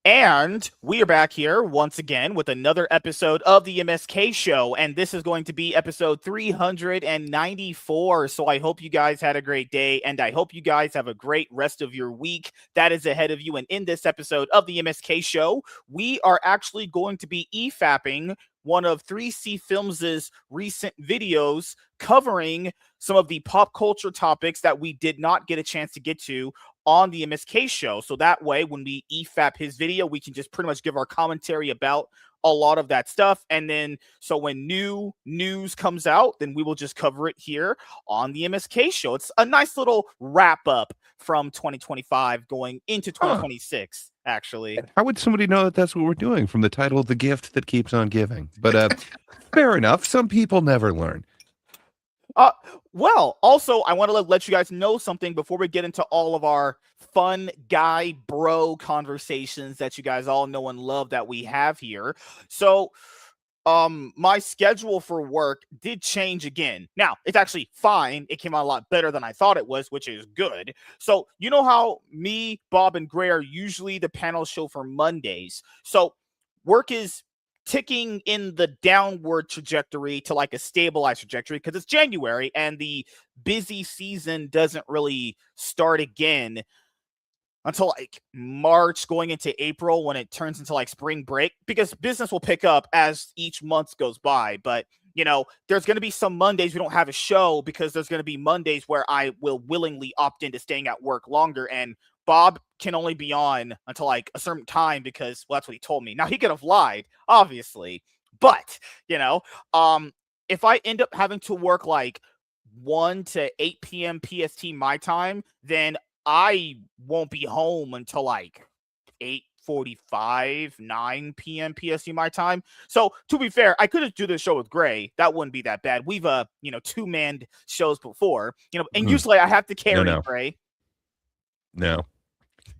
And we are back here once again with another episode of the MSK show. And this is going to be episode 394. So I hope you guys had a great day. And I hope you guys have a great rest of your week that is ahead of you. And in this episode of the MSK show, we are actually going to be EFAPing one of 3C Films' recent videos covering some of the pop culture topics that we did not get a chance to get to on the MSK show. So that way, when we EFAP his video, we can just pretty much give our commentary about a lot of that stuff. And then, so when new news comes out, then we will just cover it here on the MSK show. It's a nice little wrap up from 2025 going into 2026, actually. How would somebody know that that's what we're doing from the title The Gift That Keeps on Giving? But fair enough. Some people never learn. Well, also, I want to let you guys know something before we get into all of our fun guy bro conversations that you guys all know and love that we have here. So, my schedule for work did change again. Now, it's actually fine. It came out a lot better than I thought it was, which is good. So, you know how me, Bob, and Gray are usually the panel show for Mondays. So, work is ticking in the downward trajectory to like a stabilized trajectory because it's January and the busy season doesn't really start again until like March going into April when it turns into like spring break, because business will pick up as each month goes by. But you know, there's going to be some Mondays we don't have a show because there's going to be Mondays where I will willingly opt into staying at work longer, and Bob can only be on until like a certain time because, well, that's what he told me. Now he could have lied, obviously, but you know, if I end up having to work like 1 to 8 p.m. PST my time, then I won't be home until like 8:45, 9 p.m. PST my time. So to be fair, I could just do this show with Gray. That wouldn't be that bad. We've two-manned shows before, and usually I have to carry Gray. No.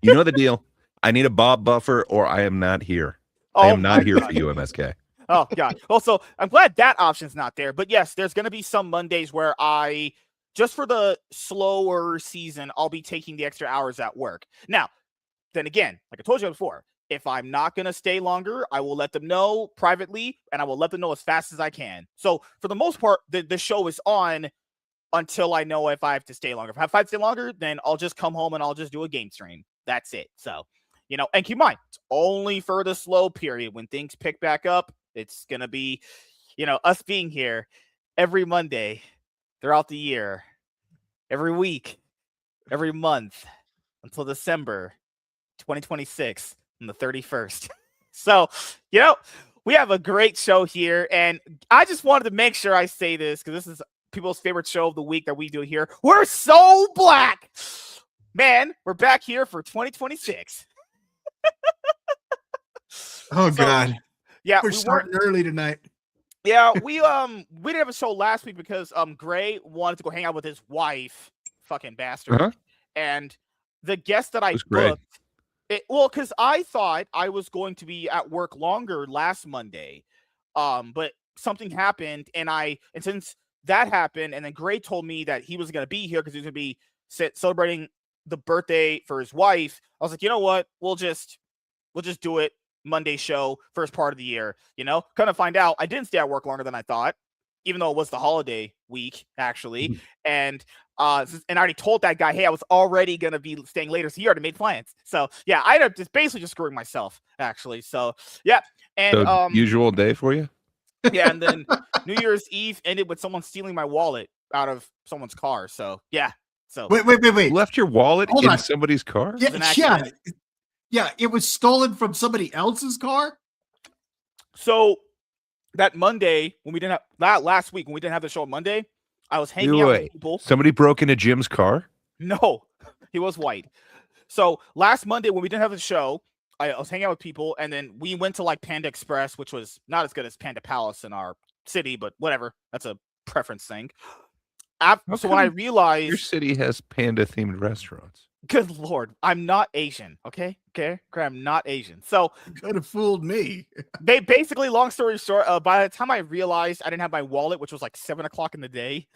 You know the deal. I need a Bob buffer or I am not here. I am not here for you, MSK. Oh, God. Also, I'm glad that option's not there. But yes, there's going to be some Mondays where just for the slower season, I'll be taking the extra hours at work. Now, then again, like I told you before, if I'm not going to stay longer, I will let them know privately, and I will let them know as fast as I can. So for the most part, the show is on until I know if I have to stay longer. If I have to stay longer, then I'll just come home and I'll just do a game stream. That's it. So, and keep in mind, it's only for the slow period. When things pick back up, it's going to be, us being here every Monday throughout the year, every week, every month until December 2026 on the 31st. So, we have a great show here. And I just wanted to make sure I say this because this is people's favorite show of the week that we do here. We're so black. Man, we're back here for 2026. Oh, God. Yeah, we're starting early tonight. Yeah, we didn't have a show last week because Gray wanted to go hang out with his wife, fucking bastard. And the guest that I booked, because I thought I was going to be at work longer last Monday, but something happened, and since that happened, and then Gray told me that he was going to be here because he was going to be celebrating the birthday for his wife. I was like, you know what? We'll just do it Monday show, first part of the year. Kind of find out I didn't stay at work longer than I thought, even though it was the holiday week actually. And I already told that guy, hey, I was already gonna be staying later, so he already made plans. So yeah, I ended up basically just screwing myself actually. So yeah, and so, usual day for you. Yeah, and then New Year's Eve ended with someone stealing my wallet out of someone's car. So yeah. So wait. You left your wallet in somebody's car? Yeah, it was stolen from somebody else's car. So that Monday when we didn't have last week when we didn't have the show on Monday, I was hanging out with people. Somebody broke into Jim's car? No, he was white. So last Monday when we didn't have the show, I was hanging out with people, and then we went to like Panda Express, which was not as good as Panda Palace in our city, but whatever. That's a preference thing. So when I realized your city has panda themed restaurants. Good Lord, I'm not Asian. Okay, I'm not Asian. So you could have fooled me. They basically, long story short, by the time I realized I didn't have my wallet, which was like 7 o'clock in the day,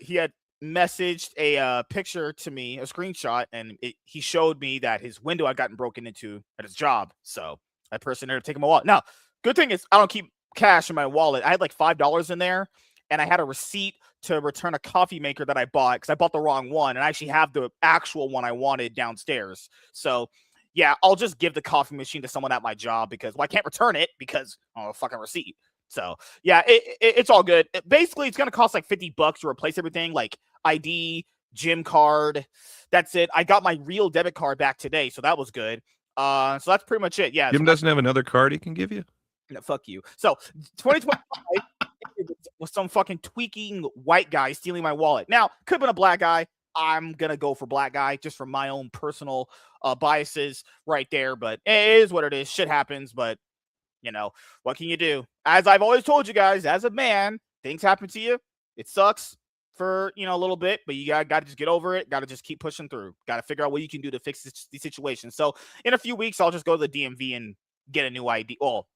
he had messaged a picture to me, a screenshot, and he showed me that his window had gotten broken into at his job. So that person ended up taking my wallet. Now, good thing is I don't keep cash in my wallet. I had like $5 in there, and I had a receipt to return a coffee maker that I bought because I bought the wrong one, and I actually have the actual one I wanted downstairs. So yeah, I'll just give the coffee machine to someone at my job because I can't return it because I don't have a fucking receipt. So yeah, it's all good. Basically, it's gonna cost like $50 to replace everything, like ID, gym card. That's it. I got my real debit card back today, so that was good. So that's pretty much it. Yeah, Jim doesn't have another card he can give you. No, fuck you. So 2025 was some fucking tweaking white guy stealing my wallet. Now, could have been a black guy. I'm gonna go for black guy just for my own personal biases right there. But it is what it is. Shit happens. But you know, what can you do? As I've always told you guys, as a man, things happen to you. It sucks for, a little bit, but you got to just get over it. Got to just keep pushing through. Got to figure out what you can do to fix the situation. So in a few weeks, I'll just go to the DMV and get a new ID. Well,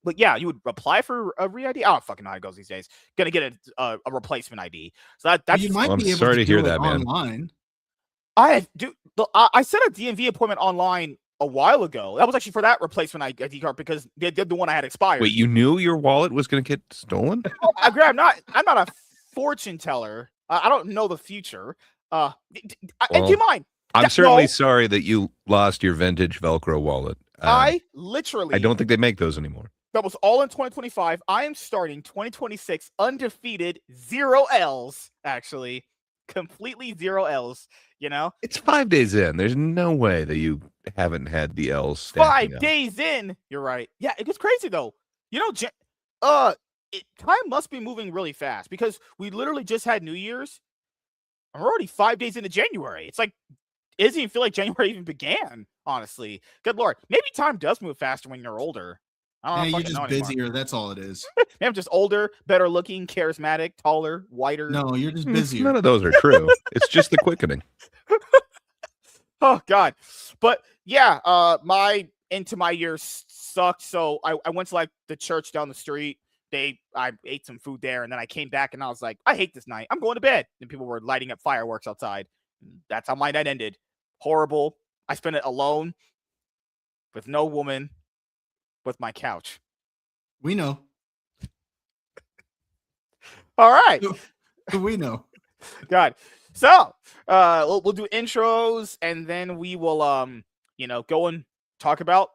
but yeah, you would apply for a re-ID. I don't fucking know how it goes these days. Gonna get a replacement ID. So that's you might be able sorry to hear do it that, man. online. I set a DMV appointment online a while ago. That was actually for that replacement ID card because the one I had expired. Wait, you knew your wallet was going to get stolen? I'm not a fortune teller. I don't know the future. And do you mind? I'm certainly sorry that you lost your vintage Velcro wallet. I don't think they make those anymore. That was all in 2025. I am starting 2026 undefeated, 0 L's, actually. Completely 0 L's, It's 5 days in. There's no way that you haven't had the L's. 5 days in. You're right. Yeah, it gets crazy though. Time must be moving really fast because we literally just had New Year's. I'm already 5 days into January. It's like, it doesn't even feel like January even began, honestly. Good Lord. Maybe time does move faster when you're older. I don't know. You're just busier. That's all it is. Maybe I'm just older, better looking, charismatic, taller, whiter. No, you're just busier. None of those are true. It's just the quickening. Oh God. But yeah, my year sucked. So I went to like the church down the street. I ate some food there, and then I came back and I was like, I hate this night. I'm going to bed. And people were lighting up fireworks outside. That's how my night ended. Horrible. I spent it alone with no woman, with my couch. We know. All right. We know. God. So we'll do intros, and then we will go and talk about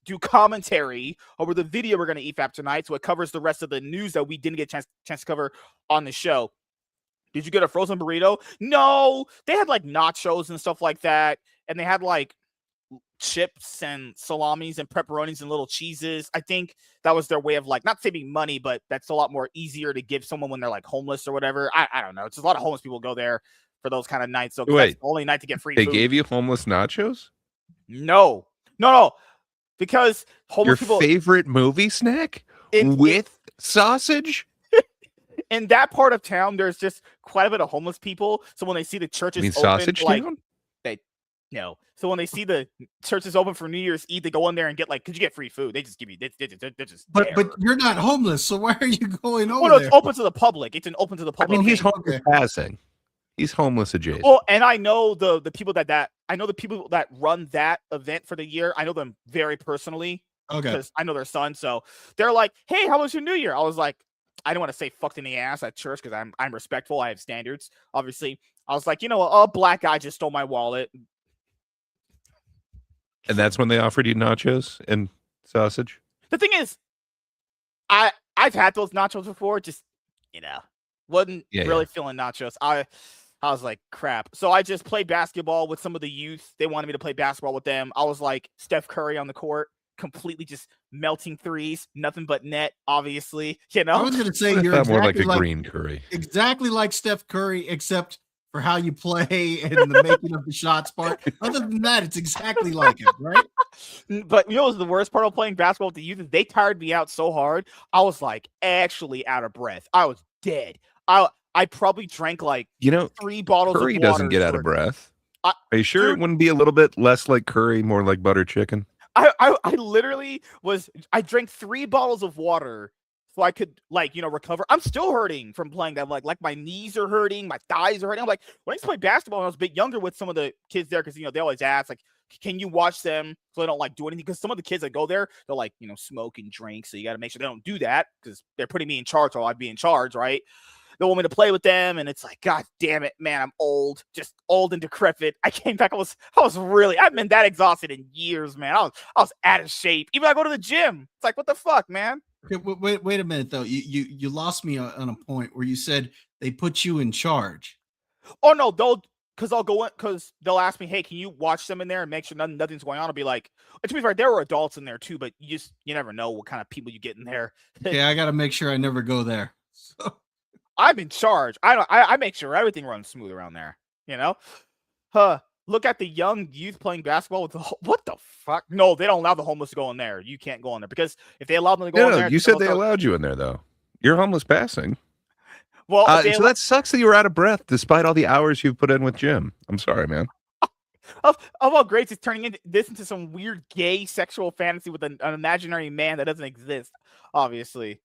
do commentary over the video we're going to EFAP tonight, so it covers the rest of the news that we didn't get a chance to cover on the show. Did you get a frozen burrito? No, they had like nachos and stuff like that, and they had like chips and salamis and pepperonis and little cheeses. I think that was their way of like not saving money, but that's a lot more easier to give someone when they're like homeless or whatever. I don't know. It's just a lot of homeless people go there for those kind of nights. So that's the only night to get free food. They gave you homeless nachos? No. Because homeless people. Your favorite movie snack with sausage? In that part of town, there's just quite a bit of homeless people. So when they see the churches open, sausage town? No. So when they see the churches open for New Year's Eve, they go in there and get like, could you get free food? They just give you. They're just. But you're not homeless, so why are you going over there? It's open to the public. It's open to the public. I mean, he's homeless passing. He's homeless adjacent. Well, and I know the people that I know the people that run that event for the year. I know them very personally. Okay. Because I know their son. So they're like, hey, how was your New Year? I was like, I don't want to say fucked in the ass at church because I'm respectful. I have standards, obviously. I was like, a black guy just stole my wallet. And that's when they offered you nachos and sausage? The thing is, I've had those nachos before, just, wasn't really feeling nachos. I was like, crap. So I just played basketball with some of the youth. They wanted me to play basketball with them. I was like Steph Curry on the court, completely just melting threes, nothing but net, obviously. I was going to say you're exactly more like a green Curry. Exactly like Steph Curry, except for how you play and the making of the shots part. Other than that, it's exactly like it, right? But what was the worst part of playing basketball with the youth? They tired me out so hard. I was like actually out of breath. I was dead. I probably drank like 3 bottles Curry of water. Doesn't get out of breath. Are you sure it wouldn't be a little bit less like curry, more like butter chicken? I literally I drank 3 bottles of water so I could like recover. I'm still hurting from playing that. Like my knees are hurting, my thighs are hurting. I'm like, when I used to play basketball when I was a bit younger with some of the kids there, because they always ask like, can you watch them so they don't like do anything? Because some of the kids that go there, they'll like smoke and drink, so you got to make sure they don't do that because they're putting me in charge, or I'd be in charge, right? They want me to play with them, and it's like, God damn it, man, I'm old, just old and decrepit. I came back, I was really, I haven't been that exhausted in years, man. I was out of shape. Even I go to the gym, it's like, what the fuck, man? Okay, wait a minute though. You lost me on a point where you said they put you in charge. Oh no, I'll go in because they'll ask me, hey, can you watch them in there and make sure nothing's going on? I'll be like, to be fair, there were adults in there too, but you never know what kind of people you get in there. Yeah, I got to make sure I never go there. So. I'm in charge. I make sure everything runs smooth around there. Look at the young youth playing basketball with what the fuck? No, they don't allow the homeless to go in there. You can't go in there because if they allow them to go in there, you said they allowed you in there though. You're homeless passing. Well, so that sucks that you were out of breath despite all the hours you've put in with Jim. I'm sorry, man. Of all greats, it's turning this into some weird gay sexual fantasy with an imaginary man that doesn't exist, obviously.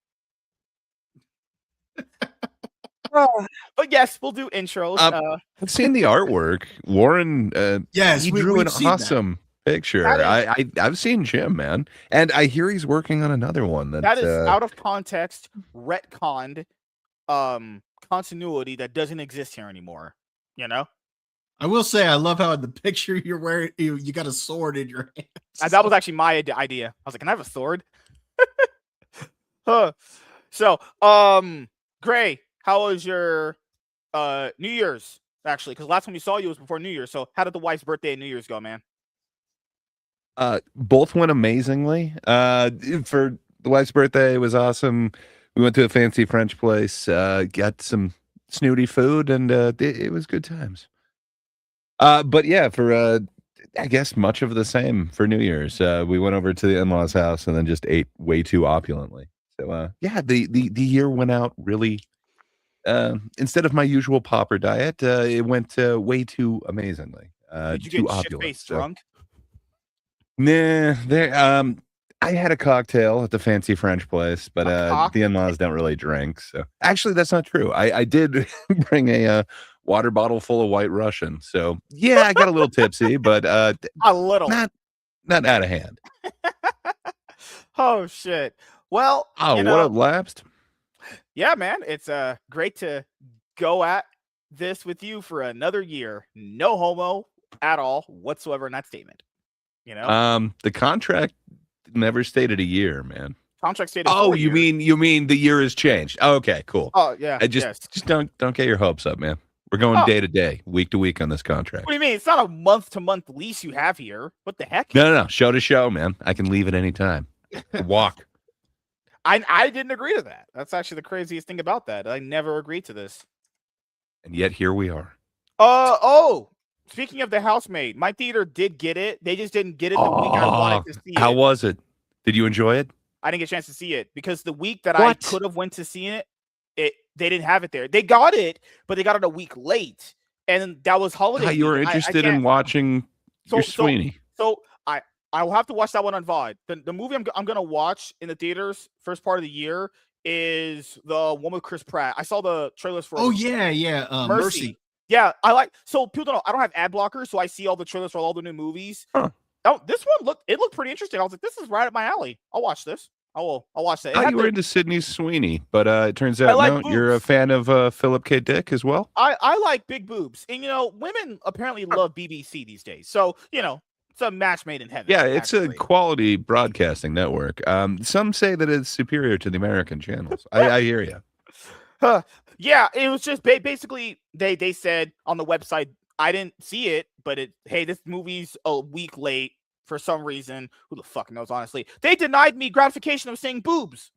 But yes, we'll do intros. I've seen the artwork. Warren, yes, he drew an awesome picture. I've seen Jim, man, and I hear he's working on another one that is out of context, retconned, continuity that doesn't exist here anymore. I will say I love how in the picture you're wearing you got a sword in your hand. That was actually my idea. I was like, can I have a sword? So, Gray, how was your New Year's, actually? Because last time we saw you was before New Year's. So how did the wife's birthday and New Year's go, man? Both went amazingly. For the wife's birthday, it was awesome. We went to a fancy French place, got some snooty food, and it was good times. But yeah, for I guess much of the same for New Year's. We went over to the in-laws' house and then just ate way too opulently. So yeah, the year went out really. Instead of my usual pauper diet, it went way too amazingly. Did you too get opulent. shit-faced drunk? Nah, I had a cocktail at the fancy French place, but the in-laws don't really drink. So actually, that's not true. I did bring a water bottle full of White Russian. So yeah, I got a little tipsy, but a little, not out of hand. Oh shit! Well, what a lapsed. Yeah, man, it's great to go at this with you for another year. No homo at all whatsoever in that statement. The contract never stated a year, man. Contract stated. Oh, you mean the year has changed? Okay, cool. Oh yeah. I just don't get your hopes up, man. We're going day to day, week to week on this contract. What do you mean? It's not a month to month lease you have here. What the heck? No, show to show, man. I can leave at any time. Walk. I didn't agree to that. That's actually the craziest thing about that. I never agreed to this. And yet here we are. Speaking of the housemaid, my theater did get it. They just didn't get it the week I wanted to see it. How was it? Did you enjoy it? I didn't get a chance to see it because the week that I could have went to see it, they didn't have it there. They got it, but they got it a week late. And that was holiday. You were interested in watching your Sweeney. So I will have to watch that one on VOD. The movie I'm going to watch in the theaters first part of the year is the one with Chris Pratt. I saw the trailers for Mercy. Yeah, so people don't know, I don't have ad blockers, so I see all the trailers for all the new movies. Huh. Oh, this one looked pretty interesting. I was like, this is right up my alley. I'll watch this. I'll watch that. You were into Sydney Sweeney, but it turns out you're a fan of Philip K. Dick as well. I like big boobs, and women apparently love BBC these days. So it's a match made in heaven. Yeah, it's a quality broadcasting network. Some say that it's superior to the American channels. I hear you. Yeah, it was just basically they said on the website, I didn't see it, but hey, this movie's a week late for some reason. Who the fuck knows, honestly. They denied me gratification of seeing boobs.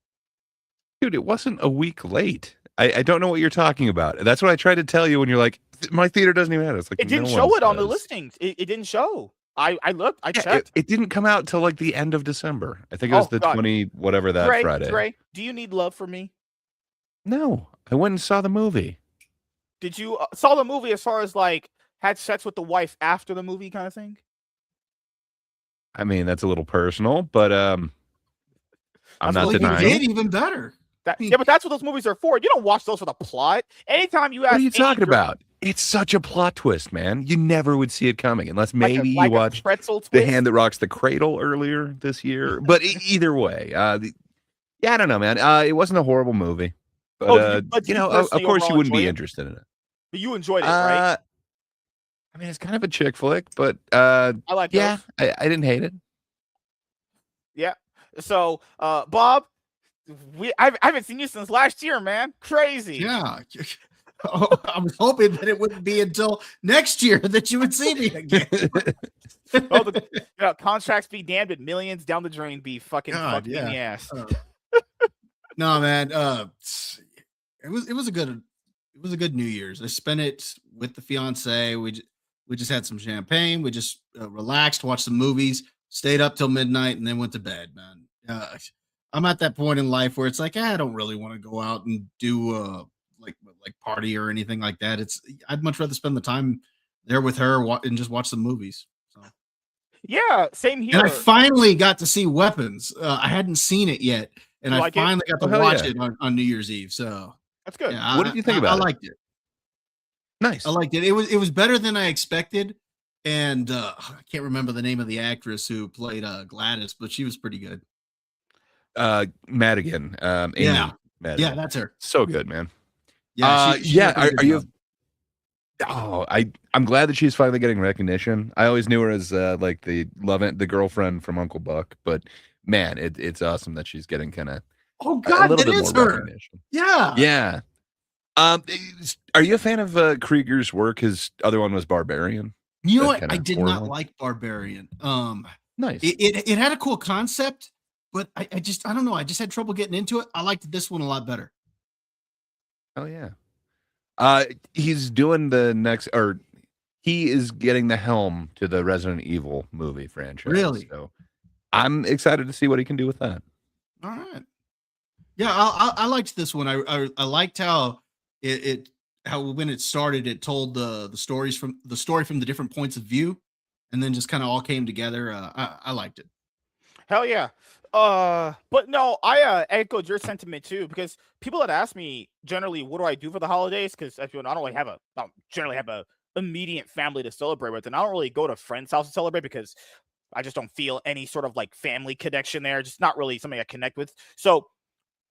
Dude, it wasn't a week late. I don't know what you're talking about. That's what I tried to tell you when you're like, my theater doesn't even matter. It's like, it didn't show it on the listings. It didn't show. I looked. I checked. It didn't come out till like the end of December. I think it was the 20 whatever that Friday. Dre, do you need love from me? No, I went and saw the movie. Did you saw the movie as far as like had sex with the wife after the movie kind of thing? I mean, that's a little personal, but I'm not denying. You did even better. Yeah, but that's what those movies are for. You don't watch those for the plot. Anytime you ask, What are you talking about? It's such a plot twist, man. You never would see it coming unless maybe you watched pretzel twist. The Hand That Rocks the Cradle earlier this year. But either way, yeah, I don't know, man. It wasn't a horrible movie, but of course you wouldn't be interested in it. But you enjoyed it, right? I mean, it's kind of a chick flick, but I like I didn't hate it. Yeah. So, Bob, I haven't seen you since last year, man. Crazy. Yeah. I was hoping that it wouldn't be until next year that you would see me again. Contracts be damned, but millions down the drain be fucking in the ass. No, man. It was a good New Year's. I spent it with the fiance. We just had some champagne. We just relaxed, watched some movies, stayed up till midnight, and then went to bed, man. I'm at that point in life where it's like, I don't really want to go out and do like party or anything like that. I'd much rather spend the time there with her and just watch some movies. So. Yeah, same here. And I finally got to see Weapons. I hadn't seen it yet, and I finally got to watch it on New Year's Eve. So that's good. Yeah, what did you think about it? I liked it. Nice. I liked it. It was better than I expected. And I can't remember the name of the actress who played Gladys, but she was pretty good. Madigan. Amy yeah, Madigan. Yeah, that's her. So good, man. Yeah, are you? Oh, I'm glad that she's finally getting recognition. I always knew her as like the girlfriend from Uncle Buck, but man, it's awesome that she's getting kind of a little bit more recognition. Yeah. Are you a fan of Krieger's work? His other one was Barbarian. You know what? I did not like Barbarian. Nice. It had a cool concept, but I don't know. I just had trouble getting into it. I liked this one a lot better. Oh yeah. He's doing the next, or he is getting the helm to the Resident Evil movie franchise. Really? So I'm excited to see what he can do with that. All right. Yeah, I liked this one. I liked how how when it started, it told the story from the different points of view, and then just kind of all came together. I liked it. Hell yeah. But no, I echoed your sentiment too, because people that ask me generally, what do I do for the holidays? Because I don't generally have a immediate family to celebrate with, and I don't really go to friends' house to celebrate because I just don't feel any sort of like family connection there. Just not really something I connect with. So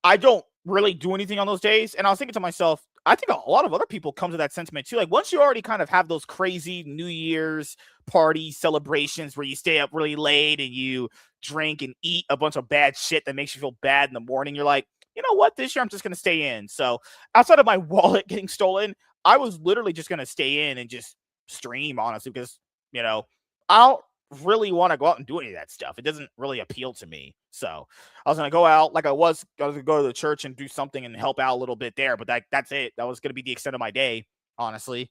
I don't really do anything on those days. And I was thinking to myself, I think a lot of other people come to that sentiment too. Like once you already kind of have those crazy New Year's party celebrations where you stay up really late and you drink and eat a bunch of bad shit that makes you feel bad in the morning, you're like, you know what? This year I'm just going to stay in. So outside of my wallet getting stolen, I was literally just going to stay in and just stream, honestly, because, I don't really want to go out and do any of that stuff. It doesn't really appeal to me. So I was going to go out I was going to go to the church and do something and help out a little bit there. But that's it. That was going to be the extent of my day, honestly.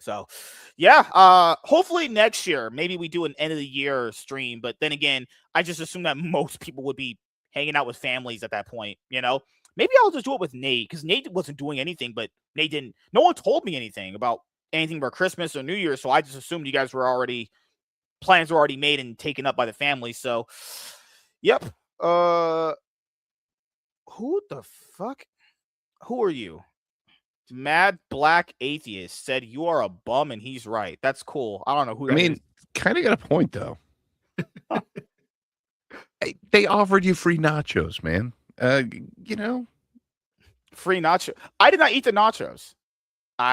So yeah, hopefully next year, maybe we do an end of the year stream. But then again, I just assume that most people would be hanging out with families at that point, Maybe I'll just do it with Nate, because Nate wasn't doing anything, but Nate didn't. No one told me anything about Christmas or New Year. So I just assumed you guys plans were already made and taken up by the family. So yep. Who the fuck? Who are you? Mad Black Atheist said you are a bum, and he's right. That's cool. I don't know who that is. Kind of got a point though. They offered you free nachos, man. Free nacho. I did not eat the nachos.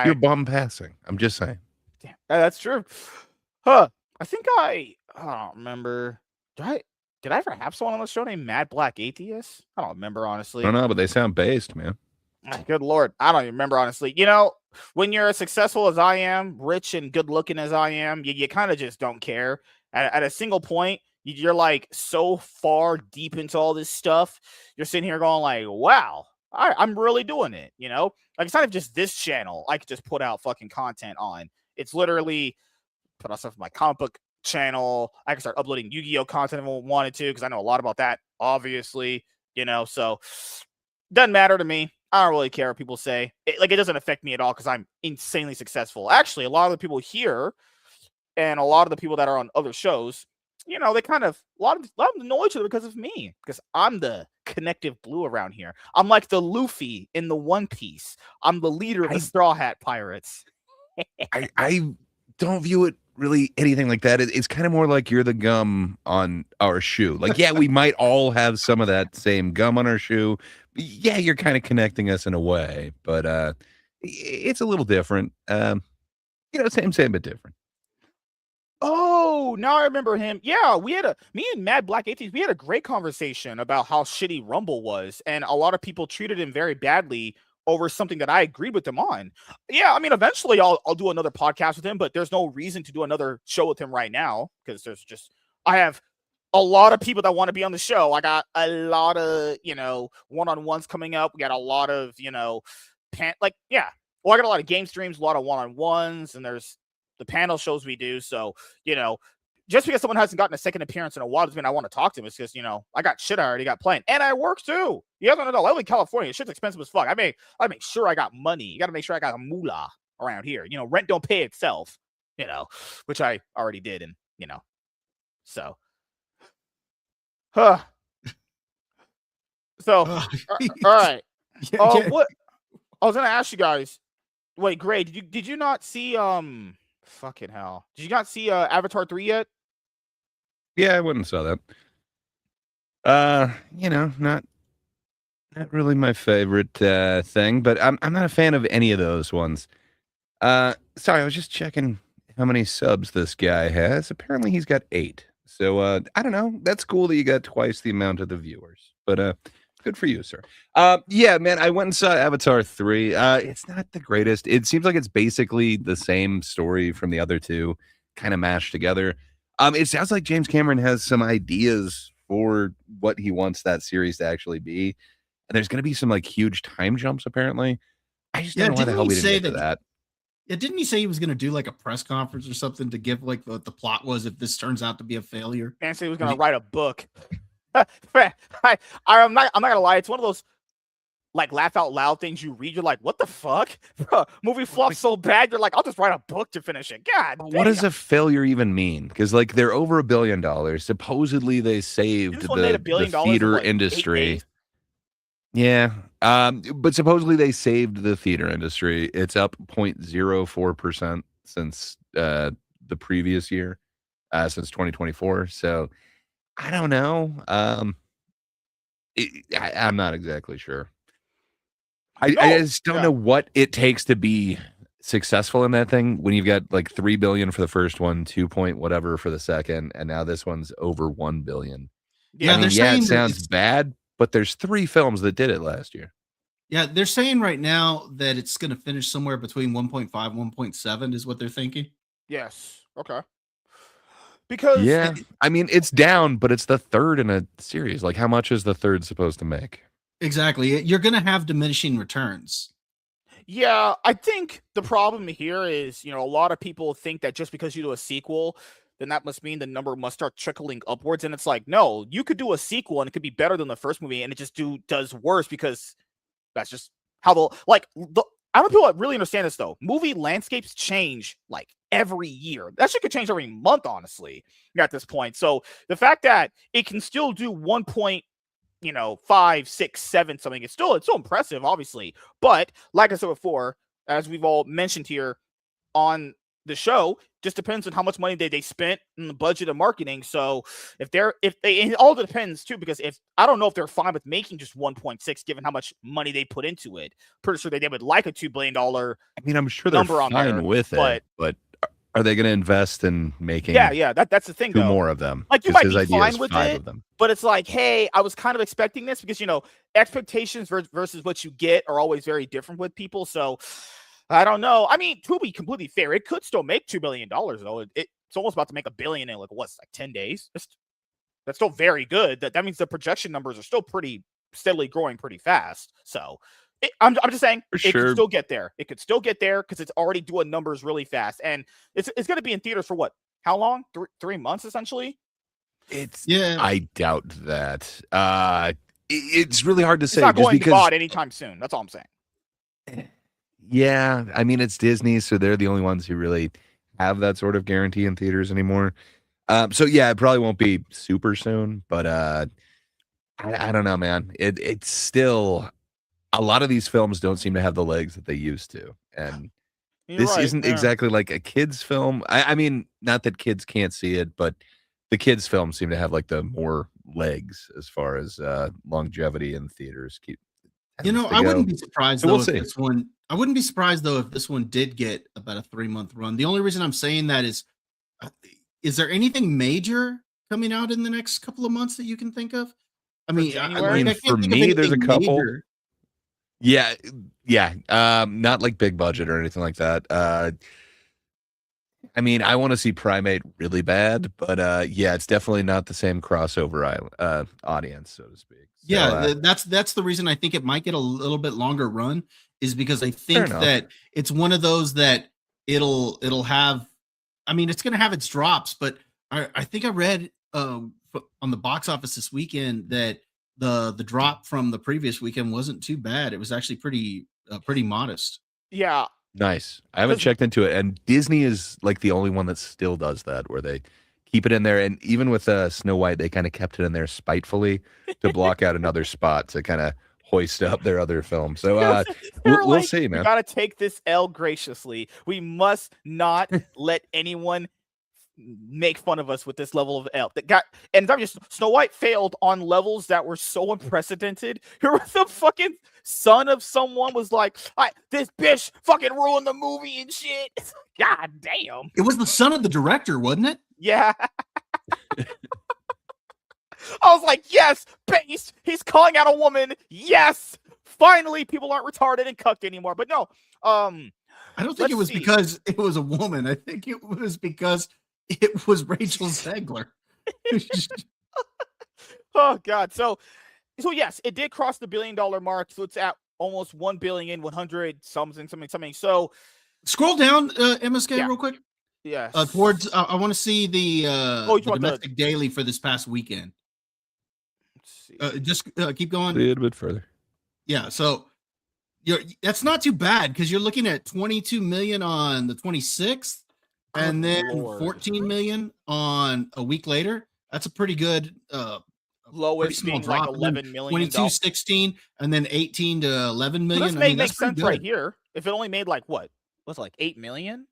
You're bum passing. I'm just saying. Damn, that's true. Huh. I think I don't remember. Did I ever have someone on the show named Mad Black Atheist? I don't remember, honestly. I don't know, but they sound based, man. Good Lord. I don't even remember, honestly. When you're as successful as I am, rich and good looking as I am, you kind of just don't care. At a single point, you're like so far deep into all this stuff. You're sitting here going like, wow, I'm really doing it. Like it's not even just this channel I could just put out fucking content on. It's literally put out stuff on my comic book channel. I can start uploading Yu-Gi-Oh content if I wanted to, because I know a lot about that, obviously, so doesn't matter to me. I don't really care what people say. It doesn't affect me at all because I'm insanely successful. Actually, a lot of the people here and a lot of the people that are on other shows, they kind of a lot of them know each other because of me, because I'm the connective glue around here. I'm like the Luffy in the One Piece. I'm the leader of the Straw Hat Pirates. I don't view it really anything like that. It's kind of more like you're the gum on our shoe. Like, yeah, we might all have some of that same gum on our shoe. Yeah, you're kind of connecting us in a way, but it's a little different. Same, but different. Oh, now I remember him. Yeah, me and Mad Black 18, we had a great conversation about how shitty Rumble was, and a lot of people treated him very badly over something that I agreed with him on. Yeah, I mean, eventually I'll do another podcast with him, but there's no reason to do another show with him right now because I have a lot of people that want to be on the show. I got a lot of, one-on-ones coming up. We got a lot of, well, I got a lot of game streams, a lot of one-on-ones, and there's the panel shows we do. So, just because someone hasn't gotten a second appearance in a while doesn't mean I want to talk to him. It's just, I got shit I already got playing. And I work too. You guys want to know, I live in California. Shit's expensive as fuck. I make sure I got money. You got to make sure I got a moolah around here. Rent don't pay itself, which I already did. And, so. Huh. So, all right. What I was going to ask you guys. Wait, Gray, did you not see, fucking hell. Did you not see Avatar 3 yet? Yeah, I wouldn't have saw that. Not really my favorite thing, but I'm not a fan of any of those ones. Sorry, I was just checking how many subs this guy has. Apparently he's got 8. So I don't know. That's cool that you got twice the amount of the viewers. But good for you, sir. Yeah, man, I went and saw Avatar 3. It's not the greatest. It seems like it's basically the same story from the other two, kind of mashed together. It sounds like James Cameron has some ideas for what he wants that series to actually be. And there's going to be some like huge time jumps, apparently. I just don't know why the hell we didn't get to that. Yeah, didn't he say he was going to do like a press conference or something to give like what the plot was if this turns out to be a failure? And say he was going to write a book. I'm not gonna lie. It's one of those like laugh out loud things you read. You're like, what the fuck? Movie flopped so bad. You're like, I'll just write a book to finish it. God, what does a failure even mean? Because like they're over $1 billion. Supposedly they saved the theater industry. Yeah, but supposedly they saved the theater industry. It's up 0.04% since the previous year, since 2024. So I don't know. I'm not exactly sure. I just don't know what it takes to be successful in that thing when you've got like 3 billion for the first one, 2 point whatever for the second, and now this one's over 1 billion. Yeah, it sounds bad, but there's 3 films that did it last year. Yeah, they're saying right now that it's going to finish somewhere between 1.5, 1.7 is what they're thinking. Yes. Okay. Because it's down, but it's the third in a series. Like, how much is the third supposed to make? Exactly. You're going to have diminishing returns. Yeah, I think the problem here is, a lot of people think that just because you do a sequel, then that must mean the number must start trickling upwards. And it's like, no, you could do a sequel and it could be better than the first movie, and it just does worse because that's just how I don't know people that really understand this though. Movie landscapes change like every year. That shit could change every month, honestly, at this point. So the fact that it can still do 1.5, 6, 7 something, it's still impressive, obviously. But like I said before, as we've all mentioned here on the show, just depends on how much money they spent in the budget of marketing. So it all depends too, because I don't know if they're fine with making just 1.6 given how much money they put into it. Pretty sure they would like a $2 billion. I'm sure they're fine with it, but are they going to invest in making? Yeah. That's the thing. Two more of them. Like you might be fine with it, but it's like, hey, I was kind of expecting this because expectations versus what you get are always very different with people. So I don't know. I mean, to be completely fair, it could still make $2 billion though. It's almost about to make $1 billion in 10 days. That's still very good. That means the projection numbers are still pretty steadily growing pretty fast. So. I'm just saying it could still get there. It could still get there because it's already doing numbers really fast, and it's going to be in theaters for what? How long? 3 months essentially. I doubt that. It's really hard to say. It's not going to be bought anytime soon. That's all I'm saying. Yeah, I mean it's Disney, so they're the only ones who really have that sort of guarantee in theaters anymore. So yeah, it probably won't be super soon, but I don't know, man. It's still a lot of these films don't seem to have the legs that they used to, and You're this right. isn't Yeah. exactly like a kids film. I mean, not that kids can't see it, but the kids films seem to have like the more legs as far as longevity in theaters tends to I go. wouldn't be surprised So we'll though if see. this one. I wouldn't be surprised though if this one did get about a 3-month run. The only reason I'm saying that uh, is there anything major coming out in the next couple of months that you can think of? I For mean, January? I For can't think of me, there's a anything couple. major. Yeah, yeah. Not like big budget or anything like that. I mean, I want to see Primate really bad, but yeah, it's definitely not the same crossover audience, so to speak. So, Yeah, that's the reason I think it might get a little bit longer run is because I fair think enough. that it's one of those that it'll have. I mean, it's going to have its drops, but I think I read on the box office this weekend that the drop from the previous weekend wasn't too bad. It was actually pretty modest. Yeah. Nice. I haven't 'Cause- checked into it, and Disney is like the only one that still does that, where they keep it in there. And even with Snow White, they kind of kept it in there spitefully to block out another spot to kind of hoist up their other film. So They're we'll like, see, we man. gotta take this L graciously. We must not let anyone make fun of us with this level of L. That got, and I'm just Snow White failed on levels that were so unprecedented. Here was the fucking son of someone was like, this bitch fucking ruined the movie and shit. God damn. It was the son of the director, wasn't it? Yeah. I was like, yes, based. He's calling out a woman. Yes. Finally, people aren't retarded and cucked anymore. But no, I don't think it was because it was a woman. I think it was because it was Rachel Zegler. Oh God. So yes, it did cross the $1 billion mark. So it's at almost 1,100,000,000 something. So Scroll down MSK real quick. Yeah. Towards I want to see the domestic daily for this past weekend. Let's see. Just keep going. A little bit further. Yeah, so that's not too bad because you're looking at 22 million on the 26th, and then 14 million on a week later. That's a pretty good lowest being like 11 million. 22-16, and then 18 to 11 million. So this makes sense right here. If it only made like what? What's it, like 8 million?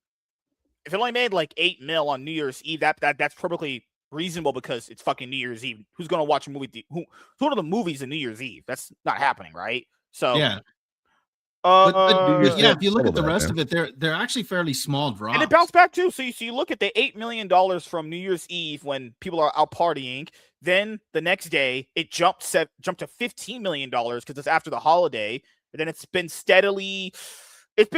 If it only made like 8 mil on New Year's Eve, that's perfectly reasonable because it's fucking New Year's Eve. Who's gonna watch a movie? Who go to the movies on New Year's Eve? That's not happening, right? So yeah. Yeah, if you look at the rest of it, they're actually fairly small drops. And it bounced back too. So you look at the $8 million from New Year's Eve when people are out partying. Then the next day it jumped to $15 million because it's after the holiday. And then it's been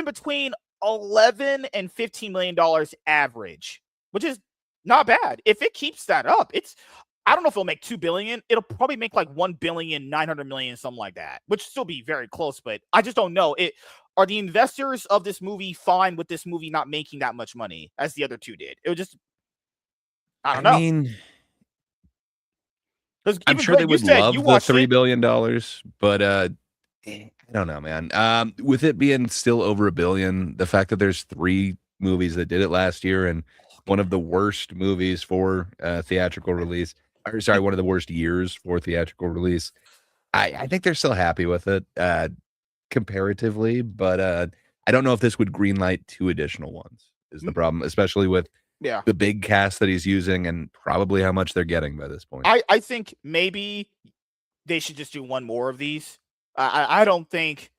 between 11 and $15 million average, which is not bad. If it keeps that up, I don't know if it'll make 2 billion. It'll probably make like 1,900,000,000, something like that, which still be very close. But I just don't know. Are the investors of this movie fine with this movie not making that much money as the other two did? It was just, I don't know. I mean, I'm sure they would love the $3 billion, but I don't know, man. With it being still over $1 billion, the fact that there's 3 movies that did it last year and one of the worst movies for theatrical release, or sorry, one of the worst years for theatrical release. I think they're still happy with it comparatively, but I don't know if this would greenlight 2 additional ones is the problem, especially with the big cast that he's using and probably how much they're getting by this point. I think maybe they should just do one more of these. I don't think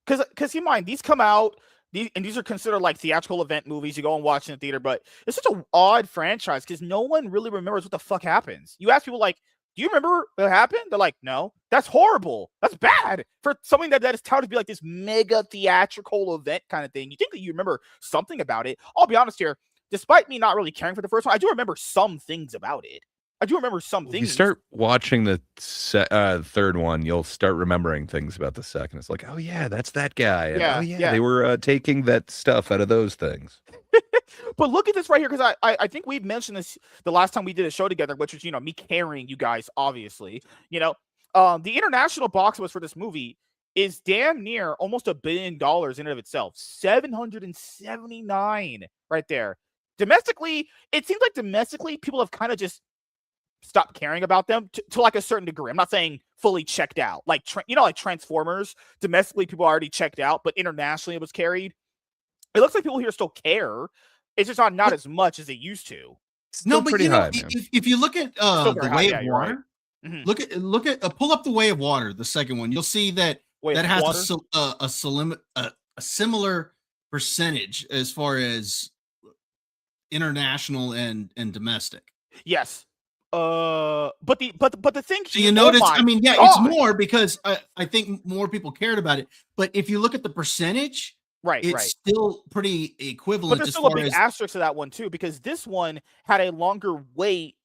because you mind these come out. These are considered like theatrical event movies. You go and watch in the theater, but it's such an odd franchise because no one really remembers what the fuck happens. You ask people like, do you remember what happened? They're like, no. That's horrible. That's bad for something that is touted to be like this mega theatrical event kind of thing. You think that you remember something about it. I'll be honest here. Despite me not really caring for the first one, I do remember some things about it. I do remember some things. If you start watching the third one, you'll start remembering things about the second. It's like, oh yeah, that's that guy. And, they were taking that stuff out of those things. But look at this right here, because I think we've mentioned this the last time we did a show together, which was me carrying you guys, obviously. The international box office for this movie is damn near almost $1 billion in and of itself. 779 right there. Domestically, it seems like people have kind of just stopped caring about them to like a certain degree. I'm not saying fully checked out. Like like Transformers, domestically people already checked out, but internationally it was carried. It looks like people here still care. It's just not as much as it used to. No, Still but pretty you know, high, man. if you look at Still the very high. Way Yeah, of you're right. Water, Mhm. look at pull up the Way of Water, the second one. You'll see that Way that of has Water? a similar percentage as far as international and domestic. Yes. But the thing So here, you oh notice, my I mean, yeah, it's gosh. more because I think more people cared about it. But if you look at the percentage, Right, it's right. still pretty But equivalent there's as still a far big as asterisk to that one too, because this one had a longer wait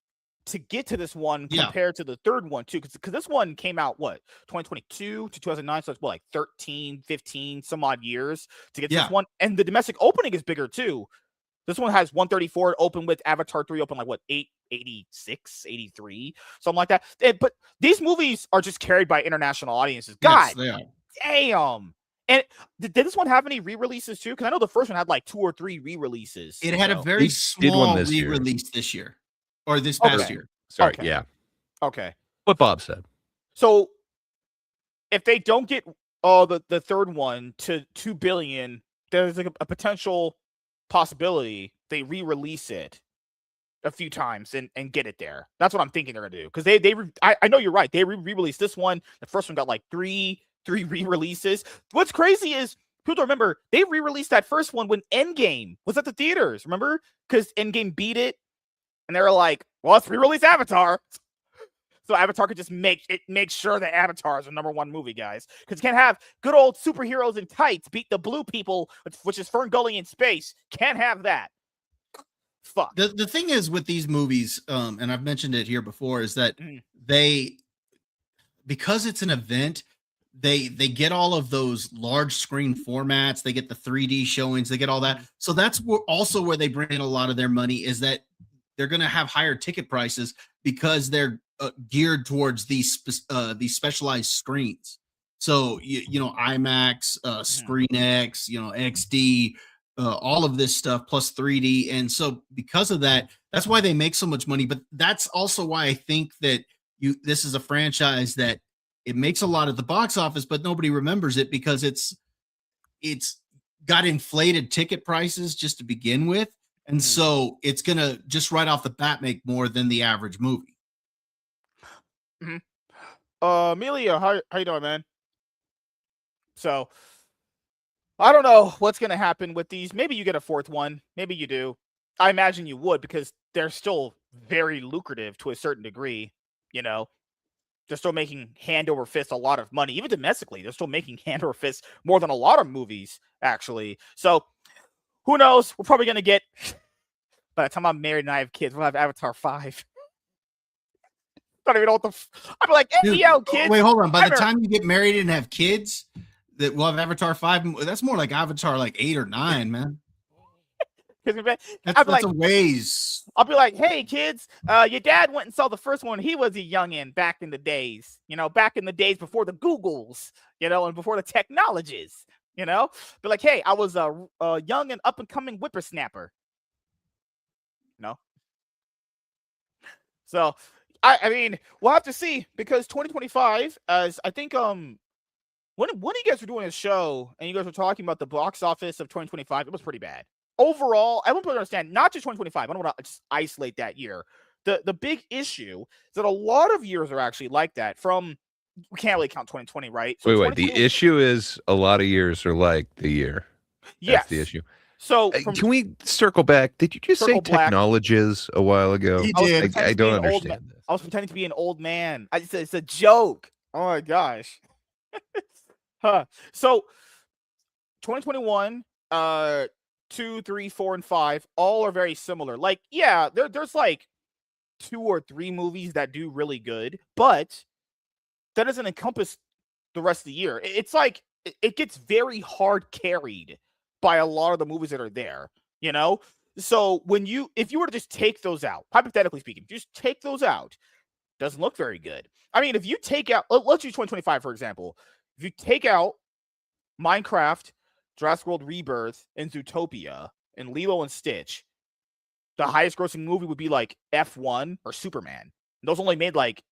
to get to this one yeah, compared to the third one too. Because this one came out what 2022 to 2009, so it's what, like 13, 15, some odd years to get to this yeah. one. And the domestic opening is bigger too. This one has 134 open with Avatar 3 open like what 886, 83, something like that. But these movies are just carried by international audiences. Yes, God they are. damn. And did this one have any re-releases too? Because I know the first one had like 2 or 3 re-releases. It had a So very They did one small this year. re-release this year or this past Okay. year. Sorry, Okay. yeah. Okay. What Bob said. So if they don't get the third one to 2 billion, there's like a potential possibility they re-release it a few times and get it there. That's what I'm thinking they're gonna do. Because I know you're right. They re-released this one. The first one got like three re-releases. What's crazy is people don't remember they re-released that first one when Endgame was at the theaters. Remember? Because Endgame beat it, and they were like, "Well, let's re-release Avatar." So Avatar could just make sure that Avatar is a #1 movie, guys. Because you can't have good old superheroes in tights beat the blue people, which is Fern Gully in space. Can't have that. Fuck. The thing is with these movies, and I've mentioned it here before, is that they, because it's an event, they get all of those large screen formats, they get the 3D showings, they get all that. So that's also where they bring in a lot of their money, is that they're going to have higher ticket prices because they're geared towards these specialized screens. So you know, IMAX, Screen X, you know, XD, all of this stuff plus 3D. And so because of that, that's why they make so much money. But that's also why I think that this is a franchise that it makes a lot at the box office, but nobody remembers it because it's got inflated ticket prices just to begin with. And so it's gonna just right off the bat make more than the average movie. Amelia, how you doing, man? So I don't know what's gonna happen with these. Maybe you get a fourth one. Maybe you do. I imagine you would because they're still very lucrative to a certain degree. You know, they're still making hand over fist a lot of money, even domestically. They're still making hand over fist more than a lot of movies, actually. So who knows? We're probably gonna get. By the time I'm married and I have kids, we'll have Avatar 5. I don't even know what I'd be like, hey, Dude, yo, kids. wait, hold on. By the time you get married and have kids, that will have Avatar 5. That's more like Avatar like 8 or 9, man. That's a ways. I'll be like, hey, kids, your dad went and saw the first one. He was a youngin' back in the days, back in the days before the Googles, and before the technologies, Be like, hey, I was a young and up and coming whippersnapper. No. So, I mean, we'll have to see because 2025, as I think, when you guys were doing a show and you guys were talking about the box office of 2025, it was pretty bad. Overall, I want people to understand, not just 2025. I don't want to just isolate that year. The big issue is that a lot of years are actually like that. We can't really count 2020, right? So wait. The issue is a lot of years are like the year. Yes. That's the issue. So can we circle back? Did you just say technologies a while ago? He did. I don't understand this. I was pretending to be an old man. It's a joke. Oh my gosh. So 2021, 2, 3, 4, and 5 all are very similar. Like, yeah, there's like 2 or 3 movies that do really good, but that doesn't encompass the rest of the year. It's like it gets very hard carried by a lot of the movies that are there, So if you were to just take those out, hypothetically speaking, just take those out, doesn't look very good. I mean, if you take out, let's use 2025 for example. If you take out Minecraft, Jurassic World Rebirth, and Zootopia, and Lilo and Stitch, the highest grossing movie would be like F1 or Superman. Those only made like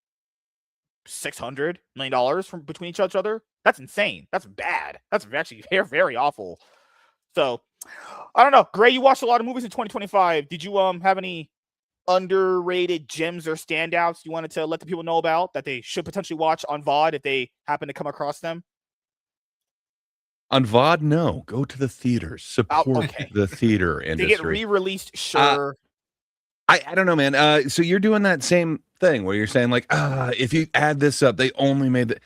$600 million from between each other. That's insane. That's bad. That's actually very, very awful. So I don't know. Gray, you watched a lot of movies in 2025. Did you have any underrated gems or standouts you wanted to let the people know about that they should potentially watch on VOD if they happen to come across them? On VOD, no. Go to the theaters. Support okay. the theater They get industry. re-released, sure. I don't know, man. So you're doing that same thing where you're saying like, if you add this up, they only made the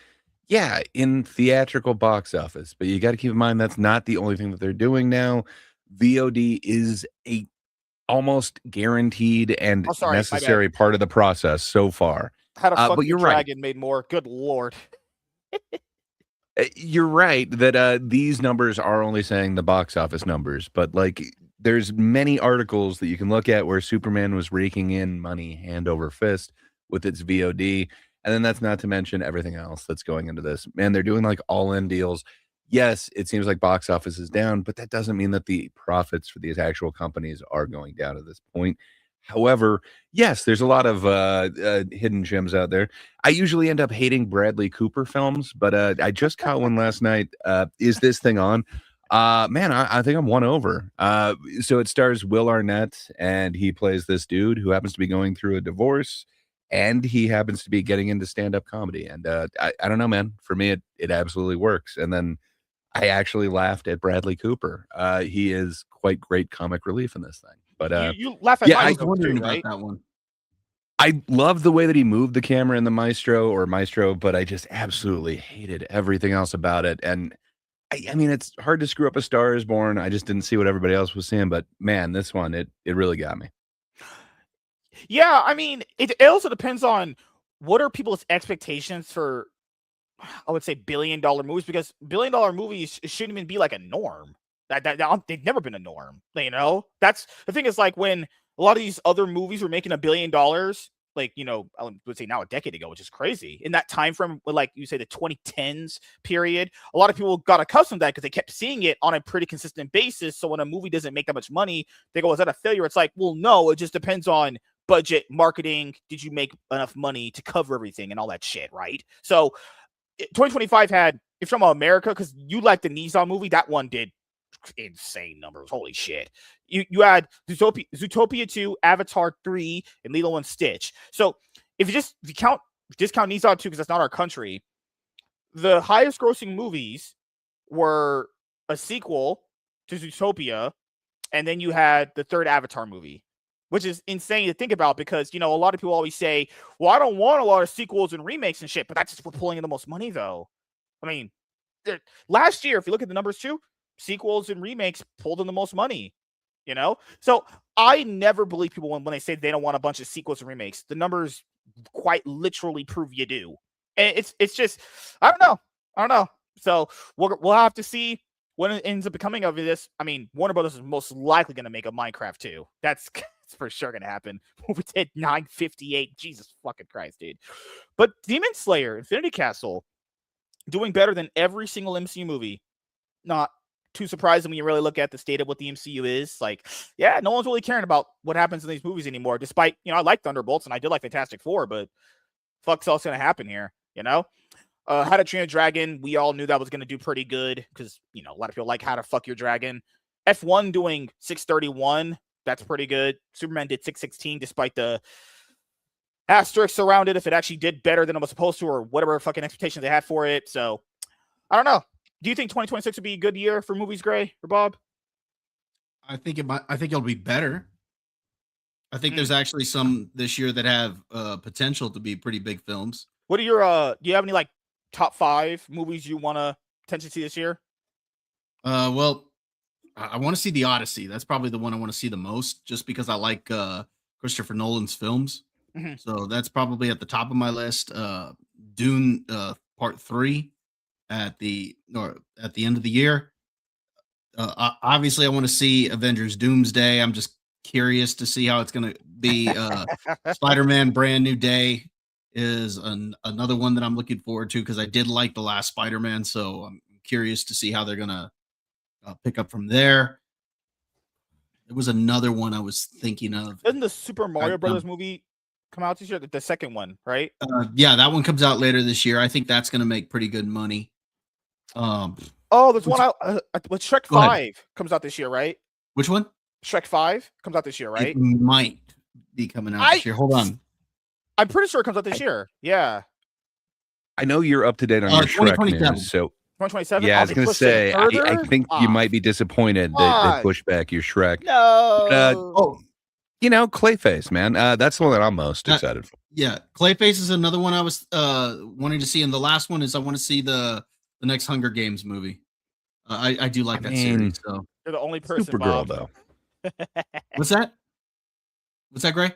yeah, in theatrical box office. But you got to keep in mind that's not the only thing that they're doing now. VOD is a almost guaranteed and Oh, sorry, my bad. necessary part of the process so far. How to Fuck but Your you're right. Dragon made more. Good lord. You're right that these numbers are only saying the box office numbers, but like there's many articles that you can look at where Superman was raking in money hand over fist with its VOD. And then that's not to mention everything else that's going into this. Man, they're doing like all-in deals. Yes, it seems like box office is down, but that doesn't mean that the profits for these actual companies are going down at this point. However, yes, there's a lot of hidden gems out there. I usually end up hating Bradley Cooper films, but I just caught one last night. Is this thing on? Man, I think I'm won over. So it stars Will Arnett, and he plays this dude who happens to be going through a divorce, and he happens to be getting into stand-up comedy. And I don't know, man. For me, it absolutely works. And then I actually laughed at Bradley Cooper. He is quite great comic relief in this thing. But you laugh at yeah, I was Maestro wondering too, about right? that one. I love the way that he moved the camera in the Maestro, but I just absolutely hated everything else about it. And I mean, it's hard to screw up A Star Is Born. I just didn't see what everybody else was seeing, but man, this one, it really got me. Yeah, I mean, it also depends on what are people's expectations for, I would say, billion-dollar movies, because billion-dollar movies shouldn't even be like a norm. They've never been a norm, you know? That's the thing is like when a lot of these other movies were making $1 billion, like, you know, I would say now a decade ago, which is crazy. In that time frame, like you say the 2010s period, a lot of people got accustomed to that because they kept seeing it on a pretty consistent basis. So when a movie doesn't make that much money, they go, is that a failure? It's like, well, no, it just depends on budget, marketing. Did you make enough money to cover everything and all that shit, right? So 2025 had, if you're talking about America, because you like the Nissan movie, that one did insane numbers. Holy shit. You had Zootopia 2, Avatar 3, and Lilo and Stitch. So if you discount Nissan 2 because that's not our country, the highest grossing movies were a sequel to Zootopia, and then you had the third Avatar movie, which is insane to think about because, you know, a lot of people always say, well, I don't want a lot of sequels and remakes and shit, but that's just pulling in the most money, though. I mean, last year, if you look at the numbers too, sequels and remakes pulled in the most money, you know? So I never believe people when they say they don't want a bunch of sequels and remakes. The numbers quite literally prove you do. And it's just, I don't know. So we'll have to see what it ends up becoming of this. I mean, Warner Brothers is most likely going to make a Minecraft 2. That's for sure going to happen. We did 958. Jesus fucking Christ, dude. But Demon Slayer, Infinity Castle, doing better than every single MCU movie. Not too surprising when you really look at the state of what the MCU is. Like, yeah, no one's really caring about what happens in these movies anymore. Despite, you know, I like Thunderbolts and I did like Fantastic Four, but fuck's else gonna happen here, you know? How to Train Your Dragon, we all knew that was gonna do pretty good because, you know, a lot of people like How to Fuck Your Dragon. F1 doing 631, that's pretty good. Superman did 616 despite the asterisks around it if it actually did better than it was supposed to or whatever fucking expectations they had for it. So I don't know. Do you think 2026 would be a good year for movies, Gray or Bob? I think it'll be better. I think there's actually some this year that have potential to be pretty big films. What are your do you have any like top 5 movies you want to potentially see this year? Well, I want to see The Odyssey. That's probably the one I want to see the most, just because I like Christopher Nolan's films. Mhm. So that's probably at the top of my list. Dune Part 3 at the end of the year. Obviously, I want to see Avengers Doomsday. I'm just curious to see how it's going to be. Spider-Man Brand New Day is another one that I'm looking forward to because I did like the last Spider-Man. So I'm curious to see how they're going to pick up from there. There was another one I was thinking of. Doesn't the Super Mario Brothers movie come out this year? The second one, right? Yeah, that one comes out later this year. I think that's going to make pretty good money. Oh, there's one out with Shrek Go ahead. 5 comes out this year, right? Which one? Shrek 5 comes out this year, right? It might be coming out this year. Hold on. I'm pretty sure it comes out this year. Yeah. I know you're up to date on your Shrek 2027. news, so 2027? yeah, I was They going to pushed it say, I further? think you might be disappointed that they pushed back your Shrek. No. You know, Clayface, man. That's the one that I'm most excited for. Yeah, Clayface is another one I was wanting to see, and the last one is I want to see the next Hunger Games movie. I do like that series. So you're the only person. Supergirl, though. What's that? What's that, Gray?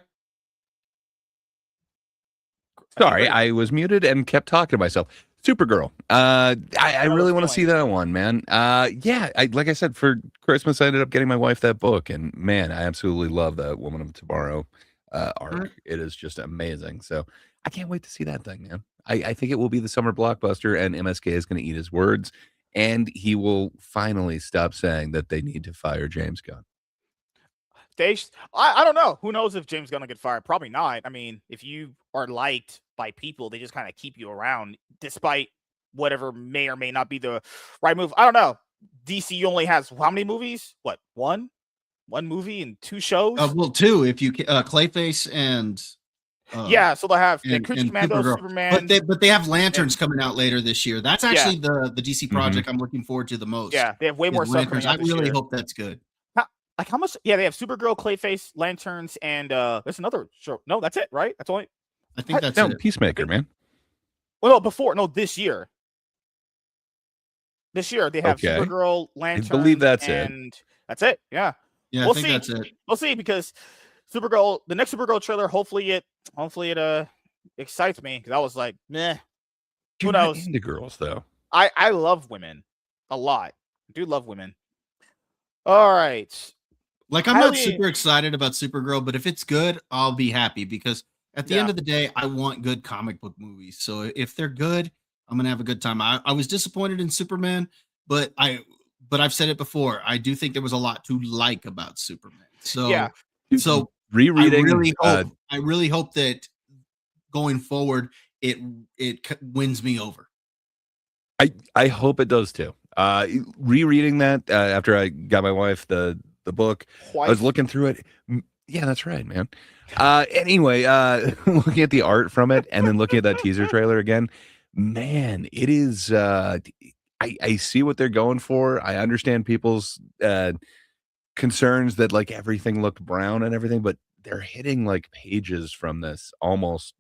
Sorry, I was muted and kept talking to myself. Supergirl. I really want to see that one, man. Yeah, like I said, for Christmas, I ended up getting my wife that book, and man, I absolutely love that Woman of Tomorrow arc. It is just amazing. So I can't wait to see that thing, man. I think it will be the summer blockbuster, and MSK is going to eat his words, and he will finally stop saying that they need to fire James Gunn. I don't know. Who knows if James Gunn will get fired? Probably not. I mean, if you are liked by people, they just kind of keep you around despite whatever may or may not be the right move. I don't know. DC only has how many movies? What, one movie and 2 shows? Well, 2 if you Clayface and yeah, so they'll have and Commando, Superman, but they have Lanterns coming out later this year. That's actually the DC project I'm looking forward to the most. Yeah, they have way more stuff coming out I really hope that's good. Like how much? Yeah, they have Supergirl, Clayface, Lanterns, and there's another show. No, that's it, right? That's only. I think that's it. Peacemaker, man. Well, no, this year. This year they have Supergirl, Lanterns, I believe that's and that's it. Yeah. Yeah, we'll I think see. that's it. We'll see because Supergirl, the next Supergirl trailer, hopefully it excites me because I was like, meh. Who knows? Into girls though. I love women a lot. I do love women. All right. Like I'm not super excited about Supergirl, but if it's good, I'll be happy because at the end of the day, I want good comic book movies. So if they're good, I'm gonna have a good time. I was disappointed in Superman, but I've said it before. I do think there was a lot to like about Superman. So yeah. So rereading, I really hope that going forward, it wins me over. I hope it does too. Rereading that after I got my wife the book, I was looking through it. Yeah, that's right, man. Anyway, looking at the art from it and then looking at that teaser trailer again, man, it is. I see what they're going for. I understand people's concerns that like everything looked brown and everything, but they're hitting like pages from this almost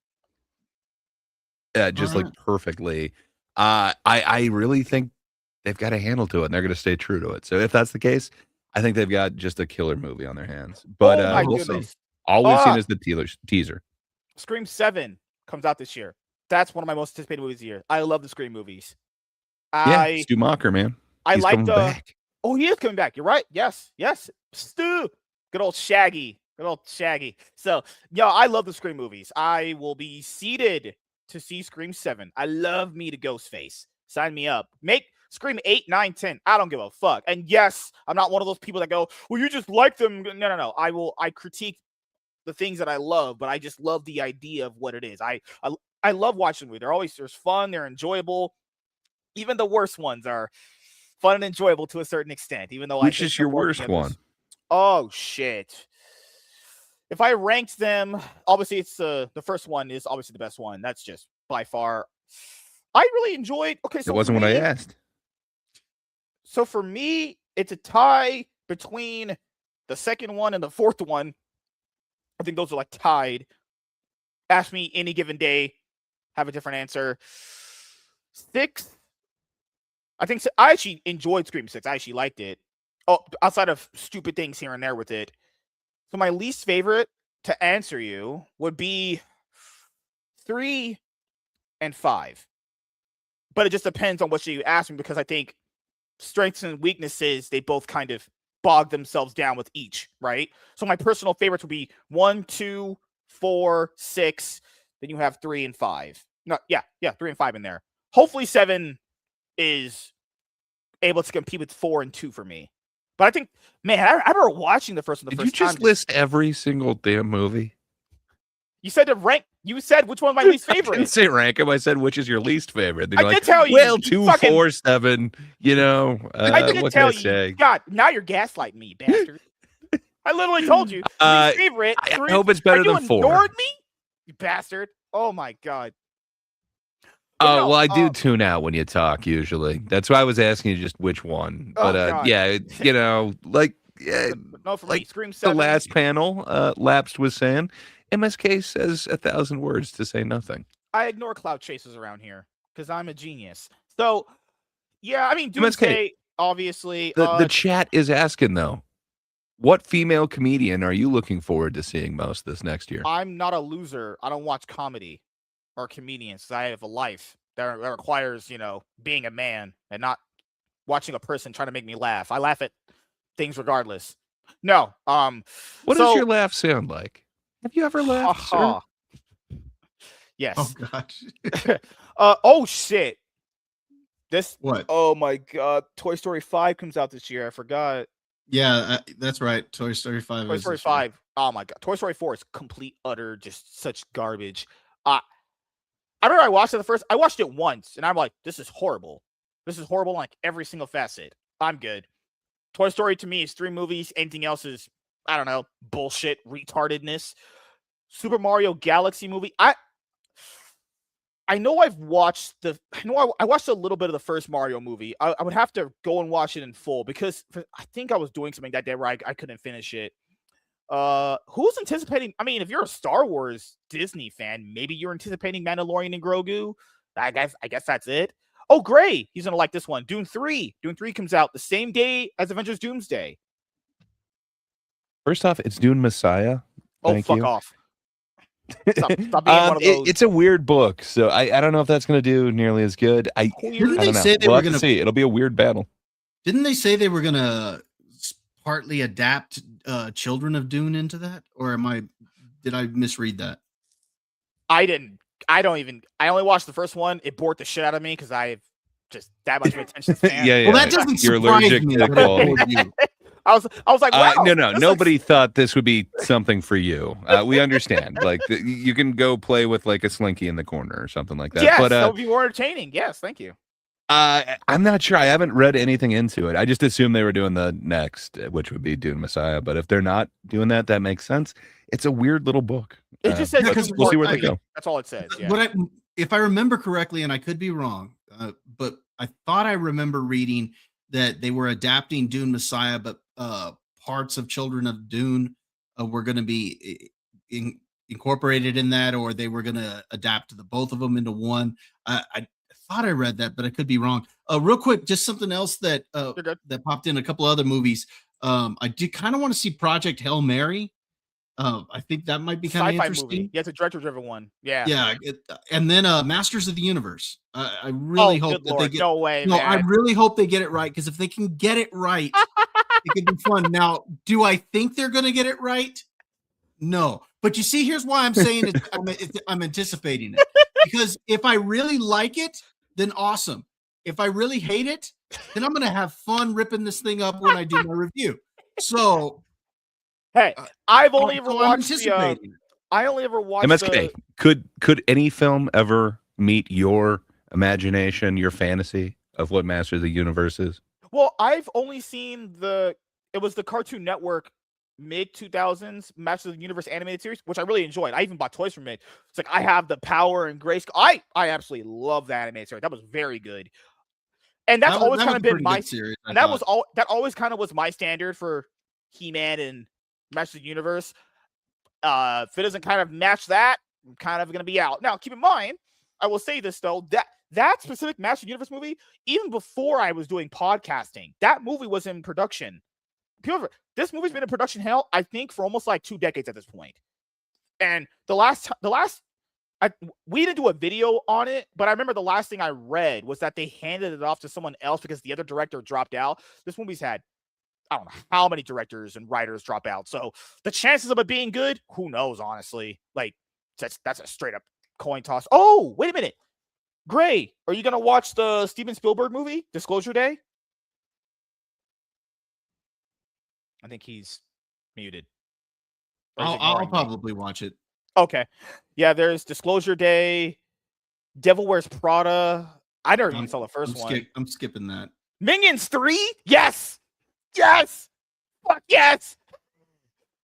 just like perfectly. I really think they've got a handle to it and they're going to stay true to it. So if that's the case, I think they've got just a killer movie on their hands. But we'll see. All we've seen is the teaser. Scream 7 comes out this year. That's one of my most anticipated movies of the year. I love the Scream movies. Stu Macher, man. He's like coming back. Oh, he is coming back. You're right. Yes. Stu. Good old Shaggy. So, I love the Scream movies. I will be seated to see Scream 7. I love me to Ghostface. Sign me up. Make Scream 8, 9, 10. I don't give a fuck. And yes, I'm not one of those people that go, well, you just like them. No. I critique the things that I love, but I just love the idea of what it is. I love watching them. There's fun. They're enjoyable. Even the worst ones are fun and enjoyable to a certain extent, even though Which is your worst one? Oh, shit. If I ranked them, obviously it's the first one is obviously the best one. That's just by far. I really enjoyed. Okay, so it wasn't what I asked. So for me, it's a tie between the second one and the fourth one. I think those are like tied. Ask me any given day, have a different answer. 6. I think I actually enjoyed Scream 6. I actually liked it. Oh, outside of stupid things here and there with it. So my least favorite to answer you would be 3 and 5. But it just depends on what you ask me because I think strengths and weaknesses, they both kind of bog themselves down with each, right? So my personal favorites would be 1, 2, 4, 6. Then you have 3 and 5. No, yeah, 3 and 5 in there. Hopefully 7 is able to compete with 4 and 2 for me. But I think, man, I remember watching the first one. Did you just list every single damn movie? You said to rank. You said which one was my least I didn't favorite. say rank him. I said which is your least favorite. Then I you're did like, tell you. well, You 2, fucking- 4, 7. You know, I did what tell can I you. say? God, now you're gaslighting me, bastard. I literally told you. Least favorite. I hope it's better you than 4. ignored me, you bastard. Oh my god. Oh, no, well, I do tune out when you talk usually. That's why I was asking you just which one. Oh, But God. yeah, you know, like No, for me, like Scream the 7. last panel, Lapsed was saying, MSK says 1,000 words to say nothing. I ignore cloud chasers around here because I'm a genius. So, yeah, I mean, MSK, Doomsday, obviously. The chat is asking though, what female comedian are you looking forward to seeing most this next year? I'm not a loser. I don't watch comedy or comedians. I have a life that requires, being a man and not watching a person trying to make me laugh. I laugh at things regardless. No. What does your laugh sound like? Have you ever laughed, sir? Yes. Oh gosh. Oh shit. What? Oh my god. Toy Story 5 comes out this year. I forgot. Yeah, that's right. Toy Story 5. Toy Story 5. Oh my god. Toy Story 4 is complete, utter, just such garbage. I remember I watched it once, and I'm like, this is horrible. This is horrible in like every single facet. I'm good. Toy Story to me is 3 movies. Anything else is, I don't know, bullshit, retardedness. Super Mario Galaxy movie. I know I watched I watched a little bit of the first Mario movie. I would have to go and watch it in full because I think I was doing something that day where I couldn't finish it. Who's anticipating? I mean, if you're a Star Wars Disney fan, maybe you're anticipating Mandalorian and Grogu. I guess that's it. Oh, Gray, he's gonna like this one. Dune 3. Dune 3 comes out the same day as Avengers Doomsday. First off, it's Dune Messiah. Oh, fuck off. Stop being one of those. It's a weird book, so I don't know if that's going to do nearly as good. Didn't they say they were going to see? It'll be a weird battle. Didn't they say they were going to partly adapt Children of Dune into that, or did I misread that? I didn't. I only watched the first one. It bored the shit out of me because I have just that much of an attention span. Yeah. Well, that doesn't You're surprise allergic me. to the quality. I was like, wow. No. Nobody thought this would be something for you. We understand. Like you can go play with like a slinky in the corner or something like that. Yes, but, that would be more entertaining. Yes, thank you. I'm not sure. I haven't read anything into it. I just assumed they were doing the next, which would be Dune Messiah. But if they're not doing that, that makes sense. It's a weird little book. It just says we'll see where they go. That's all it says. Yeah. But if I remember correctly, and I could be wrong, but I thought I remember reading that they were adapting Dune Messiah, but parts of Children of Dune were going to be incorporated in that, or they were going to adapt both of them into one. I thought I read that, but I could be wrong. Real quick, just something else that popped in a couple other movies. I did kind of want to see Project Hail Mary. I think that might be kind of interesting. Movie. Yeah, it's a director-driven one. Yeah. Yeah, and then Masters of the Universe. I really hope that they get. No way. No, man. I really hope they get it right, because if they can get it right, it could be fun. Now, do I think they're going to get it right? No, but you see, here's why I'm saying I'm anticipating it, because if I really like it, then awesome. If I really hate it, then I'm going to have fun ripping this thing up when I do my review. So. Hey, I've only ever watched MSK. Could any film ever meet your imagination, your fantasy of what Master of the Universe is? Well, I've only seen it was the Cartoon Network mid-2000s Master of the Universe animated series, which I really enjoyed. I even bought toys from it. It's like I have the power and grace. I absolutely love that animated series. That was very good. And that's always kind of been my series. And that always kind of was my standard for He-Man and Master of the Universe. If it doesn't kind of match that, I'm kind of going to be out. Now, keep in mind, I will say this though, that specific Master of the Universe movie, even before I was doing podcasting, that movie was in production. This movie's been in production hell, I think, for almost like 2 decades at this point. And we didn't do a video on it, but I remember the last thing I read was that they handed it off to someone else because the other director dropped out. This movie's had, I don't know how many directors and writers drop out. So the chances of it being good, who knows, honestly. Like, that's a straight up coin toss. Oh, wait a minute. Gray, are you going to watch the Steven Spielberg movie, Disclosure Day? I think he's muted. I'll probably watch it. Okay. Yeah, there's Disclosure Day, Devil Wears Prada. I never even saw the first one. I'm skipping that. Minions 3? Yes! Yes! Fuck yes!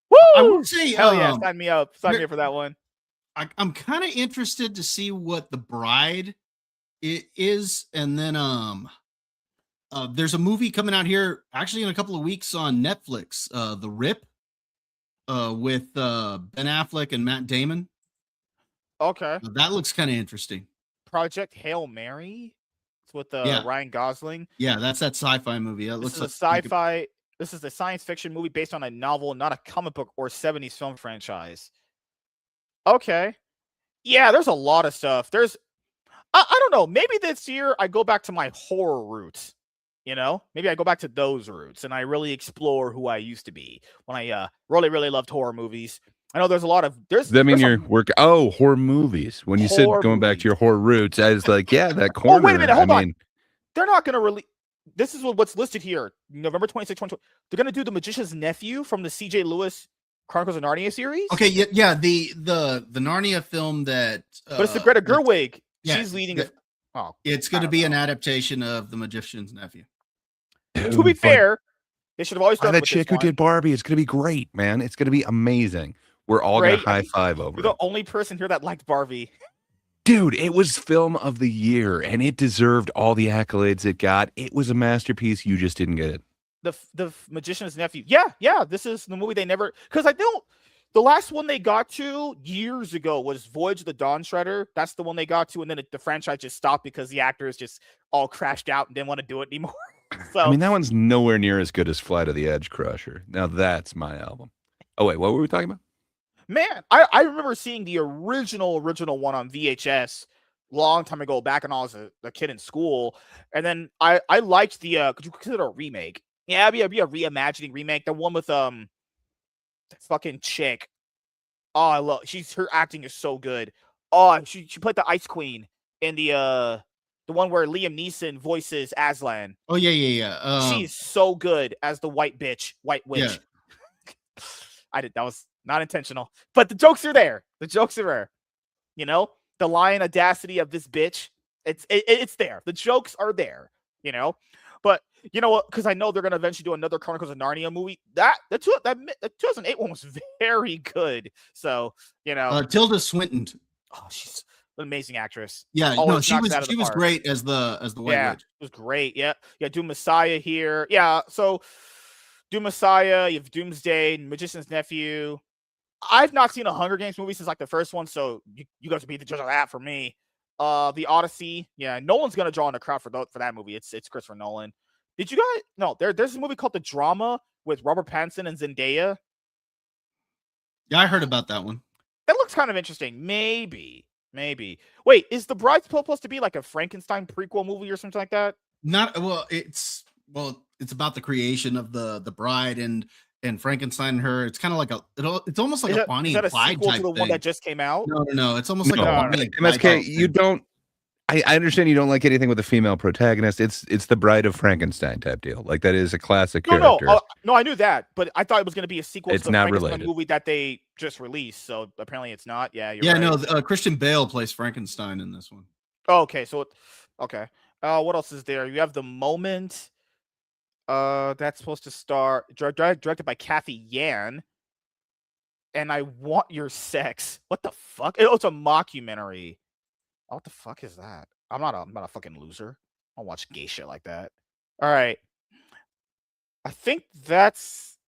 Woo! I would say, hell yeah, sign me up. Sign me up for that one. I'm kind of interested to see what The Bride is, and then there's a movie coming out here actually in a couple of weeks on Netflix, The Rip, with Ben Affleck and Matt Damon. Okay. That looks kind of interesting. Project Hail Mary. It's with Ryan Gosling. Yeah, that's that sci-fi movie. That This looks is a sci-fi. This is a science fiction movie based on a novel, not a comic book or 70s film franchise. Okay. Yeah, there's a lot of stuff. I don't know. Maybe this year I go back to my horror roots. You know, maybe I go back to those roots and I really explore who I used to be when I really, really loved horror movies. I know there's a lot of Does that mean your work? Oh, horror movies. When you said going back to your horror roots, I was like, yeah, that corner. Oh, wait a minute, hold on. They're not going to release. This is what's listed here. November 26, 2020. They're going to do The Magician's Nephew from the C.J. Lewis Chronicles of Narnia series. Okay, yeah, the Narnia film that. But it's the Greta Gerwig. Yeah, she's leading. It's going to be an adaptation of The Magician's Nephew. To be fair, they should have always done that chick who did Barbie. It's going to be great, man. It's going to be amazing. We're all going to high five over it. You're the only person here that liked Barbie. Dude, it was film of the year, and it deserved all the accolades it got. It was a masterpiece. You just didn't get it. The Magician's Nephew. Yeah. This is the movie they never. Because the last one they got to years ago was Voyage of the Dawn Treader. That's the one they got to, and then the franchise just stopped because the actors just all crashed out and didn't want to do it anymore. So, I mean, that one's nowhere near as good as Flight of the Edge Crusher. Now that's my album. Oh wait, what were we talking about? Man, I remember seeing the original one on VHS long time ago, back when I was a kid in school, and then I liked the. Could you consider a remake? Yeah, it'd be a reimagining remake. The one with that fucking chick. Oh, I love. Her acting is so good. Oh, she played the Ice Queen in the one where Liam Neeson voices Aslan. Oh yeah. She's so good as the white witch. Yeah. That was not intentional, but the jokes are there. The jokes are there. You know, the lion audacity of this bitch. It's there. The jokes are there. You know, but you know what? Because I know they're gonna eventually do another Chronicles of Narnia movie. That 2008 one was very good. So you know, Tilda Swinton. Oh, she's an amazing actress. Yeah, she was great as the white witch. It was great. Yeah, Doom Messiah here. Yeah, so Doom Messiah, you have Doomsday, Magician's Nephew. I've not seen a Hunger Games movie since like the first one, so you guys will be the judge of that for me. The Odyssey. Yeah, Nolan's gonna draw in a crowd for that movie. It's Christopher Nolan. Did you guys? No, there's a movie called The Drama with Robert Pattinson and Zendaya. Yeah, I heard about that one. That looks kind of interesting. Maybe. Wait, is The Bride supposed to be like a Frankenstein prequel movie or something like that? It's about the creation of the bride and Frankenstein and her. It's kind of like it's almost like a Bonnie and Clyde type to the thing. One that just came out? No. It's almost like a Bonnie and Clyde MSK, you don't. I understand you don't like anything with a female protagonist. It's the Bride of Frankenstein type deal. Like that is a classic character. No, I knew that, but I thought it was going to be a sequel to the Frankenstein related. movie that they just released. So apparently it's not. Yeah, you're right. No, Christian Bale plays Frankenstein in this one. Oh, okay, okay. What else is there? You have The Moment. That's supposed to star directed by Kathy Yan. And I Want Your Sex. What the fuck? Oh, it's a mockumentary. What the fuck is that? I'm not a fucking loser. I don't watch gay shit like that. All right. I think that's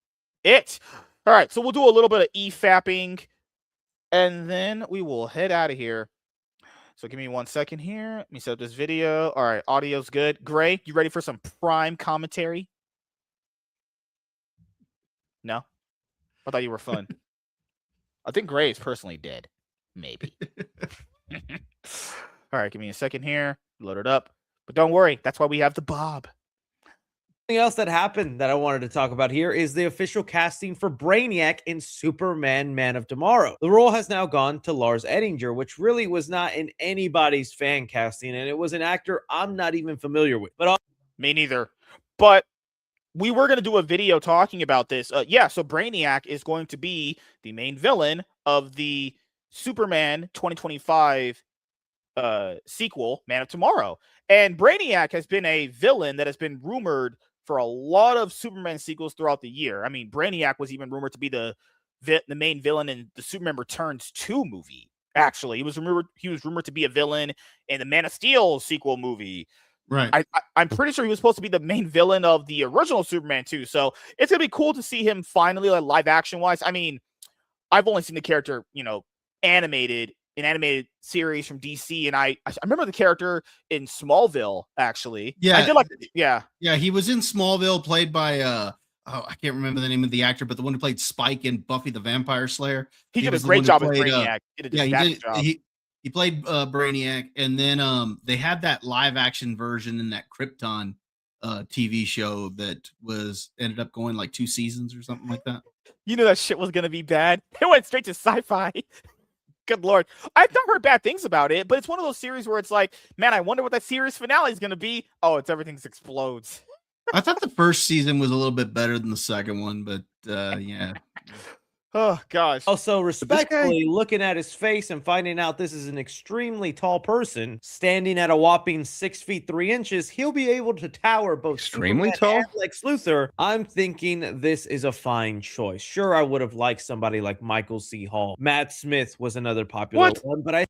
it. All right. So we'll do a little bit of e-fapping and then we will head out of here. So give me 1 second here. Let me set up this video. All right. Audio's good. Gray, you ready for some prime commentary? No? I thought you were fun. I think Gray is personally dead. Maybe. All right, give me a second here. Load it up. But don't worry, that's why we have the Bob. Something else that happened that I wanted to talk about here is the official casting for Brainiac in Superman Man of Tomorrow. The role has now gone to Lars Ettinger, which really was not in anybody's fan casting, and it was an actor I'm not even familiar with. But me neither. But we were going to do a video talking about this. So Brainiac is going to be the main villain of the Superman 2025 sequel, Man of Tomorrow. And Brainiac has been a villain that has been rumored for a lot of Superman sequels throughout the year. I mean, Brainiac was even rumored to be the main villain in the Superman Returns 2 movie. Actually, he was rumored to be a villain in the Man of Steel sequel movie. Right. I'm pretty sure he was supposed to be the main villain of the original Superman 2. So it's gonna be cool to see him finally, like, live action wise. I mean, I've only seen the character, animated series from DC, and I remember the character in Smallville. Actually, Yeah, I did like. Yeah, he was in Smallville, played by I can't remember the name of the actor, but the one who played Spike in Buffy the Vampire Slayer. he did a was the great one who job as played, Brainiac. He did a he fantastic job. He played Brainiac, and then they had that live action version in that Krypton TV show that ended up going like 2 seasons or something like that. You knew that shit was gonna be bad. It went straight to sci-fi. Good Lord. I've not heard bad things about it, but it's one of those series where it's like, man, I wonder what that series finale is going to be. Oh, it's everything explodes. I thought the first season was a little bit better than the second one, but yeah. Oh, gosh. Also, respectfully looking at his face and finding out this is an extremely tall person standing at a whopping 6 feet 3 inches, he'll be able to tower both Extremely Superman tall? and Lex Luthor. I'm thinking this is a fine choice. Sure, I would have liked somebody like Michael C. Hall. Matt Smith was another popular one, but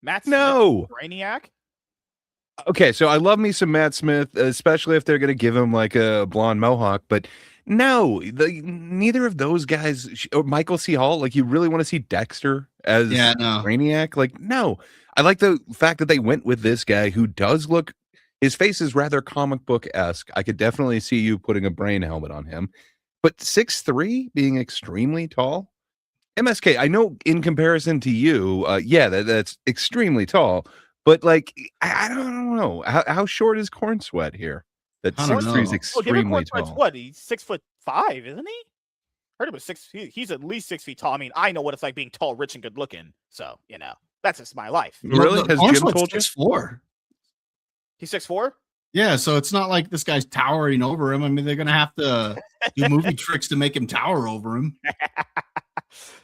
Matt Smith, No. Brainiac? Okay, so I love me some Matt Smith, especially if they're going to give him like a blonde mohawk. But no, neither of those guys, or Michael C. Hall, like, you really want to see Dexter as no. Brainiac? Like, no. I like the fact that they went with this guy who does look, his face is rather comic book-esque. I could definitely see you putting a brain helmet on him. But 6'3", being extremely tall? MSK, I know in comparison to you, that's extremely tall. But like, I don't know. How short is Corn Sweat here? That I don't 6'3" is know. extremely tall. What? He's 6'5", isn't he? Heard him was he's at least 6 feet tall. I mean, I know what it's like being tall, rich, and good looking. So, that's just my life. Really? Has Jim told you? 6'4". He's 6'4"? Yeah, so it's not like this guy's towering over him. I mean, they're gonna have to do movie tricks to make him tower over him.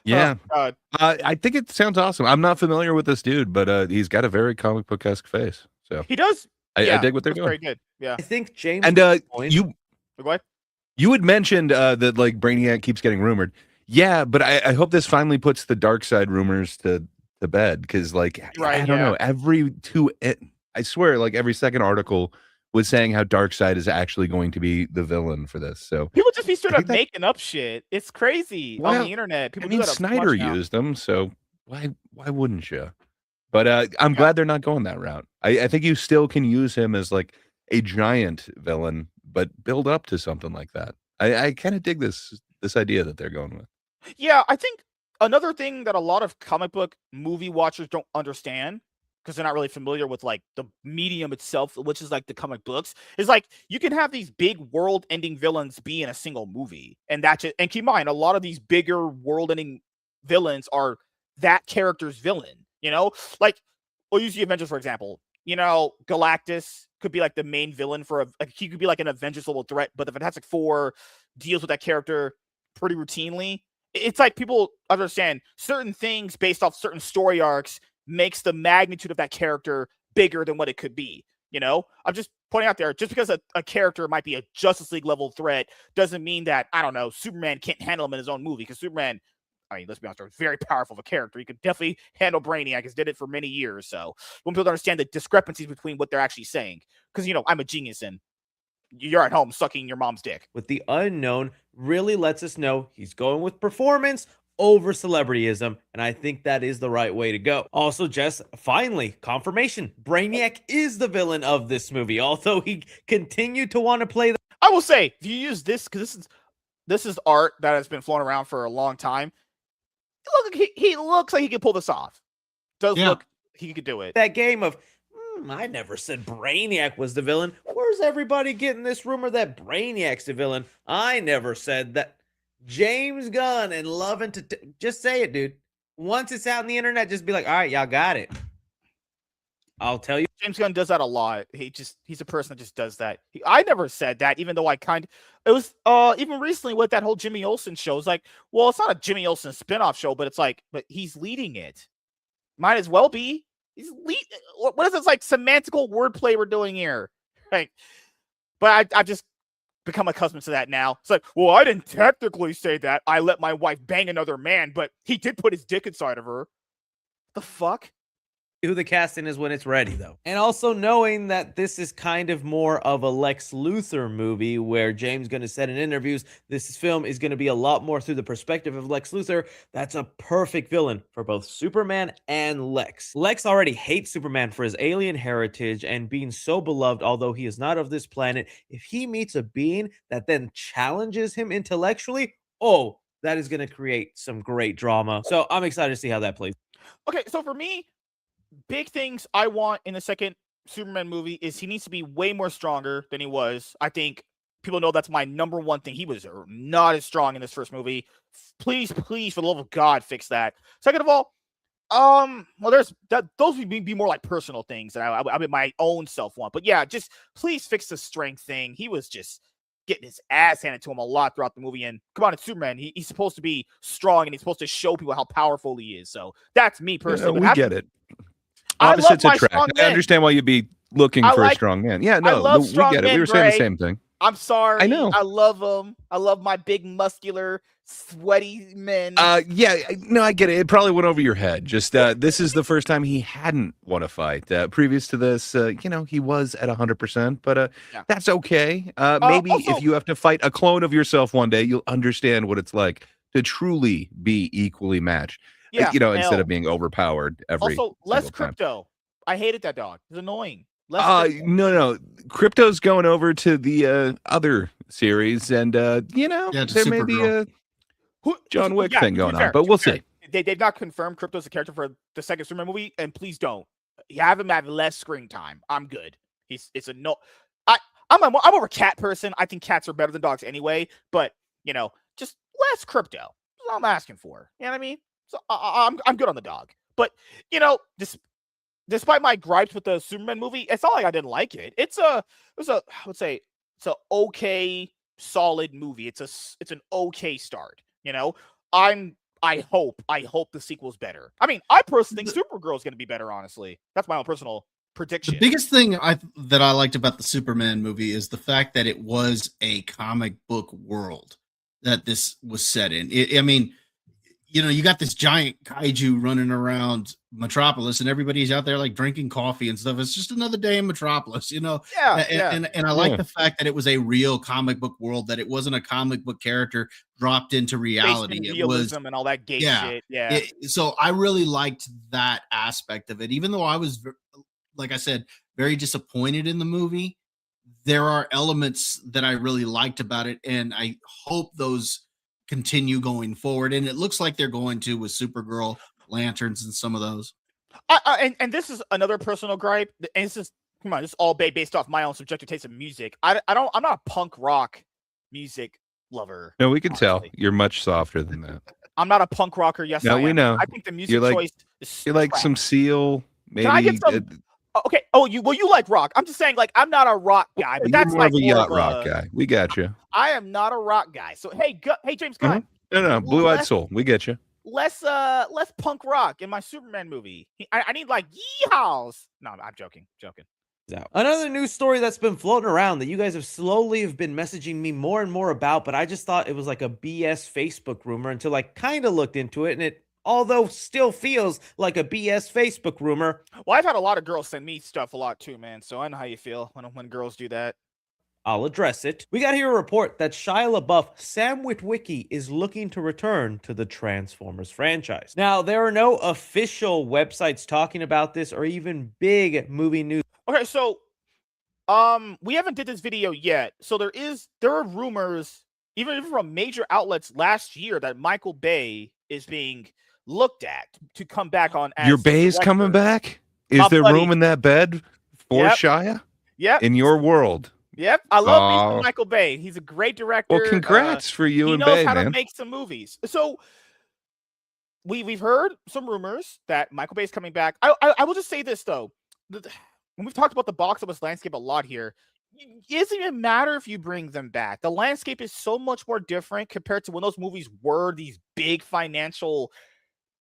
Yeah. Oh, I think it sounds awesome. I'm not familiar with this dude, but he's got a very comic book-esque face. So he does. I dig what they're doing. Very good. Yeah. I think James And Go ahead. you had mentioned that like Brainiac keeps getting rumored. Yeah, but I hope this finally puts the dark side rumors to bed, because like I don't know, I swear, like every second article was saying how Darkseid is actually going to be the villain for this. So People just be straight I up think that- making up shit. It's crazy on Well, the internet. People I mean, do that Snyder now. used them, so why wouldn't you? But I'm glad they're not going that route. I think you still can use him as like a giant villain, but build up to something like that. I kind of dig this idea that they're going with. Yeah, I think another thing that a lot of comic book movie watchers don't understand, because they're not really familiar with like the medium itself, which is like the comic books, is like you can have these big world-ending villains be in a single movie, and that's it. And keep in mind, a lot of these bigger world-ending villains are that character's villain. Like we'll use the Avengers for example. Galactus could be like the main villain he could be like an Avengers level threat, but the Fantastic Four deals with that character pretty routinely. It's like people understand certain things based off certain story arcs makes the magnitude of that character bigger than what it could be. I'm just pointing out there, just because a character might be a Justice League level threat doesn't mean that, I don't know, Superman can't handle him in his own movie, because Superman, I mean, let's be honest, very powerful of a character. He could definitely handle Brainiac. He's did it for many years. So when people understand the discrepancies between what they're actually saying, because, I'm a genius and you're at home sucking your mom's dick. with the unknown really lets us know he's going with performance over celebrityism, and I think that is the right way to go. Also, Jess, finally, confirmation. Brainiac is the villain of this movie, although he continued to want to play the I will say, if you use this, because this is art that has been flown around for a long time, he looks like he could pull this off. Look, he could do it. that game of I never said Brainiac was the villain. Where's everybody getting this rumor that Brainiac's the villain? I never said that. James Gunn and loving to just say it, dude. Once it's out on the internet, just be like, all right, y'all got it. I'll tell you. James Gunn does that a lot. He's a person that just does that. I never said that, even though it was even recently with that whole Jimmy Olsen show. It's like, well, it's not a Jimmy Olsen spinoff show, but it's like, but he's leading it. Might as well be. What is this like semantical wordplay we're doing here? Right. But I've just become accustomed to that now. It's like, well, I didn't technically say that. I let my wife bang another man, but he did put his dick inside of her. The fuck? Who the casting is when it's ready, though. And also knowing that this is kind of more of a Lex Luthor movie, where James Gunn has said in interviews this film is going to be a lot more through the perspective of Lex Luthor. That's a perfect villain for both Superman and Lex. Lex already hates Superman for his alien heritage and being so beloved, although he is not of this planet. If he meets a being that then challenges him intellectually, oh, that is going to create some great drama. So I'm excited to see how that plays. Okay, so for me, big things I want in the second Superman movie is he needs to be way more stronger than he was. I think people know that's my number one thing. He was not as strong in this first movie. Please, please, for the love of God, fix that. Second of all, well, those would be more like personal things that I mean my own self want. But yeah, just please fix the strength thing. He was just getting his ass handed to him a lot throughout the movie. And come on, it's Superman. He's supposed to be strong and he's supposed to show people how powerful he is. So that's me personally. We get it. I Opposites love my attract. strong I men. understand why you'd be looking for a strong man. Yeah, no, love we strong get it. We men, were saying the Gray. same thing. I'm sorry. I know. I love them. I love my big, muscular, sweaty men. Yeah, no, I get it. It probably went over your head. Just this is the first time he hadn't won a fight. Previous to this, he was at 100%, but that's okay. Maybe also, if you have to fight a clone of yourself one day, you'll understand what it's like to truly be equally matched. Yeah, instead of being overpowered every. Also, less time. Crypto. I hated that dog. It's annoying. No. Crypto's going over to the other series, and there may be a John Wick thing going on, but we'll see. They've not confirmed Crypto's a character for the second Superman movie, and please don't. Have him have less screen time. I'm good. I'm more a cat person. I think cats are better than dogs anyway, but just less Crypto. That's all I'm asking for. You know what I mean? So I'm good on the dog. But despite my gripes with the Superman movie, it's not like I didn't like it. It's an okay, solid movie. It's an okay start. I hope the sequel's better. I mean, I personally think Supergirl's going to be better. Honestly, that's my own personal prediction. The biggest thing that I liked about the Superman movie is the fact that it was a comic book world that this was set in. You got this giant kaiju running around Metropolis, and everybody's out there like drinking coffee and stuff. It's just another day in Metropolis, Yeah. And I like the fact that it was a real comic book world, that it wasn't a comic book character dropped into reality. It was and all that gay shit. Yeah. So I really liked that aspect of it, even though I was, like I said, very disappointed in the movie. There are elements that I really liked about it, and I hope those continue going forward, and it looks like they're going to with Supergirl, Lanterns, and some of those. And this is another personal gripe, and this is all based off my own subjective taste in music. I'm not a punk rock music lover. No, we can tell you're much softer than that. I'm not a punk rocker. Yes, no, we know. I think the music choice is you like some Seal, maybe. Can I get some? Okay. Oh, you like rock. I'm just saying, like, I'm not a rock guy, but that's more like of a yacht rock guy. We got you. I am not a rock guy. So hey, James Gunn. No, Blue-Eyed Soul. We get you. Less punk rock in my Superman movie. I need like yeehaws. No, I'm joking. Another news story that's been floating around that you guys have been messaging me more and more about, but I just thought it was like a BS Facebook rumor until I kind of looked into it, and it although still feels like a BS Facebook rumor. Well, I've had a lot of girls send me stuff a lot too, man. So I know how you feel when girls do that. I'll address it. We got here a report that Shia LaBeouf, Sam Witwicky, is looking to return to the Transformers franchise. Now, there are no official websites talking about this or even big movie news. Okay, so we haven't did this video yet. So there are rumors, even from major outlets last year, that Michael Bay is being looked at to come back on. As your Bay's coming back? Is there room in that bed for Shia? Yep. In your world? Yep. I love Michael Bay. He's a great director. Well, congrats for you and Bay, man. He knows how to make some movies. So we've heard some rumors that Michael Bay is coming back. I will just say this though. when we've talked about the box office landscape a lot here, it doesn't even matter if you bring them back. The landscape is so much more different compared to when those movies were these big financial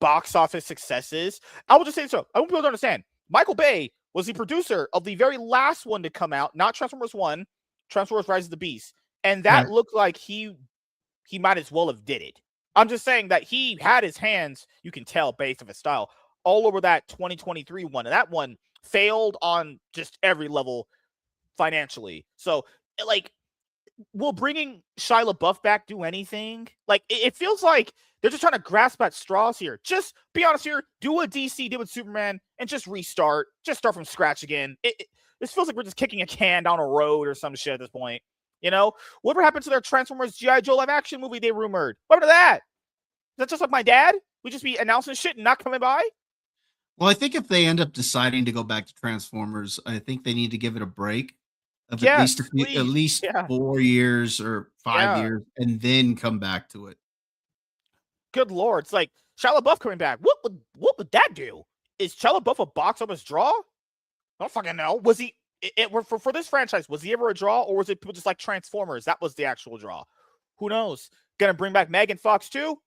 box office successes. I will just say so. I want people to understand. Michael Bay was the producer of the very last one to come out, not Transformers 1, Transformers Rise of the Beast. And that looked like he might as well have did it. I'm just saying that he had his hands, you can tell based on his style, all over that 2023 one. And that one failed on just every level financially. So, like, will bringing Shia LaBeouf back do anything? Like, it feels like they're just trying to grasp at straws here. Just be honest here. Do what DC did with Superman and just restart. Just start from scratch again. This feels like we're just kicking a can down a road or some shit at this point. You know? Whatever happened to their Transformers G.I. Joe live action movie they rumored? What happened to that? Is that just like my dad? We just be announcing shit and not coming by? Well, I think if they end up deciding to go back to Transformers, I think they need to give it a break of Yes, at please. least Yeah. 4 years or 5 Yeah. years, and then come back to it. Good Lord. It's like Shia LaBeouf coming back. What would that do? Is Shia LaBeouf a box office draw? I don't fucking know. Was he for this franchise, was he ever a draw, or was it people just like Transformers? That was the actual draw. Who knows? Gonna bring back Megan Fox too?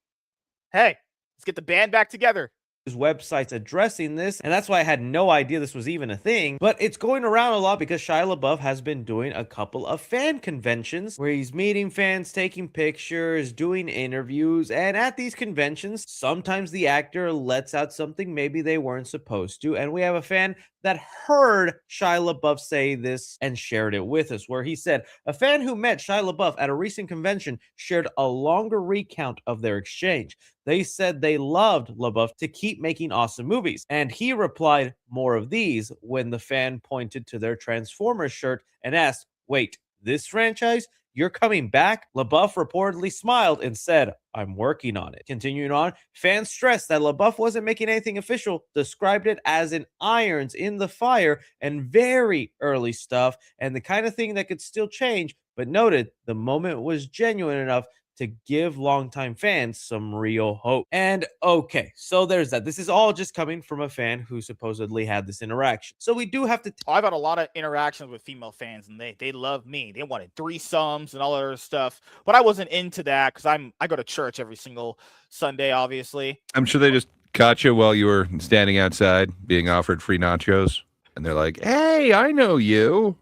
Hey, let's get the band back together. Websites addressing this, and that's why I had no idea this was even a thing. But it's going around a lot because Shia LaBeouf has been doing a couple of fan conventions where he's meeting fans, taking pictures, doing interviews, and at these conventions, sometimes the actor lets out something maybe they weren't supposed to, and we have a fan that heard Shia LaBeouf say this and shared it with us, where he said, a fan who met Shia LaBeouf at a recent convention shared a longer recount of their exchange. They said they loved LaBeouf to keep making awesome movies. And he replied, more of these, when the fan pointed to their Transformers shirt and asked, wait, this franchise? You're coming back? LaBeouf reportedly smiled and said, I'm working on it. Continuing on, fans stressed that LaBeouf wasn't making anything official, described it as an irons in the fire and very early stuff and the kind of thing that could still change, but noted the moment was genuine enough to give longtime fans some real hope. And okay, so there's that. This is all just coming from a fan who supposedly had this interaction. So we do have to. I've had a lot of interactions with female fans, and they love me. They wanted threesomes and all that other stuff, but I wasn't into that because I go to church every single Sunday, obviously. I'm sure they just caught you while you were standing outside being offered free nachos, and they're like, "Hey, I know you."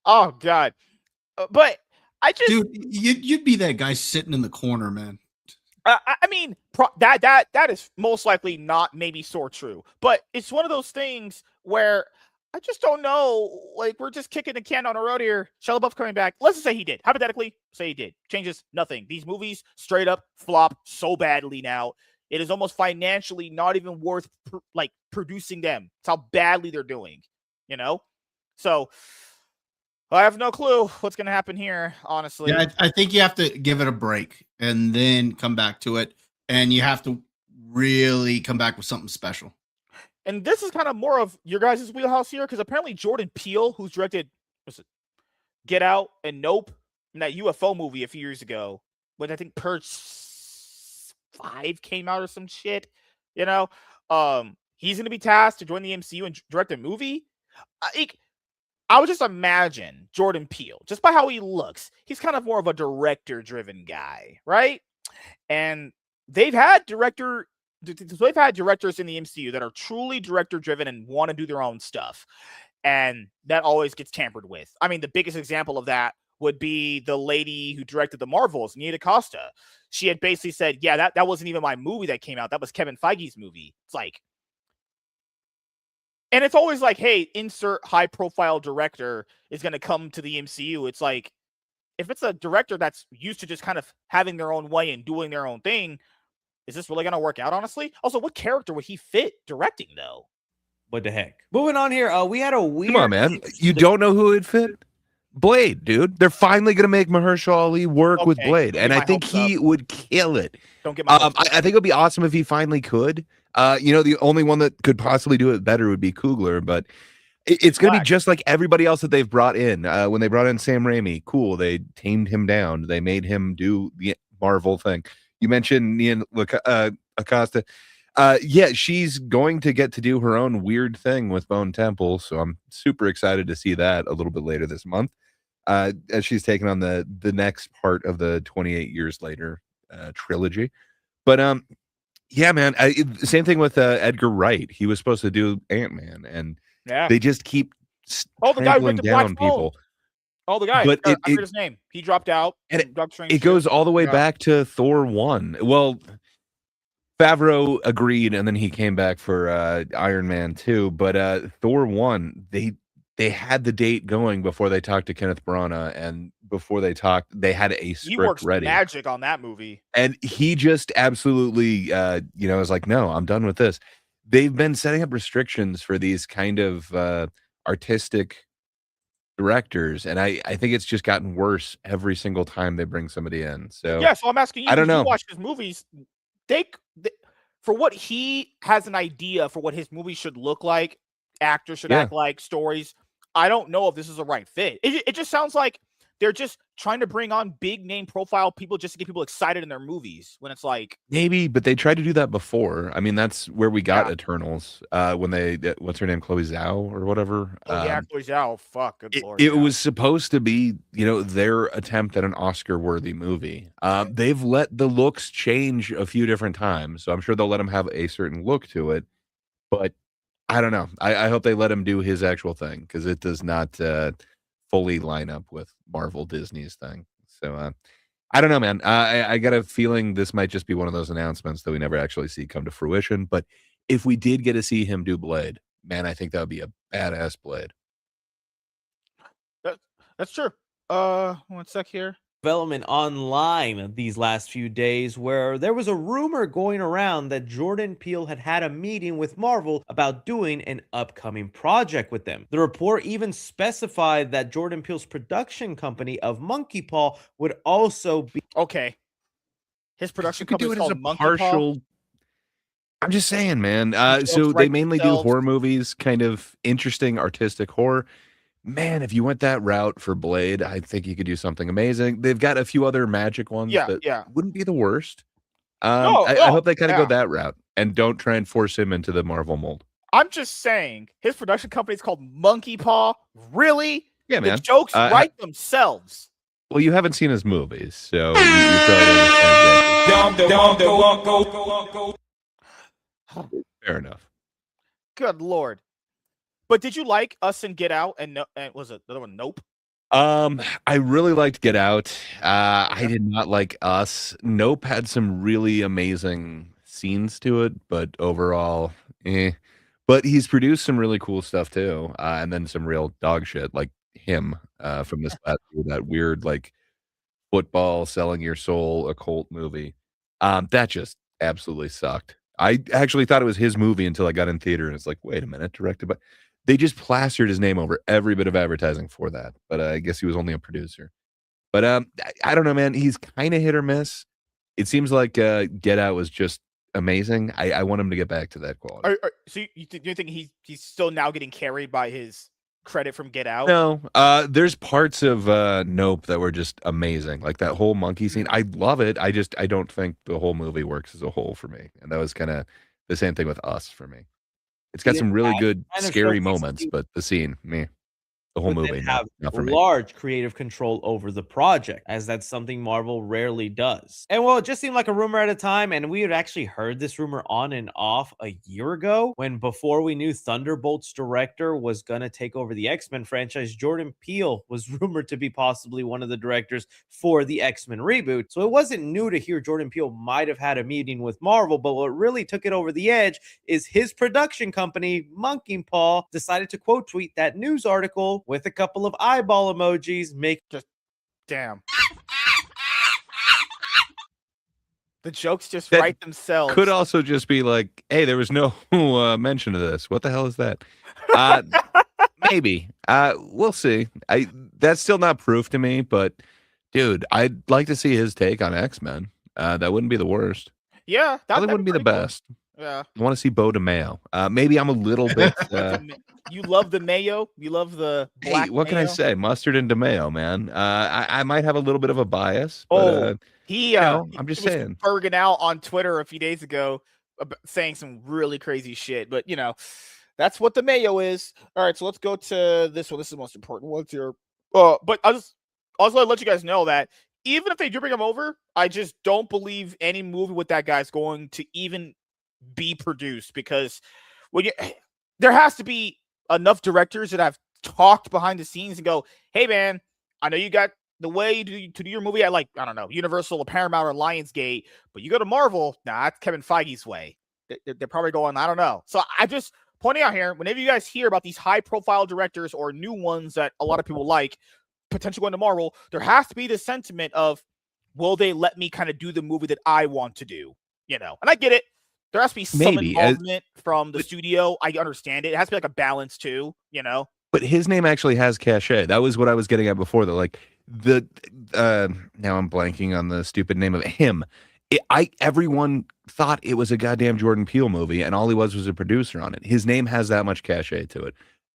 Oh God, but. Dude, you'd be that guy sitting in the corner, man. I mean, that is most likely not maybe so true, but it's one of those things where I just don't know. Like, we're just kicking the can on the road here. Shia LaBeouf coming back. Let's just say he did. Hypothetically, say he did. Changes nothing. These movies straight up flop so badly now. It is almost financially not even worth producing them. It's how badly they're doing, you know? So I have no clue what's going to happen here, honestly. Yeah, I think you have to give it a break and then come back to it. And you have to really come back with something special. And this is kind of more of your guys' wheelhouse here, because apparently Jordan Peele, who's directed Get Out and Nope, and that UFO movie a few years ago, when I think Purge 5 came out or some shit, you know, he's going to be tasked to join the MCU and direct a movie. I would just imagine Jordan Peele, just by how he looks, he's kind of more of a director-driven guy, right? And they've had directors in the MCU that are truly director-driven and want to do their own stuff. And that always gets tampered with. I mean, the biggest example of that would be the lady who directed the Marvels, Nia DaCosta. She had basically said, yeah, that wasn't even my movie that came out. That was Kevin Feige's movie. It's like, and it's always like, hey, insert high-profile director is going to come to the MCU. It's like, if it's a director that's used to just kind of having their own way and doing their own thing, is this really going to work out, honestly? Also, what character would he fit directing, though? What the heck? Moving on here, we had a weird... Come on, man. You don't know who would fit? Blade, dude. They're finally going to make Mahershala Ali work with Blade, and I think he would kill it. Don't get my I think it would be awesome if he finally could. The only one that could possibly do it better would be Coogler, but it's going to be just like everybody else that they've brought in. When they brought in Sam Raimi, cool. They tamed him down. They made him do the Marvel thing. You mentioned Nia Acosta. Yeah, she's going to get to do her own weird thing with Bone Temple, so I'm super excited to see that a little bit later this month. As she's taking on the next part of the 28 Years Later trilogy. But yeah, man, same thing with Edgar Wright. He was supposed to do Ant-Man, and Yeah. they just keep Oh, the guy who trampling did the Black down Phone. people. Oh, the guy. But I forget his name. He dropped out. it goes all the way back to Thor 1. Well, Favreau agreed, and then he came back for Iron Man 2. But Thor 1, they had the date going before they talked to Kenneth Branagh, and before they had a script He works ready. magic on that movie. And he just absolutely, was like, no, I'm done with this. They've been setting up restrictions for these kind of artistic directors, and I think it's just gotten worse every single time they bring somebody in. So yeah, so I'm asking you, I don't know. You watch his movies, they for what he has an idea for what his movie should look like, actors should act like, stories. I don't know if this is the right fit. It just sounds like they're just trying to bring on big name profile people just to get people excited in their movies when it's like maybe, but they tried to do that before. I mean, that's where we got Eternals when they what's her name, Chloe Zhao or whatever. Chloe Zhao. Fuck, good lord. It was supposed to be, their attempt at an Oscar-worthy movie. They've let the looks change a few different times, so I'm sure they'll let him have a certain look to it. But I don't know. I hope they let him do his actual thing because it does not fully line up with Marvel Disney's thing. So I don't know, man. I got a feeling this might just be one of those announcements that we never actually see come to fruition. But if we did get to see him do Blade, man, I think that would be a badass Blade. That's true. 1 sec here. Development online these last few days where there was a rumor going around that Jordan Peele had a meeting with Marvel about doing an upcoming project with them. The report even specified that Jordan Peele's production company of Monkey Paw would also be okay. His production company is called Monkey Paw. I'm just saying, man. So they mainly do horror movies, kind of interesting artistic horror. Man, if you went that route for Blade, I think you could do something amazing. They've got a few other magic ones that wouldn't be the worst. I hope they kind of go that route and don't try and force him into the Marvel mold. I'm just saying, his production company is called Monkey Paw. Really? Yeah, man. The jokes write themselves. Well, you haven't seen his movies, so you probably understand. Fair enough. Good lord. But did you like Us and Get Out and was it the other one Nope? I really liked Get Out. I did not like Us. Nope had some really amazing scenes to it, but overall, But he's produced some really cool stuff too, and then some real dog shit like him from this last year, that weird like football selling your soul occult movie. That just absolutely sucked. I actually thought it was his movie until I got in theater, and it's like, wait a minute, directed by. They just plastered his name over every bit of advertising for that, but I guess he was only a producer. But I don't know, man. He's kind of hit or miss. It seems like Get Out was just amazing. I want him to get back to that quality. So you think he's still now getting carried by his credit from Get Out? No, there's parts of Nope that were just amazing. Like that whole monkey scene. I love it. I don't think the whole movie works as a whole for me. And that was kind of the same thing with Us for me. It's got some really good scary moments, but the scene, the whole movie, not for me. Large creative control over the project, as that's something Marvel rarely does. And well, it just seemed like a rumor at a time, and we had actually heard this rumor on and off a year ago, when before we knew Thunderbolt's director was gonna take over the X-Men franchise, Jordan Peele was rumored to be possibly one of the directors for the X-Men reboot. So it wasn't new to hear Jordan Peele might have had a meeting with Marvel, but what really took it over the edge is his production company, Monkey Paw, decided to quote tweet that news article with a couple of eyeball emojis. Damn. The jokes just write themselves. Could also just be like, hey, there was no mention of this. What the hell is that? Maybe. We'll see. That's still not proof to me, but dude, I'd like to see his take on X-Men. That wouldn't be the worst. Yeah. That wouldn't be the best. Cool. Yeah. I want to see Bo DeMayo. Maybe I'm a little bit. You love the mayo. You love the black. Hey, what can I say? Mustard and DeMayo, man. I might have a little bit of a bias. But, I'm just saying. Berging out on Twitter a few days ago saying some really crazy shit, but that's what the mayo is. All right, so let's go to this one. This is the most important one here. But I just also let you guys know that even if they do bring him over, I just don't believe any movie with that guy's going to even be produced, because there has to be enough directors that have talked behind the scenes and go, hey man, I know you got the way to do your movie at, like, I don't know, Universal or Paramount or Lionsgate, but you go to Marvel, that's Kevin Feige's way. They're probably going, I don't know. So I just pointing out here, whenever you guys hear about these high profile directors or new ones that a lot of people like potentially going to Marvel, there has to be this sentiment of, will they let me kind of do the movie that I want to do? And I get it. There has to be some involvement from the studio. I understand it. It has to be like a balance too, But his name actually has cachet. That was what I was getting at before. That like now I'm blanking on the stupid name of him. Everyone thought it was a goddamn Jordan Peele movie, and all he was a producer on it. His name has that much cachet to it.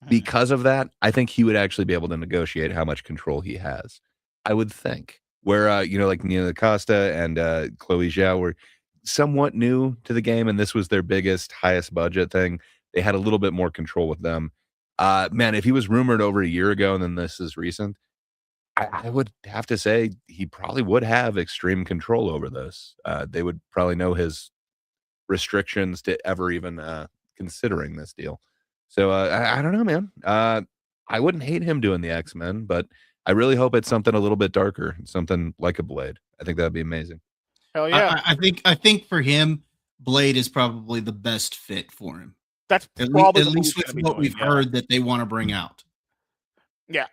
Because of that, I think he would actually be able to negotiate how much control he has. I would think. Where like Nia Costa and Chloe Zhao were somewhat new to the game, and this was their biggest, highest budget thing. They had a little bit more control with them. Man, if he was rumored over a year ago and then this is recent, I would have to say he probably would have extreme control over this. They would probably know his restrictions to ever even considering this deal. So I don't know, man. I wouldn't hate him doing the X-Men, but I really hope it's something a little bit darker, something like a Blade. I think that'd be amazing. Hell yeah. I think for him, Blade is probably the best fit for him. That's at probably least with what we've heard that they want to bring out. Yeah.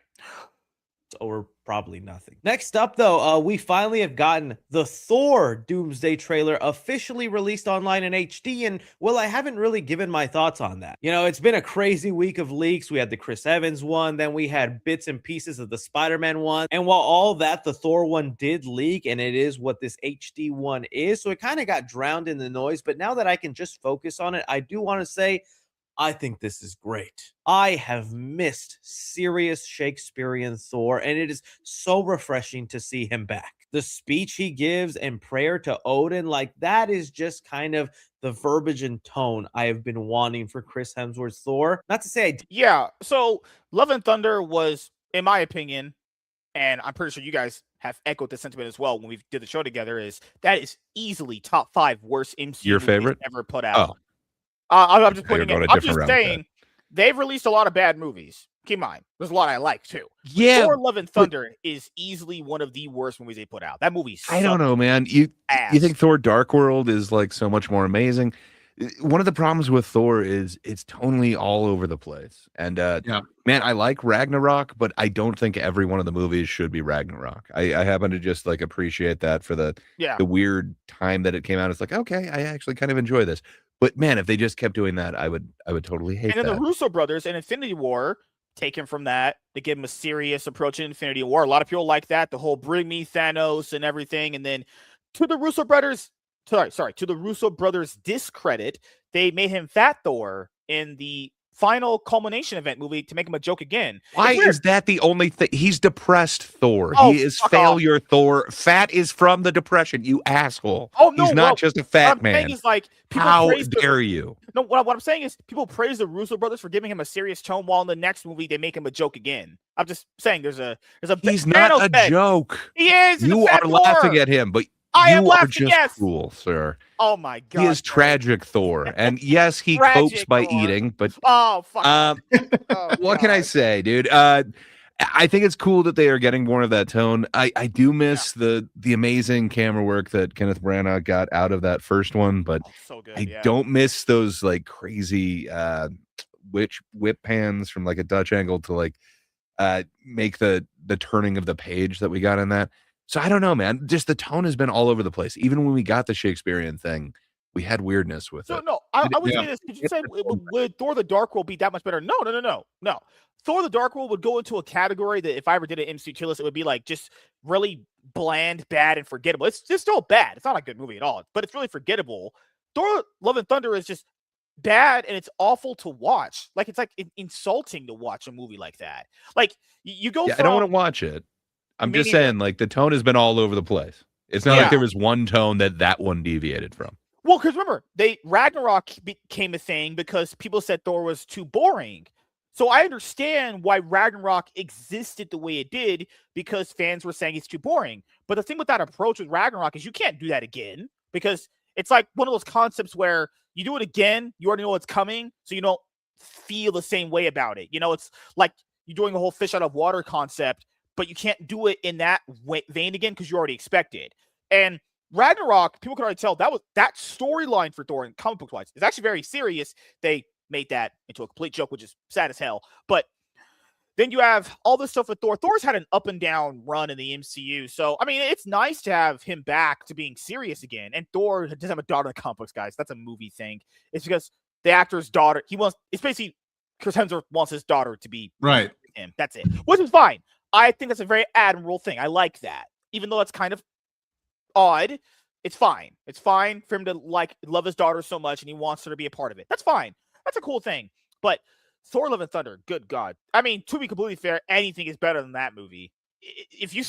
Or probably nothing. Next up, though, we finally have gotten the Thor Doomsday trailer officially released online in HD, and well, I haven't really given my thoughts on that. It's been a crazy week of leaks. We had the Chris Evans one, then we had bits and pieces of the Spider-Man one, and while all that, the Thor one did leak, and it is what this HD one is, so it kind of got drowned in the noise, but now that I can just focus on it, I do want to say I think this is great. I have missed serious Shakespearean Thor, and it is so refreshing to see him back. The speech he gives and prayer to Odin, like that is just kind of the verbiage and tone I have been wanting for Chris Hemsworth's Thor. Not to say Yeah, so Love and Thunder was, in my opinion, and I'm pretty sure you guys have echoed the sentiment as well when we did the show together, is that is easily top 5 worst MCU Your favorite ever put out. Oh. I'm just putting it. I'm just saying they've released a lot of bad movies. Keep in mind, there's a lot I like too. Yeah, Thor: Love and Thunder is easily one of the worst movies they put out. That movie sucks. I don't know, man. You think Thor: Dark World is like so much more amazing? One of the problems with Thor is it's tonally all over the place. And man, I like Ragnarok, but I don't think every one of the movies should be Ragnarok. I happen to just like appreciate that for the weird time that it came out. It's like, okay, I actually kind of enjoy this. But man, if they just kept doing that, I would totally hate that. And then the Russo brothers in Infinity War, taken from that, they give them a serious approach in Infinity War. A lot of people like that, the whole bring me Thanos and everything. And then to the Russo brothers, to the Russo brothers' discredit, they made him Fat Thor in the final culmination event movie to make him a joke again. Why is that the only thing? He's depressed Thor. Oh, he is failure Thor. Fat is from the depression, you asshole. Oh, no. He's not just a fat man. Is like, how dare you? No, what I'm saying is people praise the Russo brothers for giving him a serious tone, while in the next movie they make him a joke again. I'm just saying there's a he's not a joke. He is. You are laughing at him, but I am laughing, just yes. Cruel, sir. Oh my god. He is tragic Thor. And yes, he copes by eating, but fuck. What can I say, dude? I think it's cool that they are getting more of that tone. I do miss the amazing camera work that Kenneth Branagh got out of that first one, but so good, I don't miss those like crazy whip pans from like a Dutch angle to like make the turning of the page that we got in that. So I don't know, man. Just the tone has been all over the place. Even when we got the Shakespearean thing, we had weirdness with it. No, I would say this. Did you say would Thor: The Dark World be that much better? No. Thor: The Dark World would go into a category that if I ever did an MCU tier list, it would be like just really bland, bad, and forgettable. It's still bad. It's not a good movie at all, but it's really forgettable. Thor: Love and Thunder is just bad, and it's awful to watch. Like, it's like insulting to watch a movie like that. Like, you go. I don't want to watch it. I'm just saying, like, the tone has been all over the place. It's not like there was one tone that one deviated from. Well, because remember, Ragnarok became a thing because people said Thor was too boring. So I understand why Ragnarok existed the way it did because fans were saying it's too boring. But the thing with that approach with Ragnarok is you can't do that again because it's like one of those concepts where you do it again, you already know what's coming, so you don't feel the same way about it. It's like you're doing a whole fish out of water concept, but you can't do it in that vein again because you already expect it. And Ragnarok, people can already tell that storyline for Thor and comic book wise is actually very serious. They made that into a complete joke, which is sad as hell. But then you have all this stuff with Thor. Thor's had an up and down run in the MCU. So, I mean, it's nice to have him back to being serious again. And Thor doesn't have a daughter in the comic books, guys. That's a movie thing. It's because the actor's daughter, it's basically Chris Hemsworth wants his daughter to be right. him. That's it. Which is fine. I think that's a very admirable thing. I like that. Even though it's kind of odd, it's fine. It's fine for him to love his daughter so much and he wants her to be a part of it. That's fine. That's a cool thing. But Thor Love and Thunder, good God. I mean, to be completely fair, anything is better than that movie. If you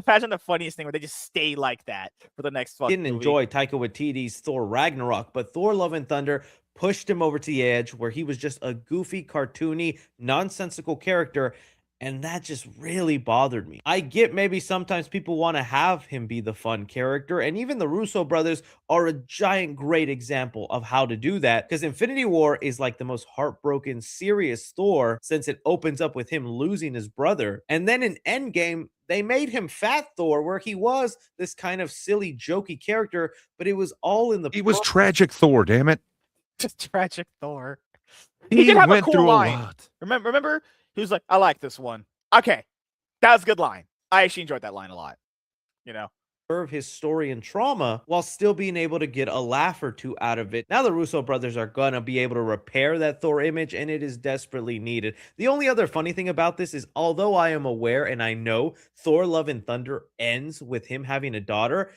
imagine the funniest thing where they just stay like that for the next fucking Didn't movie. enjoy Taika Waititi's Thor Ragnarok, but Thor Love and Thunder pushed him over to the edge where he was just a goofy, cartoony, nonsensical character. And that just really bothered me. I get maybe sometimes people want to have him be the fun character. And even the Russo brothers are a giant great example of how to do that. Because Infinity War is like the most heartbroken, serious Thor since it opens up with him losing his brother. And then in Endgame, they made him Fat Thor, where he was this kind of silly, jokey character, but it was all in the. He was tragic Thor, damn it. Just tragic Thor. He did have went a cool through line. a lot. Remember? He was like, I like this one. Okay. That was a good line. I actually enjoyed that line a lot. Serve his story and trauma while still being able to get a laugh or two out of it. Now the Russo brothers are gonna be able to repair that Thor image, and it is desperately needed. The only other funny thing about this is, although I am aware and I know Thor Love and Thunder ends with him having a daughter,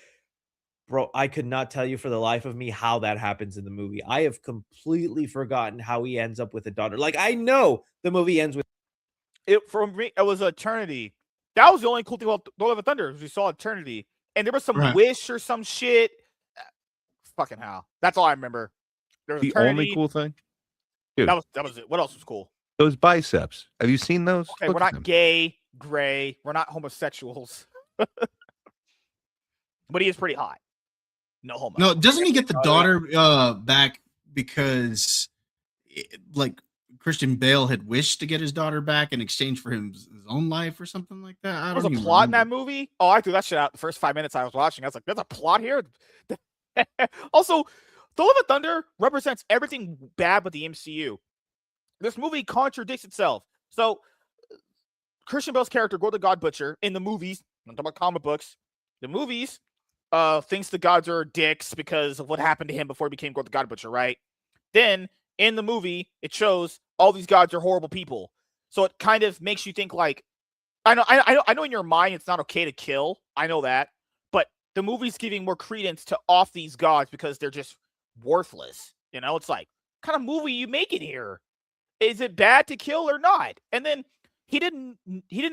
bro, I could not tell you for the life of me how that happens in the movie. I have completely forgotten how he ends up with a daughter. Like, I know the movie ends with it. For me, it was Eternity. That was the only cool thing about Thor Love and Thunder, was we saw Eternity. And there was some wish or some shit. Fucking hell. That's all I remember. There was The Eternity. only cool thing? Dude, that was it. What else was cool? those biceps. Have you seen those? Okay, Look we're at not them. gay, gray. We're not homosexuals. But he is pretty hot. No homo. No, doesn't he get the daughter back because Christian Bale had wished to get his daughter back in exchange for his own life or something like that? I There was don't a even plot in remember. that movie. Oh, I threw that shit out the first 5 minutes I was watching. I was like, there's a plot here. Also, Thor Love and Thunder represents everything bad with the MCU. This movie contradicts itself. So, Christian Bale's character, Gorr the God Butcher, in the movies, I'm talking about comic books, the movies, thinks the gods are dicks because of what happened to him before he became Gorr the God Butcher, right? Then, in the movie, it shows all these gods are horrible people. So it kind of makes you think like, I know in your mind it's not okay to kill. I know that. But the movie's giving more credence to off these gods because they're just worthless. It's like, what kind of movie you making here? Is it bad to kill or not? And then he didn't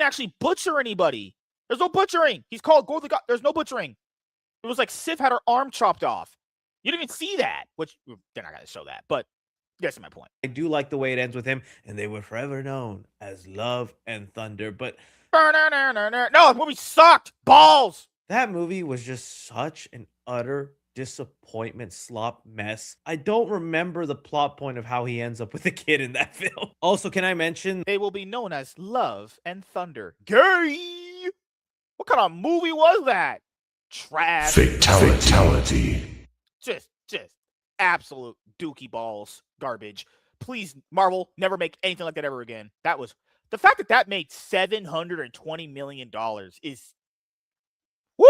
actually butcher anybody. There's no butchering. He's called Gorr the God. There's no butchering. It was like Sif had her arm chopped off. You didn't even see that, which they're not going to show that, but that's my point. I do like the way it ends with him, and they were forever known as Love and Thunder. But no, the movie sucked. Balls. That movie was just such an utter disappointment, slop mess. I don't remember the plot point of how he ends up with a kid in that film. Also, can I mention they will be known as Love and Thunder? Gay. What kind of movie was that? Trash. Fatality. Just absolute dookie balls garbage. Please, Marvel, never make anything like that ever again. That was the fact that made $720 million is woo!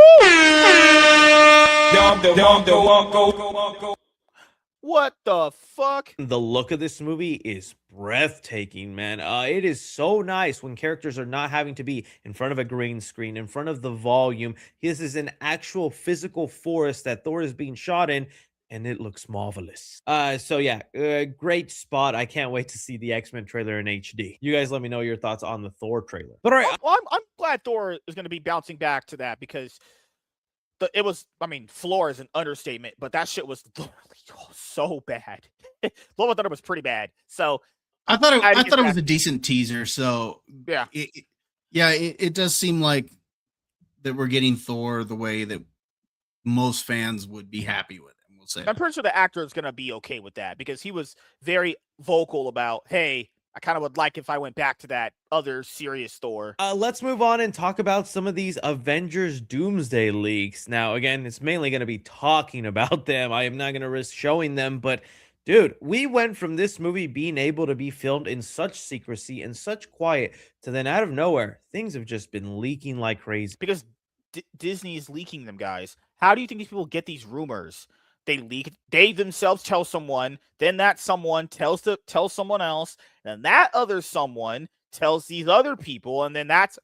What the fuck? The look of this movie is breathtaking, man. It is so nice when characters are not having to be in front of a green screen, in front of the volume. This is an actual physical forest that Thor is being shot in, and it looks marvelous. So yeah, great spot. I can't wait to see the X-Men trailer in HD. You guys let me know your thoughts on the Thor trailer. But all right, I'm glad Thor is going to be bouncing back to that because it was. I mean, floor is an understatement, but that shit was literally so bad. Love and Thunder was pretty bad. So I thought I it get was that. a decent teaser. So Yeah. it does seem like that we're getting Thor the way that most fans would be happy with him. We'll say I'm that. pretty sure the actor is gonna be okay with that because he was very vocal about, hey, I kind of would like if I went back to that other serious Thor. Let's move on and talk about some of these Avengers Doomsday leaks. Now, again, it's mainly going to be talking about them. I am not going to risk showing them, but dude, we went from this movie being able to be filmed in such secrecy and such quiet to then out of nowhere, things have just been leaking like crazy. Because Disney is leaking them, guys. How do you think these people get these rumors? They leak it. They themselves tell someone, then that someone tells someone else, and that other someone tells these other people, and then that's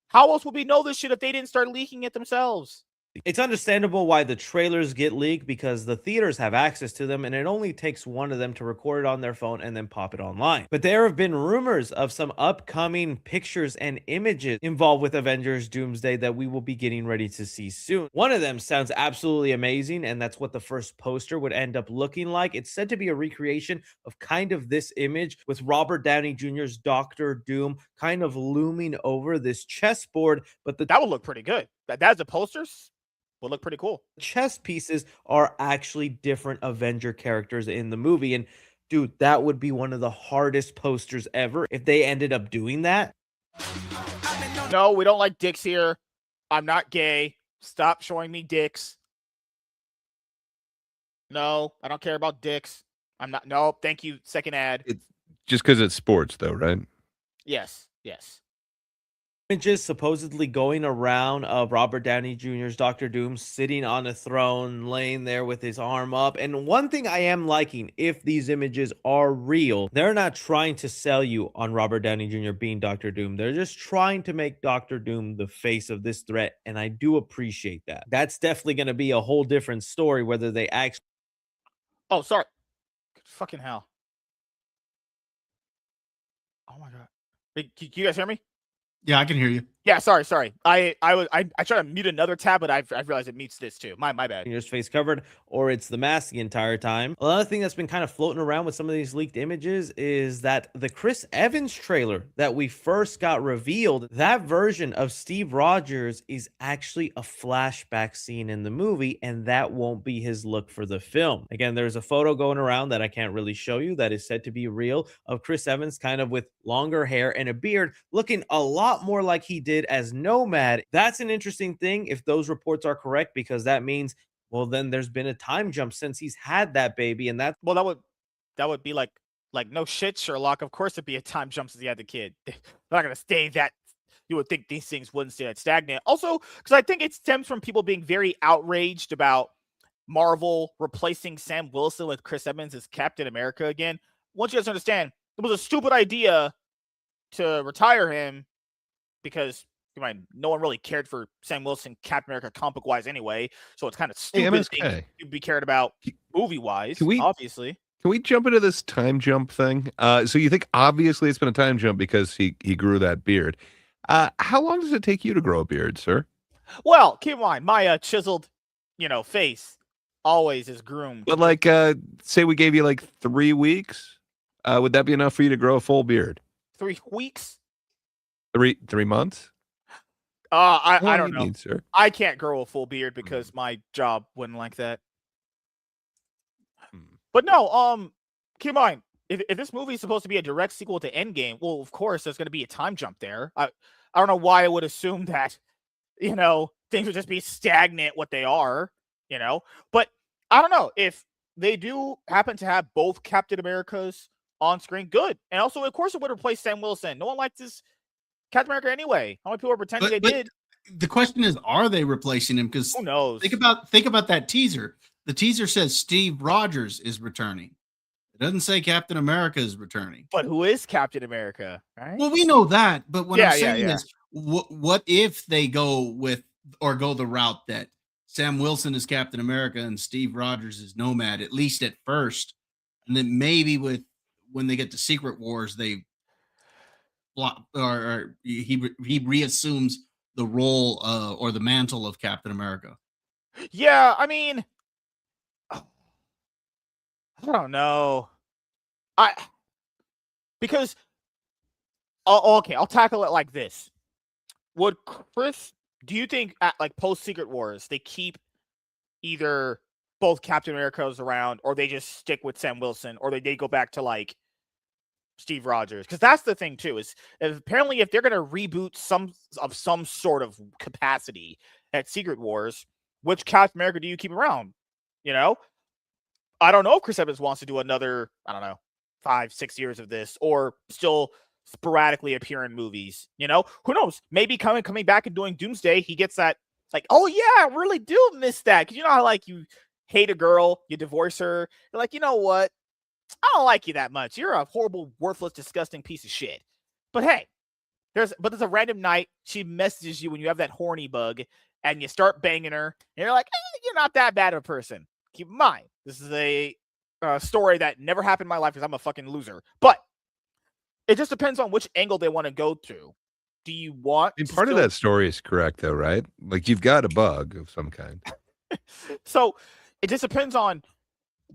how else would we know this shit if they didn't start leaking it themselves? It's understandable why the trailers get leaked because the theaters have access to them and it only takes one of them to record it on their phone and then pop it online. But there have been rumors of some upcoming pictures and images involved with Avengers Doomsday that we will be getting ready to see soon. One of them sounds absolutely amazing, and that's what the first poster would end up looking like. It's said to be a recreation of kind of this image with Robert Downey Jr.'s Doctor Doom kind of looming over this chessboard, but That would look pretty good. That's the posters would look pretty cool. chess pieces are actually different Avenger characters in the movie. And dude, that would be one of the hardest posters ever if they ended up doing that. No, we don't like dicks here. I'm not gay. Stop showing me dicks. No, I don't care about dicks. I'm not. No, thank you. Second ad. It's just because it's sports, though, right? Yes, yes. Images supposedly going around of Robert Downey Jr.'s Doctor Doom sitting on a throne, laying there with his arm up. And one thing I am liking, if these images are real, they're not trying to sell you on Robert Downey Jr. being Doctor Doom. They're just trying to make Doctor Doom the face of this threat. And I do appreciate that. That's definitely going to be a whole different story, whether they actually. Oh, sorry. Fucking hell. Oh my god. Wait, can you guys hear me? Yeah, I can hear you. Yeah, sorry. I tried to mute another tab, but I've realized it mutes this too. My bad. Your face covered, or it's the mask the entire time. Another thing that's been kind of floating around with some of these leaked images is that the Chris Evans trailer that we first got revealed, that version of Steve Rogers is actually a flashback scene in the movie, and that won't be his look for the film. Again, there's a photo going around that I can't really show you that is said to be real of Chris Evans kind of with longer hair and a beard, looking a lot more like he did as Nomad. That's an interesting thing if those reports are correct, because that means, well, then there's been a time jump since he's had that baby, and that's Well, that would be like no shit, Sherlock. Of course, it'd be a time jump since he had the kid. They're not gonna stay that. You would think these things wouldn't stay that stagnant. Also, because I think it stems from people being very outraged about Marvel replacing Sam Wilson with Chris Evans as Captain America again. Once you guys understand, it was a stupid idea to retire him because no one really cared for Sam Wilson, Captain America, comic book wise anyway. So it's kind of Hey, stupid MSK. thing to be cared about movie wise. Can we- Obviously, Can we jump into this time jump thing? So you think obviously it's been a time jump because he grew that beard. How long does it take you to grow a beard, sir? well, keep in mind my chiseled, face always is groomed. But like, say we gave you like 3 weeks, would that be enough for you to grow a full beard? 3 weeks. 3 months? I What do don't you know. need, sir? I can't grow a full beard because my job wouldn't like that. But no, keep in mind, if this movie is supposed to be a direct sequel to Endgame, well, of course there's going to be a time jump there. I don't know why I would assume that, things would just be stagnant what they are, But I don't know if they do happen to have both Captain Americas on screen. Good, and also of course it would replace Sam Wilson. No one liked this Captain America anyway. How many people are pretending they did? The question is, are they replacing him? Because Who knows? think about that teaser. The teaser says Steve Rogers is returning. It doesn't say Captain America is returning. But who is Captain America? Right? Well, we know that, but what Yeah, I'm saying yeah. is, what if they go the route that Sam Wilson is Captain America and Steve Rogers is Nomad, at least at first, and then maybe when they get to Secret Wars, they or he reassumes the role or the mantle of Captain America. Yeah, I mean, I don't know. I because okay, I'll tackle it like this. Would Chris? Do you think at like post Secret Wars they keep either both Captain America's around, or they just stick with Sam Wilson, or they go back to like Steve Rogers? Because that's the thing too. Is apparently if they're gonna reboot some sort of capacity at Secret Wars, which Captain America do you keep around? You know, I don't know if Chris Evans wants to do another, I don't know, 5-6 years of this, or still sporadically appear in movies. You know, who knows? Maybe coming back and doing Doomsday, he gets that like, oh yeah, I really do miss that. Because you know how like you hate a girl, you divorce her, you're like, you know what? I don't like you that much. You're a horrible, worthless, disgusting piece of shit. But hey, there's a random night she messages you when you have that horny bug, and you start banging her, and you're like, you're not that bad of a person. Keep in mind, this is a story that never happened in my life because I'm a fucking loser. But it just depends on which angle they want to go to. Do you want? And part of that story is correct, though, right? Like you've got a bug of some kind. So it just depends on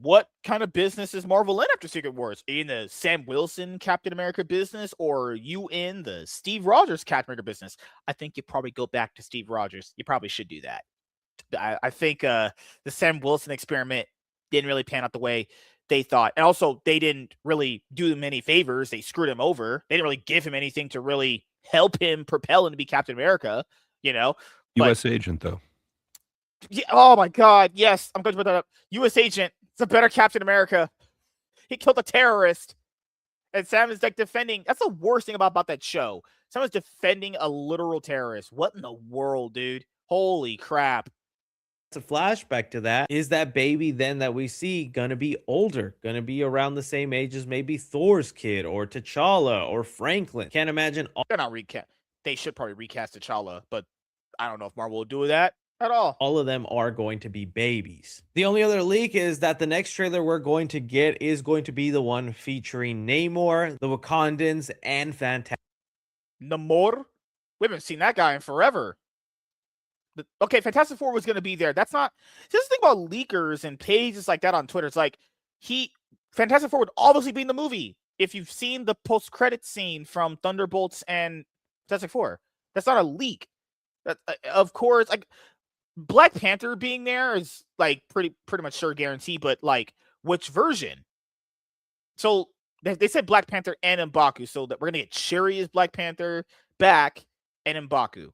what kind of business is Marvel in after Secret Wars? Are you in the Sam Wilson Captain America business, or are you in the Steve Rogers Captain America business? I think you probably go back to Steve Rogers. You probably should do that. I think the Sam Wilson experiment didn't really pan out the way they thought. And also, they didn't really do him any favors. They screwed him over. They didn't really give him anything to really help him propel him to be Captain America, you know? U.S. agent, though. Yeah, oh my God. Yes, I'm going to put that up. U.S. agent. It's a better Captain America. He killed a terrorist. And Sam is like defending. That's the worst thing about that show. Sam is defending a literal terrorist. What in the world, dude? Holy crap. It's a flashback to that. Is that baby then that we see gonna be older, gonna be around the same age as maybe Thor's kid or T'Challa or Franklin? Can't imagine They're not recast. They should probably recast T'Challa, but I don't know if Marvel will do that at all. all of them are going to be babies. The only other leak is that the next trailer we're going to get is going to be the one featuring Namor, the Wakandans, and Fantastic. Namor? We haven't seen that guy in forever. Okay, Fantastic Four was going to be there. That's not. Just think about leakers and pages like that on Twitter. It's like Fantastic Four would obviously be in the movie if you've seen the post-credit scene from Thunderbolts and Fantastic Four. That's not a leak. Of course, like Black Panther being there is like pretty much sure guarantee. But like, which version? So they said Black Panther and M'Baku, so that we're gonna get Shuri as Black Panther back and M'Baku.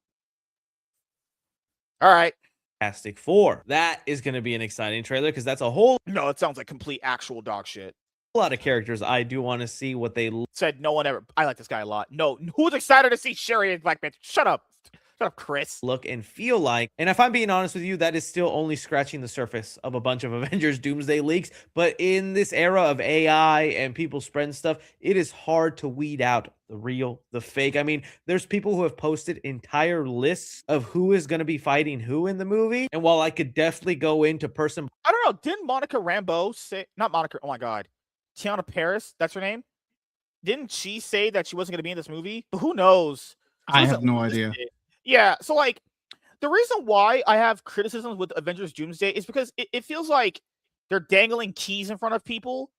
All right. Fantastic Four. That is going to be an exciting trailer because that's a whole No, it sounds like complete actual dog shit. lot of characters I do want to see what they Said no one ever. I like this guy a lot. No, who's excited to see Shuri as Black Panther? Shut up, Chris. look and feel like. And if I'm being honest with you, that is still only scratching the surface of a bunch of Avengers Doomsday leaks. But in this era of AI and people spreading stuff, it is hard to weed out the real, the fake. I mean, there's people who have posted entire lists of who is going to be fighting who in the movie. And while I could definitely go into person, I don't know. Didn't Monica Rambeau say, not Monica, oh my God, Tiana Paris, that's her name? Didn't she say that she wasn't going to be in this movie? But who knows? I have no idea. Yeah, so like the reason why I have criticisms with Avengers Doomsday is because it feels like they're dangling keys in front of people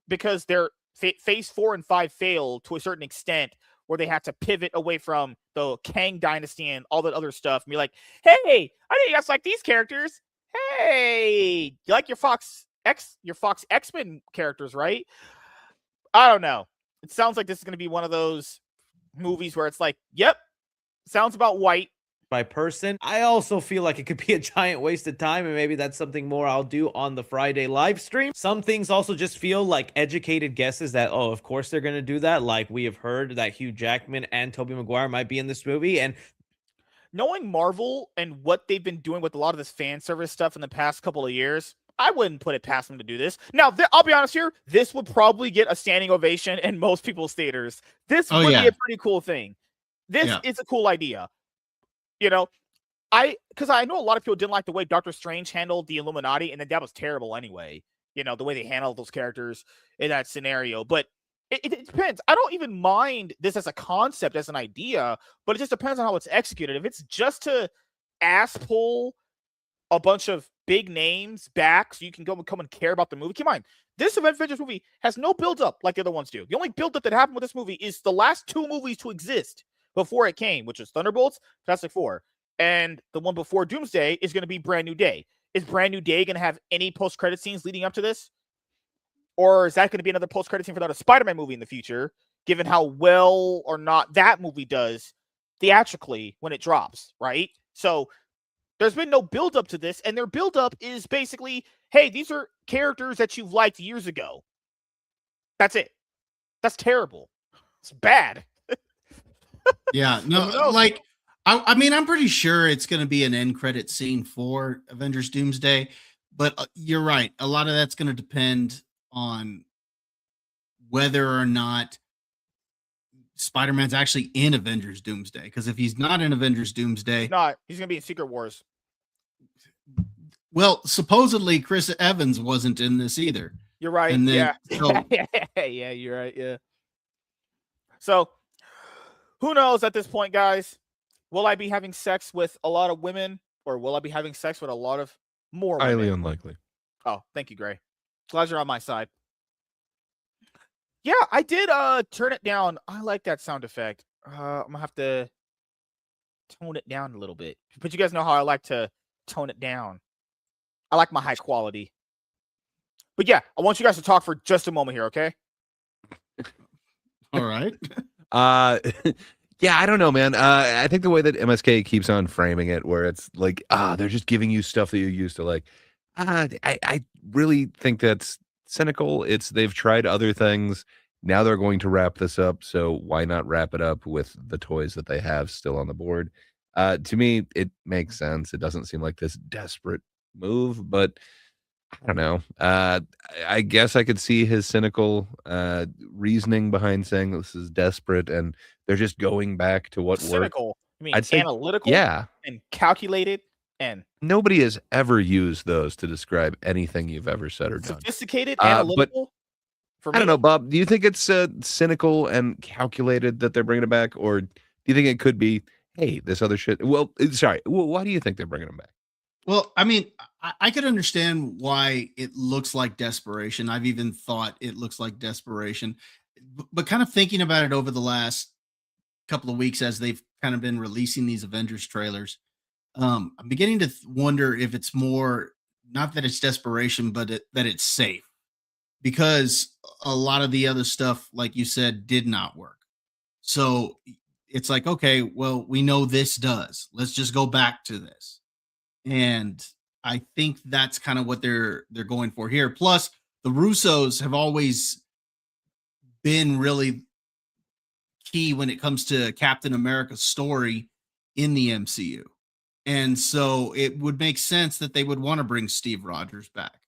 because their phase 4 and 5 failed to a certain extent where they had to pivot away from the Kang dynasty and all that other stuff and be like, hey, I know you guys like these characters. Hey, you like your Fox X-Men characters, right? I don't know. It sounds like this is going to be one of those movies where it's like, yep, sounds about white. by person. I also feel like it could be a giant waste of time, and maybe that's something more I'll do on the Friday live stream. Some things also just feel like educated guesses that, oh, of course they're going to do that. Like we have heard that Hugh Jackman and Tobey Maguire might be in this movie, and knowing Marvel and what they've been doing with a lot of this fan service stuff in the past couple of years, I wouldn't put it past them to do this. Now, I'll be honest here, this would probably get a standing ovation in most people's theaters. This would be a pretty cool thing. This is a cool idea. You know, because I know a lot of people didn't like the way Doctor Strange handled the Illuminati, and then that was terrible anyway. You know, the way they handled those characters in that scenario. But it depends. I don't even mind this as a concept, as an idea, but it just depends on how it's executed. If it's just to ass pull a bunch of big names back so you can come and care about the movie. Keep in mind, this Avengers movie has no build up like the other ones do. The only build up that happened with this movie is the last 2 movies to exist before it came, which is Thunderbolts, Fantastic Four, and the one before Doomsday is going to be Brand New Day. Is Brand New Day going to have any post-credit scenes leading up to this? Or is that going to be another post-credit scene for another Spider-Man movie in the future, given how well or not that movie does theatrically when it drops, right? So there's been no build-up to this, and their build-up is basically, hey, these are characters that you've liked years ago. That's it. That's terrible. It's bad. Yeah, no, like, I mean, I'm pretty sure it's going to be an end credit scene for Avengers Doomsday, but you're right. A lot of that's going to depend on whether or not Spider-Man's actually in Avengers Doomsday. Because if he's not in Avengers Doomsday, He's going to be in Secret Wars. Well, supposedly Chris Evans wasn't in this either. You're right. And then, yeah. so- yeah, you're right. Yeah. So, who knows at this point, guys? Will I be having sex with a lot of women, or will I be having sex with a lot of more women? Highly unlikely. Oh, thank you, Gray. Glad you're on my side. Yeah, I did turn it down. I like that sound effect. I'm gonna have to tone it down a little bit. But you guys know how I like to tone it down. I like my high quality. But yeah, I want you guys to talk for just a moment here, okay? all right. Yeah, I don't know, man. I think the way that MSK keeps on framing it, where it's like, they're just giving you stuff that you used to like. I really think that's cynical. They've tried other things. Now they're going to wrap this up. So why not wrap it up with the toys that they have still on the board? To me, it makes sense. It doesn't seem like this desperate move, but I don't know. I guess I could see his cynical reasoning behind saying this is desperate, and they're just going back to what worked. Cynical. I mean, I'd say, analytical, yeah, and calculated, and nobody has ever used those to describe anything you've ever said or done. sophisticated, But analytical. For I don't me, know, Bob. Do you think it's cynical and calculated that they're bringing it back, or do you think it could be, hey, this other shit? Well, sorry. Why do you think they're bringing them back? Well, I mean, I could understand why it looks like desperation. I've even thought it looks like desperation, but kind of thinking about it over the last couple of weeks as they've kind of been releasing these Avengers trailers, I'm beginning to wonder if it's more not that it's desperation, but that it's safe, because a lot of the other stuff, like you said, did not work. So it's like, okay, well, we know this does. Let's just go back to this. And I think that's kind of what they're going for here. Plus, the Russos have always been really key when it comes to Captain America's story in the MCU. And so it would make sense that they would want to bring Steve Rogers back.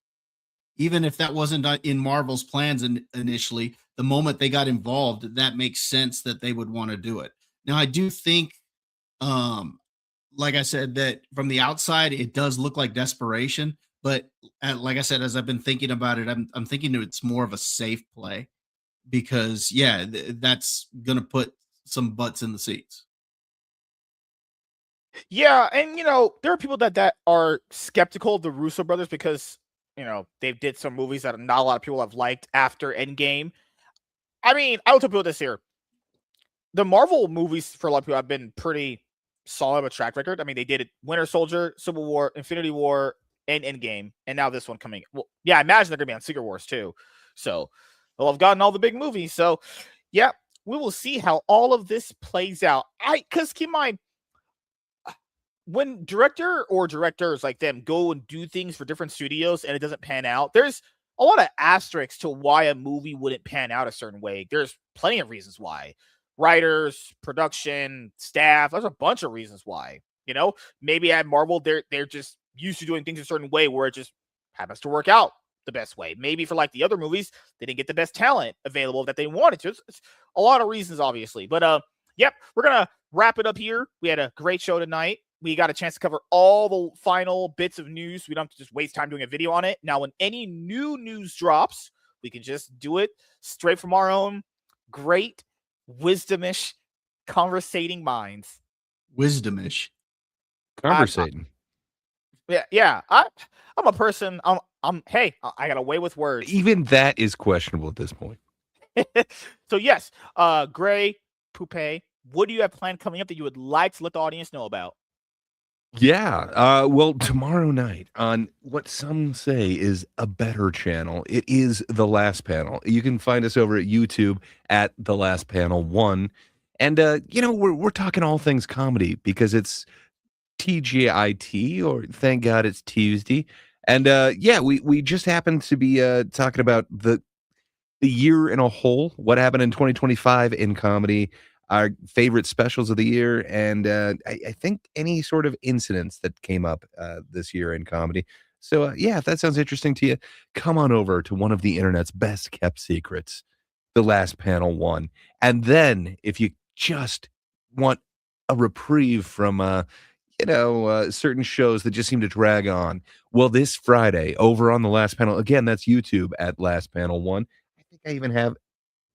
Even if that wasn't in Marvel's plans initially, the moment they got involved, that makes sense that they would want to do it. Now, I do think, like I said, that from the outside, it does look like desperation. But like I said, as I've been thinking about it, I'm thinking it's more of a safe play, because, yeah, that's going to put some butts in the seats. yeah, and there are people that are skeptical of the Russo brothers because they did some movies that not a lot of people have liked after Endgame. I mean, I will tell people this here: the Marvel movies for a lot of people have been pretty solid of a track record. I mean, they did it: Winter Soldier, Civil War, Infinity War, and Endgame, and now this one coming. Well, yeah, I imagine they're gonna be on Secret Wars too. So they'll have gotten all the big movies. So yeah, we will see how all of this plays out. Because keep in mind, when directors like them go and do things for different studios and it doesn't pan out, there's a lot of asterisks to why a movie wouldn't pan out a certain way. There's plenty of reasons why. Writers, production, staff, there's a bunch of reasons why. Maybe at Marvel, they're just used to doing things a certain way where it just happens to work out the best way. Maybe for like the other movies, they didn't get the best talent available that they wanted to. It's a lot of reasons, obviously. But yep, we're gonna wrap it up here. We had a great show tonight. We got a chance to cover all the final bits of news. We don't have to just waste time doing a video on it. Now, when any new news drops, we can just do it straight from our own great wisdomish conversating minds. Wisdomish. Conversating. Yeah. I'm a person. Hey, I got a way with words. Even that is questionable at this point. So yes, Gray, Poupe, what do you have planned coming up that you would like to let the audience know about? Yeah. Well, tomorrow night on what some say is a better channel, it is The Last Panel. You can find us over at YouTube at The Last Panel 1. And we're talking all things comedy because it's TGIT, or thank God it's Tuesday. And yeah, we just happened to be talking about the year in a whole, what happened in 2025 in comedy, our favorite specials of the year, and I think any sort of incidents that came up this year in comedy. So, yeah, if that sounds interesting to you, come on over to one of the internet's best kept secrets, The Last Panel 1. And then, if you just want a reprieve from, certain shows that just seem to drag on, well, this Friday over on The Last Panel, again, that's YouTube at Last Panel 1. I think I even have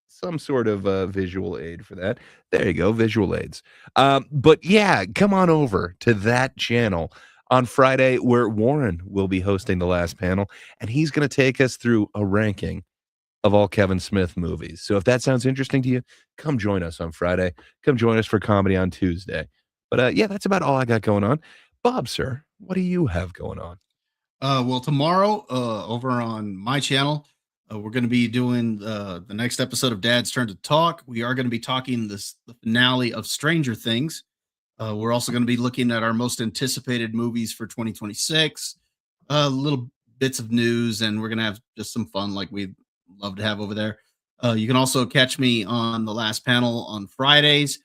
some sort of visual aid for that. There you go, visual aids. But yeah, come on over to that channel on Friday where Warren will be hosting The Last Panel, and he's going to take us through a ranking of all Kevin Smith movies. So if that sounds interesting to you, come join us on Friday. Come join us for comedy on Tuesday. But yeah, that's about all I got going on. Bob, sir, what do you have going on? Well, tomorrow, over on my channel, we're going to be doing the next episode of Dad's Turn to Talk. We are going to be talking the finale of Stranger Things. We're also going to be looking at our most anticipated movies for 2026, little bits of news, and we're going to have just some fun like we'd love to have over there. You can also catch me on The Last Panel on Fridays.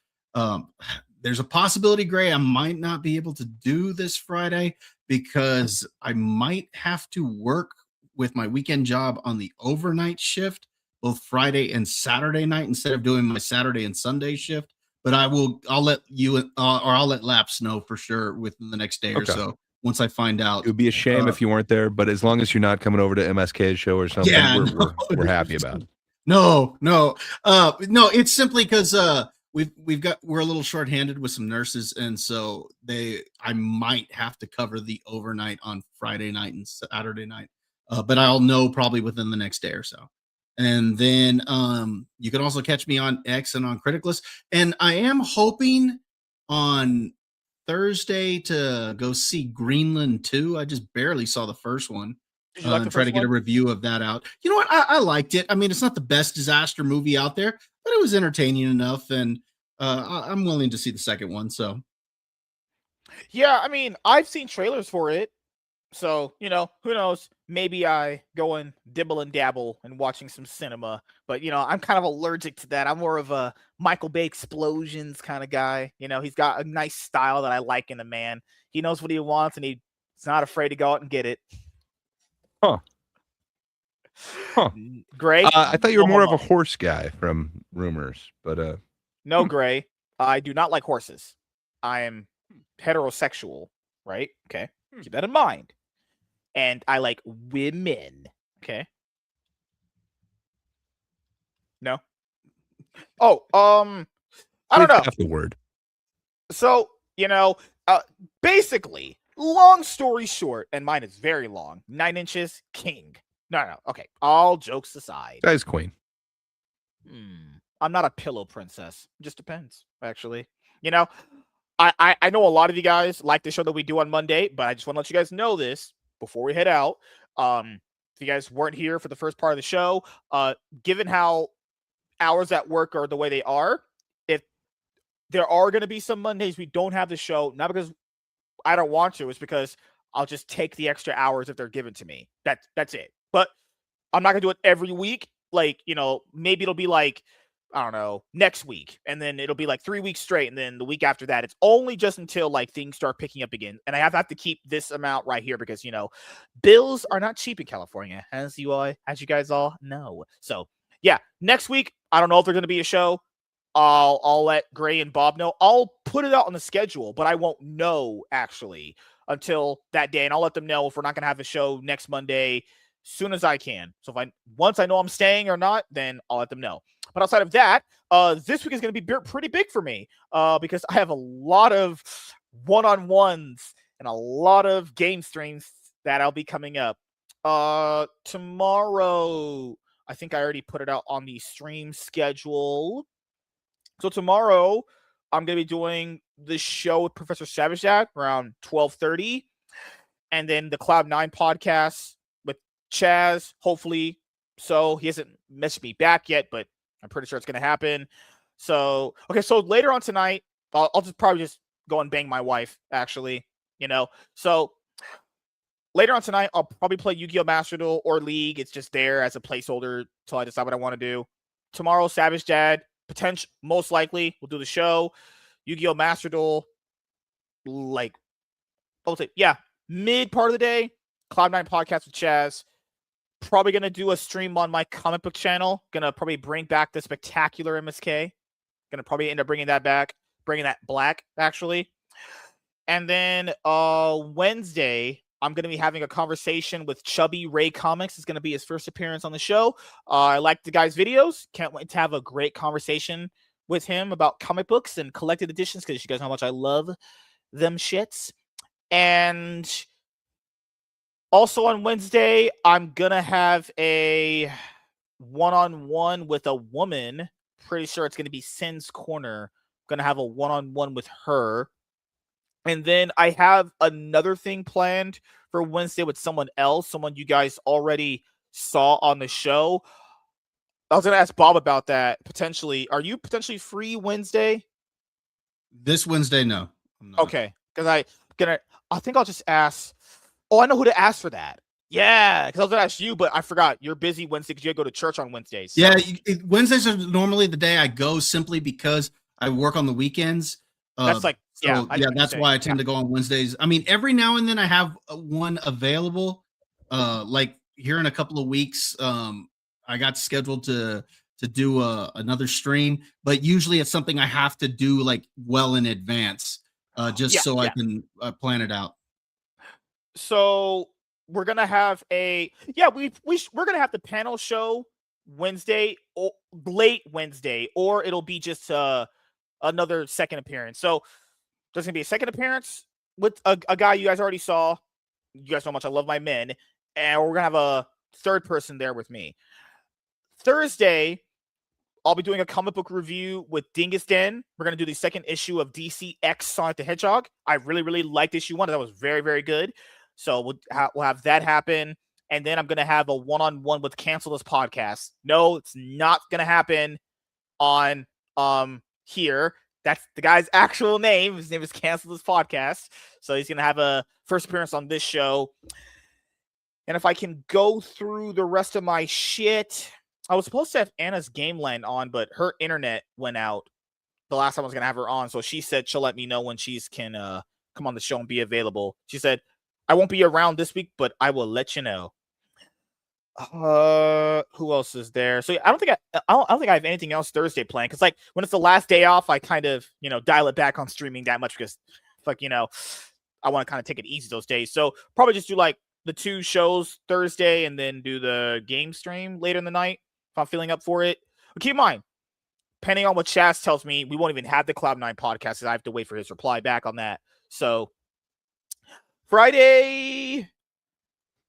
There's a possibility, Gray, I might not be able to do this Friday because I might have to work with my weekend job on the overnight shift, both Friday and Saturday night, instead of doing my Saturday and Sunday shift. But I'll let you, or I'll let Laps know for sure within the next day or Okay. so once I find out. It would be a shame if you weren't there, but as long as you're not coming over to MSK's show or something, Yeah, we're happy about it. No, it's simply because we're a little shorthanded with some nurses, and so I might have to cover the overnight on Friday night and Saturday night. But I'll know probably within the next day or so. And then you can also catch me on X and on Criticless. And I am hoping on Thursday to go see Greenland 2. I just barely saw the first one. Did you like the And try first to get a one? review of that out. You know what? I liked it. I mean, it's not the best disaster movie out there, but it was entertaining enough. And I'm willing to see the second one. So Yeah, I mean, I've seen trailers for it. So, who knows? Maybe I go and dibble and dabble and watching some cinema. But, I'm kind of allergic to that. I'm more of a Michael Bay explosions kind of guy. He's got a nice style that I like in a man. He knows what he wants and he's not afraid to go out and get it. Huh. Gray? I thought you were no more of homo. a horse guy from rumors, but No, Gray. I do not like horses. I am heterosexual, right? Okay. Keep that in mind. And I like women. Okay. No. Oh, I don't know. half the word. So, basically, long story short, and mine is very long, 9 inches, king. No. Okay. All jokes aside. Guy's queen. I'm not a pillow princess. It just depends, actually. I know a lot of you guys like the show that we do on Monday, but I just want to let you guys know this before we head out. If you guys weren't here for the first part of the show, given how hours at work are the way they are, if there are going to be some Mondays we don't have the show, not because I don't want to, it's because I'll just take the extra hours if they're given to me. That's it. But I'm not going to do it every week. Like, maybe it'll be like, I don't know, next week. And then it'll be like 3 weeks straight. And then the week after that, it's only just until like things start picking up again. And I have to keep this amount right here because, bills are not cheap in California, as you guys all know. So yeah, next week, I don't know if there's going to be a show. I'll let Gray and Bob know. I'll put it out on the schedule, but I won't know actually until that day. And I'll let them know if we're not going to have a show next Monday soon as I can. So once I know I'm staying or not, then I'll let them know. But outside of that, this week is going to be pretty big for me because I have a lot of one-on-ones and a lot of game streams that I'll be coming up. Tomorrow, I think I already put it out on the stream schedule. So tomorrow, I'm gonna be doing the show with Professor Savage Dad around 12:30, and then the Cloud9 podcast with Chaz. Hopefully, so he hasn't messaged me back yet, but I'm pretty sure it's gonna happen. So okay, so later on tonight, I'll just probably just go and bang my wife. Actually, so later on tonight, I'll probably play Yu-Gi-Oh! Master Duel or League. It's just there as a placeholder till I decide what I want to do. Tomorrow, Savage Dad, most likely, we'll do the show. Yu-Gi-Oh! Master Duel, mid part of the day, Cloud9 podcast with Chaz. Probably going to do a stream on my comic book channel. Going to probably bring back the Spectacular MSK. Going to probably end up bringing that back. Bringing that black, actually. And then Wednesday, I'm going to be having a conversation with Chubby Ray Comics. It's going to be his first appearance on the show. I like the guy's videos. Can't wait to have a great conversation with him about comic books and collected editions, because you guys know how much I love them shits. And also on Wednesday, I'm going to have a one-on-one with a woman. Pretty sure it's going to be Sin's Corner. Going to have a one-on-one with her. And then I have another thing planned for Wednesday with someone else, someone you guys already saw on the show. I was going to ask Bob about that potentially. Are you potentially free Wednesday? This Wednesday, no. I'm not. Okay, because I think I'll just ask. Oh, I know who to ask for that. Yeah, because I was going to ask you, but I forgot. You're busy Wednesday because you go to church on Wednesdays. So. Yeah, Wednesdays are normally the day I go, simply because I work on the weekends. That's that's why I tend to go on Wednesdays. I mean, every now and then I have one available. Like here in a couple of weeks, I got scheduled to do another stream, but usually it's something I have to do like well in advance, I can plan it out. So we're gonna have we're gonna have the panel show Wednesday, or late Wednesday, or it'll be just another second appearance. So there's gonna be a second appearance with a guy you guys already saw. You guys know how much I love my men, and we're gonna have a third person there with me. Thursday, I'll be doing a comic book review with Dingus Den. We're gonna do the second issue of DC X Sonic the Hedgehog. I really, really liked issue 1. That was very, very good. So we'll have that happen, and then I'm gonna have a one-on-one with Cancel This Podcast. No, it's not gonna happen on here. That's the guy's actual name. His name is Cancel This Podcast. So he's going to have a first appearance on this show. And if I can go through the rest of my shit, I was supposed to have Anna's Gameland on, but her internet went out the last time I was going to have her on. So she said she'll let me know when she can come on the show and be available. She said, I won't be around this week, but I will let you know. Who else is there? So I don't think I have anything else Thursday planned, because like when it's the last day off, I kind of dial it back on streaming that much, because I want to kind of take it easy those days. So probably just do like the 2 shows Thursday and then do the game stream later in the night if I'm feeling up for it. But keep in mind, depending on what Chaz tells me, we won't even have the Cloud9 podcast, because I have to wait for his reply back on that. So Friday.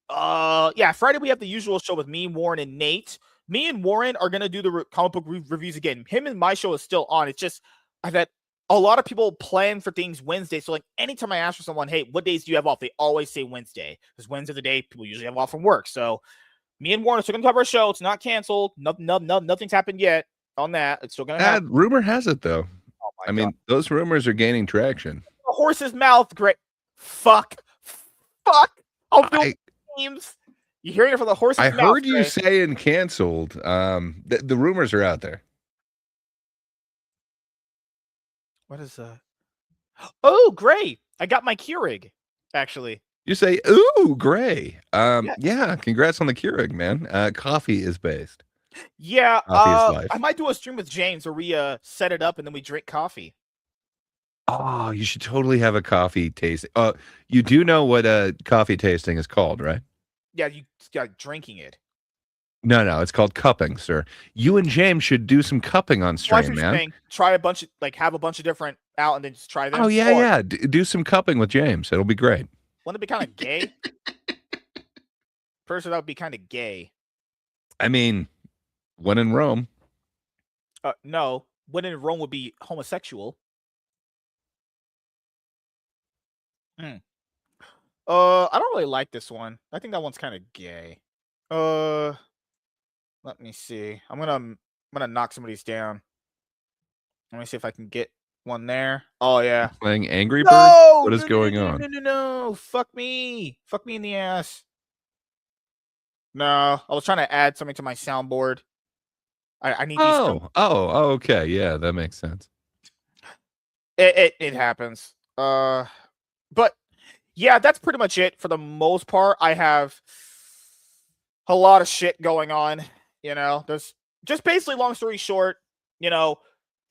Friday we have the usual show with me, Warren, and Nate. Me and Warren are gonna do the comic book reviews again. Him and my show is still on. It's just I've had a lot of people plan for things Wednesday. So like anytime I ask for someone, hey, what days do you have off? They always say Wednesday, because Wednesday's the day people usually have off from work. So me and Warren are still gonna have our show. It's not canceled. Nothing's happened yet on that. It's still gonna happen. Rumor has it though. Oh my I mean, those rumors are gaining traction. The horse's mouth, great. Fuck. I'll do teams. You hearing it from the horse's mouth. I heard you saying canceled. The rumors are out there. What is that? Oh, great. I got my Keurig, actually. You say, ooh, gray. Yeah, congrats on the Keurig, man. Coffee is based. Yeah, Coffee is life. I might do a stream with James where we set it up and then we drink coffee. Oh, you should totally have a coffee tasting. You do know what a coffee tasting is called, right? Yeah, you got drinking it. No, it's called cupping, sir. You and James should do some cupping on Well, I see stream, what you're man. saying. Try a bunch of have a bunch of different out and then just try them. Oh yeah, Or yeah. Do some cupping with James. It'll be great. Wouldn't it be kind of gay? First, that would be kind of gay. I mean, when in Rome. No, when in Rome would be homosexual. I don't really like this one. I think that one's kind of gay. Let me see. I'm gonna knock some of these down. Let me see if I can get one there. Oh yeah. Playing Angry Birds? No! What is going on? No. Fuck me. Fuck me in the ass. No, I was trying to add something to my soundboard. I need these. Oh, okay. Yeah, that makes sense. It happens. But yeah, that's pretty much it for the most part. I have a lot of shit going on. You know, there's just basically, long story short, you know,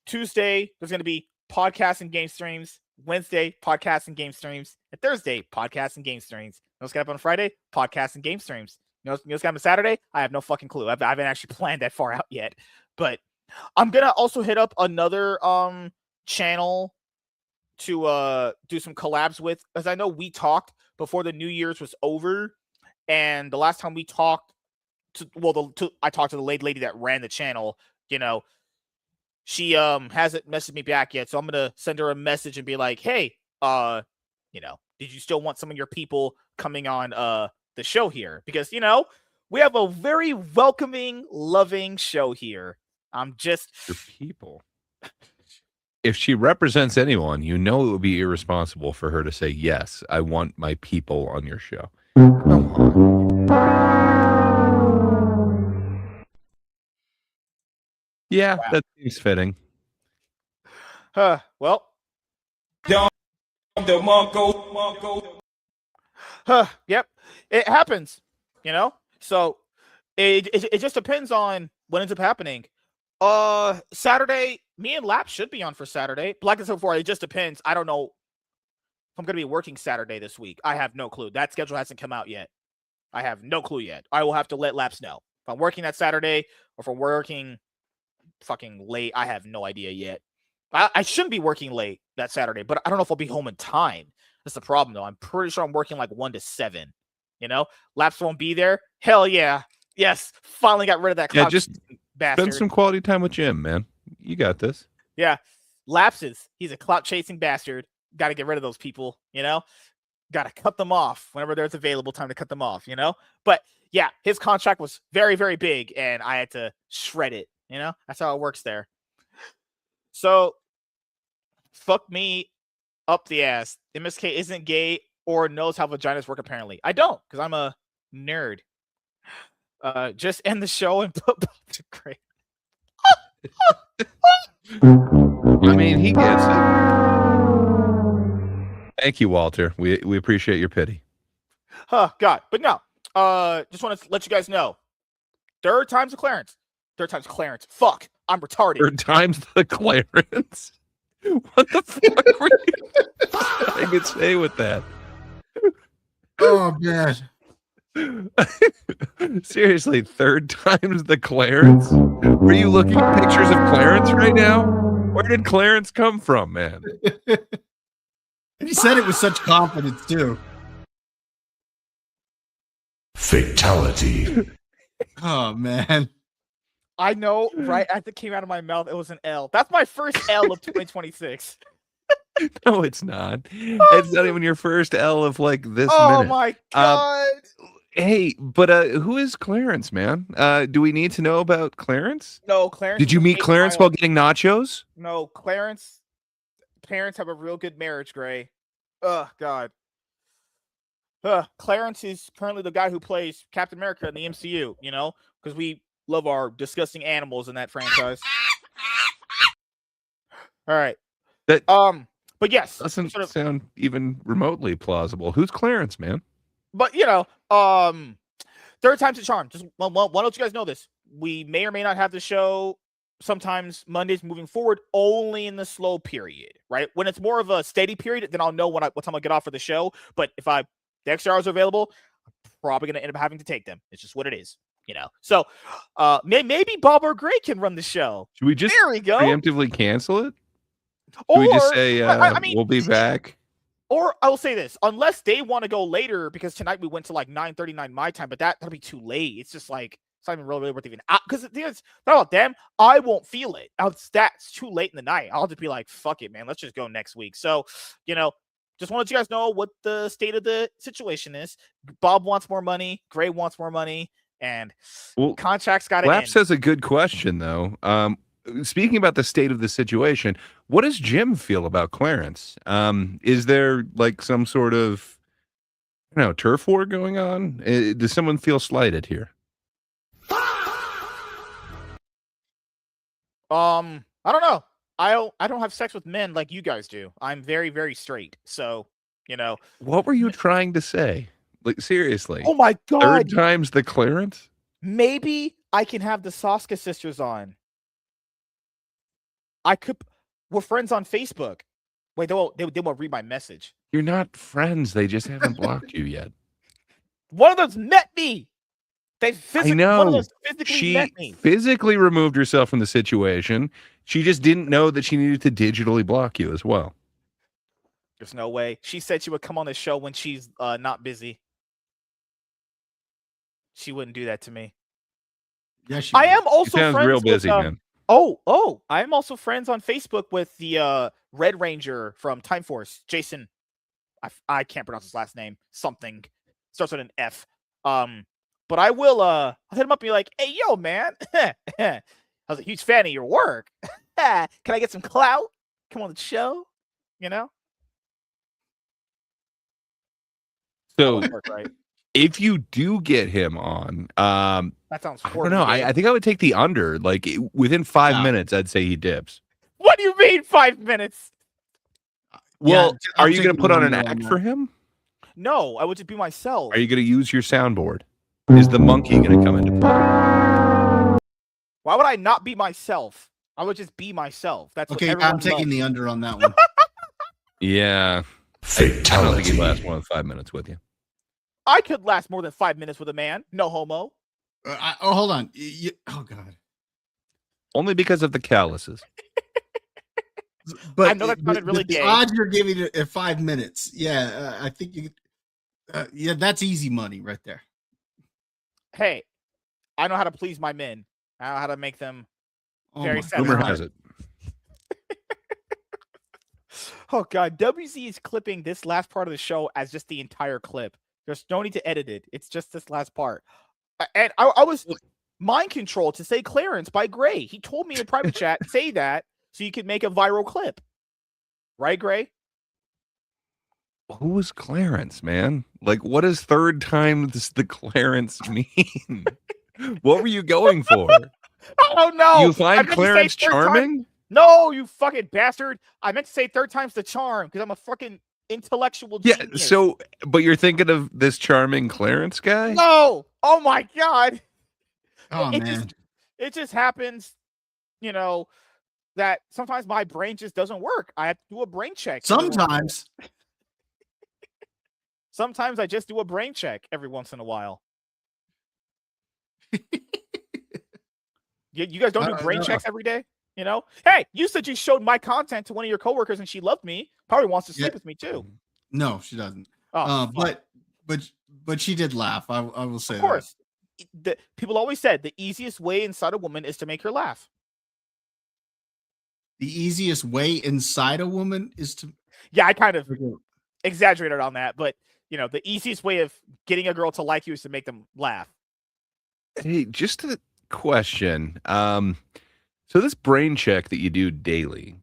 Tuesday there's going to be podcasts and game streams. Wednesday, podcasts and game streams. And Thursday, podcasts and game streams. You know what's going to happen on Friday? Podcasts and game streams. You know what's going to happen Saturday? I have no fucking clue. I haven't actually planned that far out yet. But I'm going to also hit up another channel to do some collabs with, because I know we talked before the New Year's was over, and the last time we talked I talked to the lady that ran the channel. You know, she hasn't messaged me back yet, so I'm gonna send her a message and be like, hey, you know, did you still want some of your people coming on the show here? Because, you know, we have a very welcoming, loving show here. I'm just your people. If she represents anyone, you know it would be irresponsible for her to say, yes, I want my people on your show. Come on. Yeah, Wow. that seems fitting. Well. Yep. It happens, you know? So it just depends on what ends up happening. Saturday, me and Lap should be on for Saturday. But like I said before, it just depends. I don't know if I'm going to be working Saturday this week. I have no clue. That schedule hasn't come out yet. I have no clue yet. I will have to let Laps know. If I'm working that Saturday or if I'm working fucking late, I have no idea yet. I shouldn't be working late that Saturday, but I don't know if I'll be home in time. That's the problem, though. I'm pretty sure I'm working like 1 to 7. You know? Laps won't be there. Hell yeah. Yes. Finally got rid of that cloud. Yeah, just spend some quality time with Jim, man. You got this. Yeah. Lapses. He's a clout chasing bastard. Got to get rid of those people, you know? Got to cut them off whenever there's available time to cut them off, you know? But yeah, his contract was very, very big, and I had to shred it, you know? That's how it works there. So, fuck me up the ass. MSK isn't gay or knows how vaginas work, apparently. I don't, because I'm a nerd. Just end the show and put Bob to great. I mean, he gets it. Thank you, Walter. We appreciate your pity. God. But no, just want to let you guys know. Third time's a Clarence. Fuck, I'm retarded. Third time's the Clarence. What the fuck were you trying to say with that? Oh man. Seriously, third time's the Clarence? Were you looking at pictures of Clarence right now? Where did Clarence come from, man? And he said it with such confidence too. Fatality. Oh man. I know, right as it came out of my mouth, it was an L. That's my first L of 2026. No, it's not. It's not even your first L of like this minute. Oh my god. Hey, but who is Clarence, man? Do we need to know about Clarence? No, Clarence. Did you meet Clarence while getting nachos? No, Clarence. Parents have a real good marriage, Gray. Ugh, God. Clarence is currently the guy who plays Captain America in the MCU, you know, because we love our disgusting animals in that franchise. All right. But yes, doesn't sound even remotely plausible. Who's Clarence, man? But you know, third time's a charm. Just why don't you guys know this? We may or may not have the show sometimes Mondays moving forward, only in the slow period, right? When it's more of a steady period, then I'll know what time I'll get off for the show. But if the extra hours are available, I'm probably gonna end up having to take them. It's just what it is. So maybe Bob or Gray can run the show. Should we just There we go. preemptively cancel it? Should Or we just say I mean, we'll be back? or I will say this: unless they want to go later, because tonight we went to like 9:39 my time, but that'll be too late. It's just like it's not even really worth even out. Because the thing is, not about them. I won't feel it. That's too late in the night. I'll just be like, fuck it, man. Let's just go next week. So, just wanted you guys know what the state of the situation is. Bob wants more money. Gray wants more money. And contracts got to end. Laps has a good question, though. Speaking about the state of the situation, what does Jim feel about Clarence? Is there like some sort of, turf war going on? Does someone feel slighted here? I don't know. I don't have sex with men like you guys do. I'm very, very straight. So, What were you trying to say? Like, seriously. Oh my God. Third time's the Clarence? Maybe I can have the Soska sisters on. We're friends on Facebook. Wait, they won't read my message. You're not friends. They just haven't blocked you yet. One of those met me. One of those physically met me. She physically removed herself from the situation. She just didn't know that she needed to digitally block you as well. There's no way. She said she would come on the show when she's not busy. She wouldn't do that to me. Yeah, I am also She sounds friends real busy, with, man. Oh, I am also friends on Facebook with the Red Ranger from Time Force, Jason. I can't pronounce his last name. Something starts with an F. But I will I'll hit him up and be like, hey, yo, man. I was a huge fan of your work. Can I get some clout? Come on the show, So work, right? if you do get him on, That sounds I don't horribly know. gay. I think I would take the under. Like within 5 minutes, I'd say he dips. What do you mean 5 minutes? Well, Yeah, are you going to put on an under act that. for him? No, I would just be myself. Are you going to use your soundboard? Is the monkey going to come into play? Why would I not be myself? I would just be myself. That's Okay, what everyone I'm taking loves. the under on that one. Yeah. I don't think Fatality. he'd last more than 5 minutes with you. I could last more than 5 minutes with a man. No homo. Hold on. Oh God. Only because of the calluses. But I know that sounded really the gay. odds you're giving it at 5 minutes. Yeah, I think you. Yeah, that's easy money right there. Hey, I know how to please my men. I know how to make them Oh very my Rumor satisfied. has it. Oh God, WZ is clipping this last part of the show as just the entire clip. There's no need to edit it. It's just this last part. And I was mind controlled to say Clarence by Gray. He told me in private chat, say that so you could make a viral clip. Right, Gray? Who was Clarence, man? Like, what does third time the Clarence mean? What were you going for? Oh no! You I find meant to say Clarence third time- charming? No, you fucking bastard! I meant to say third time's the charm because I'm a fucking intellectual Yeah, genius. so, but you're thinking of this charming Clarence guy? No! Oh my God! Oh it man. it just happens, that sometimes my brain just doesn't work. I have to do a brain check. Sometimes I just do a brain check every once in a while. You guys don't do brain No. checks every day? Hey, you said you showed my content to one of your coworkers and she loved me. Probably wants to sleep Yeah. with me too. No, she doesn't. Oh, But she did laugh. I will say of course. People always said the easiest way inside a woman is to make her laugh. that. The easiest way inside a woman is to. Yeah, I kind of exaggerated on that, but the easiest way of getting a girl to like you is to make them laugh. Hey, just a question. So this brain check that you do daily,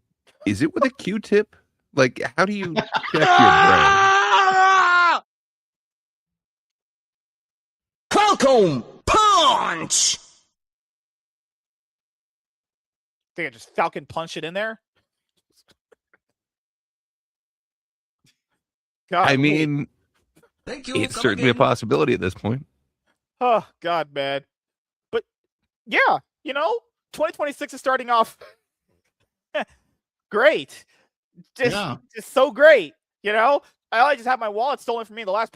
is it with a Q-tip? Like, how do you check your brain? Falcon punch. Think I just Falcon punch it in there? God, I mean, Thank you. it's certainly a possibility at this point. oh God, man. But yeah, 2026 is starting off great. Just so great. I just had my wallet stolen from me the last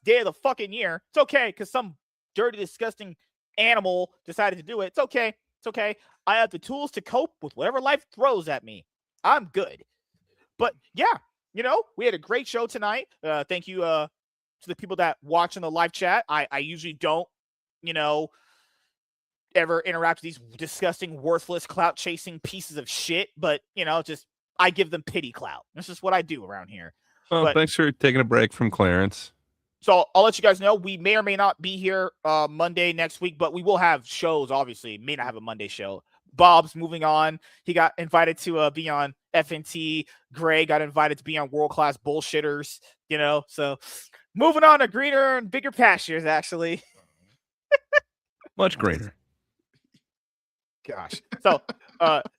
day of the fucking year. It's okay because some dirty, disgusting animal decided to do it. It's okay. It's okay. I have the tools to cope with whatever life throws at me. I'm good. But yeah, we had a great show tonight. Thank you to the people that watch in the live chat. I usually don't, ever interact with these disgusting, worthless, clout chasing pieces of shit. But just I give them pity clout. This is what I do around here. Well, But- thanks for taking a break from Clarence. So I'll let you guys know we may or may not be here Monday next week, but we will have shows. Obviously, may not have a Monday show. Bob's moving on. He got invited to be on FNT. Gray got invited to be on World Class Bullshitters. So moving on to greener and bigger pastures. Actually, Much greener. gosh. So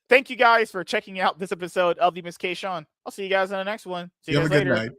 thank you guys for checking out this episode of the MSK Sean. I'll see you guys on the next one. See you Have guys a good later. night.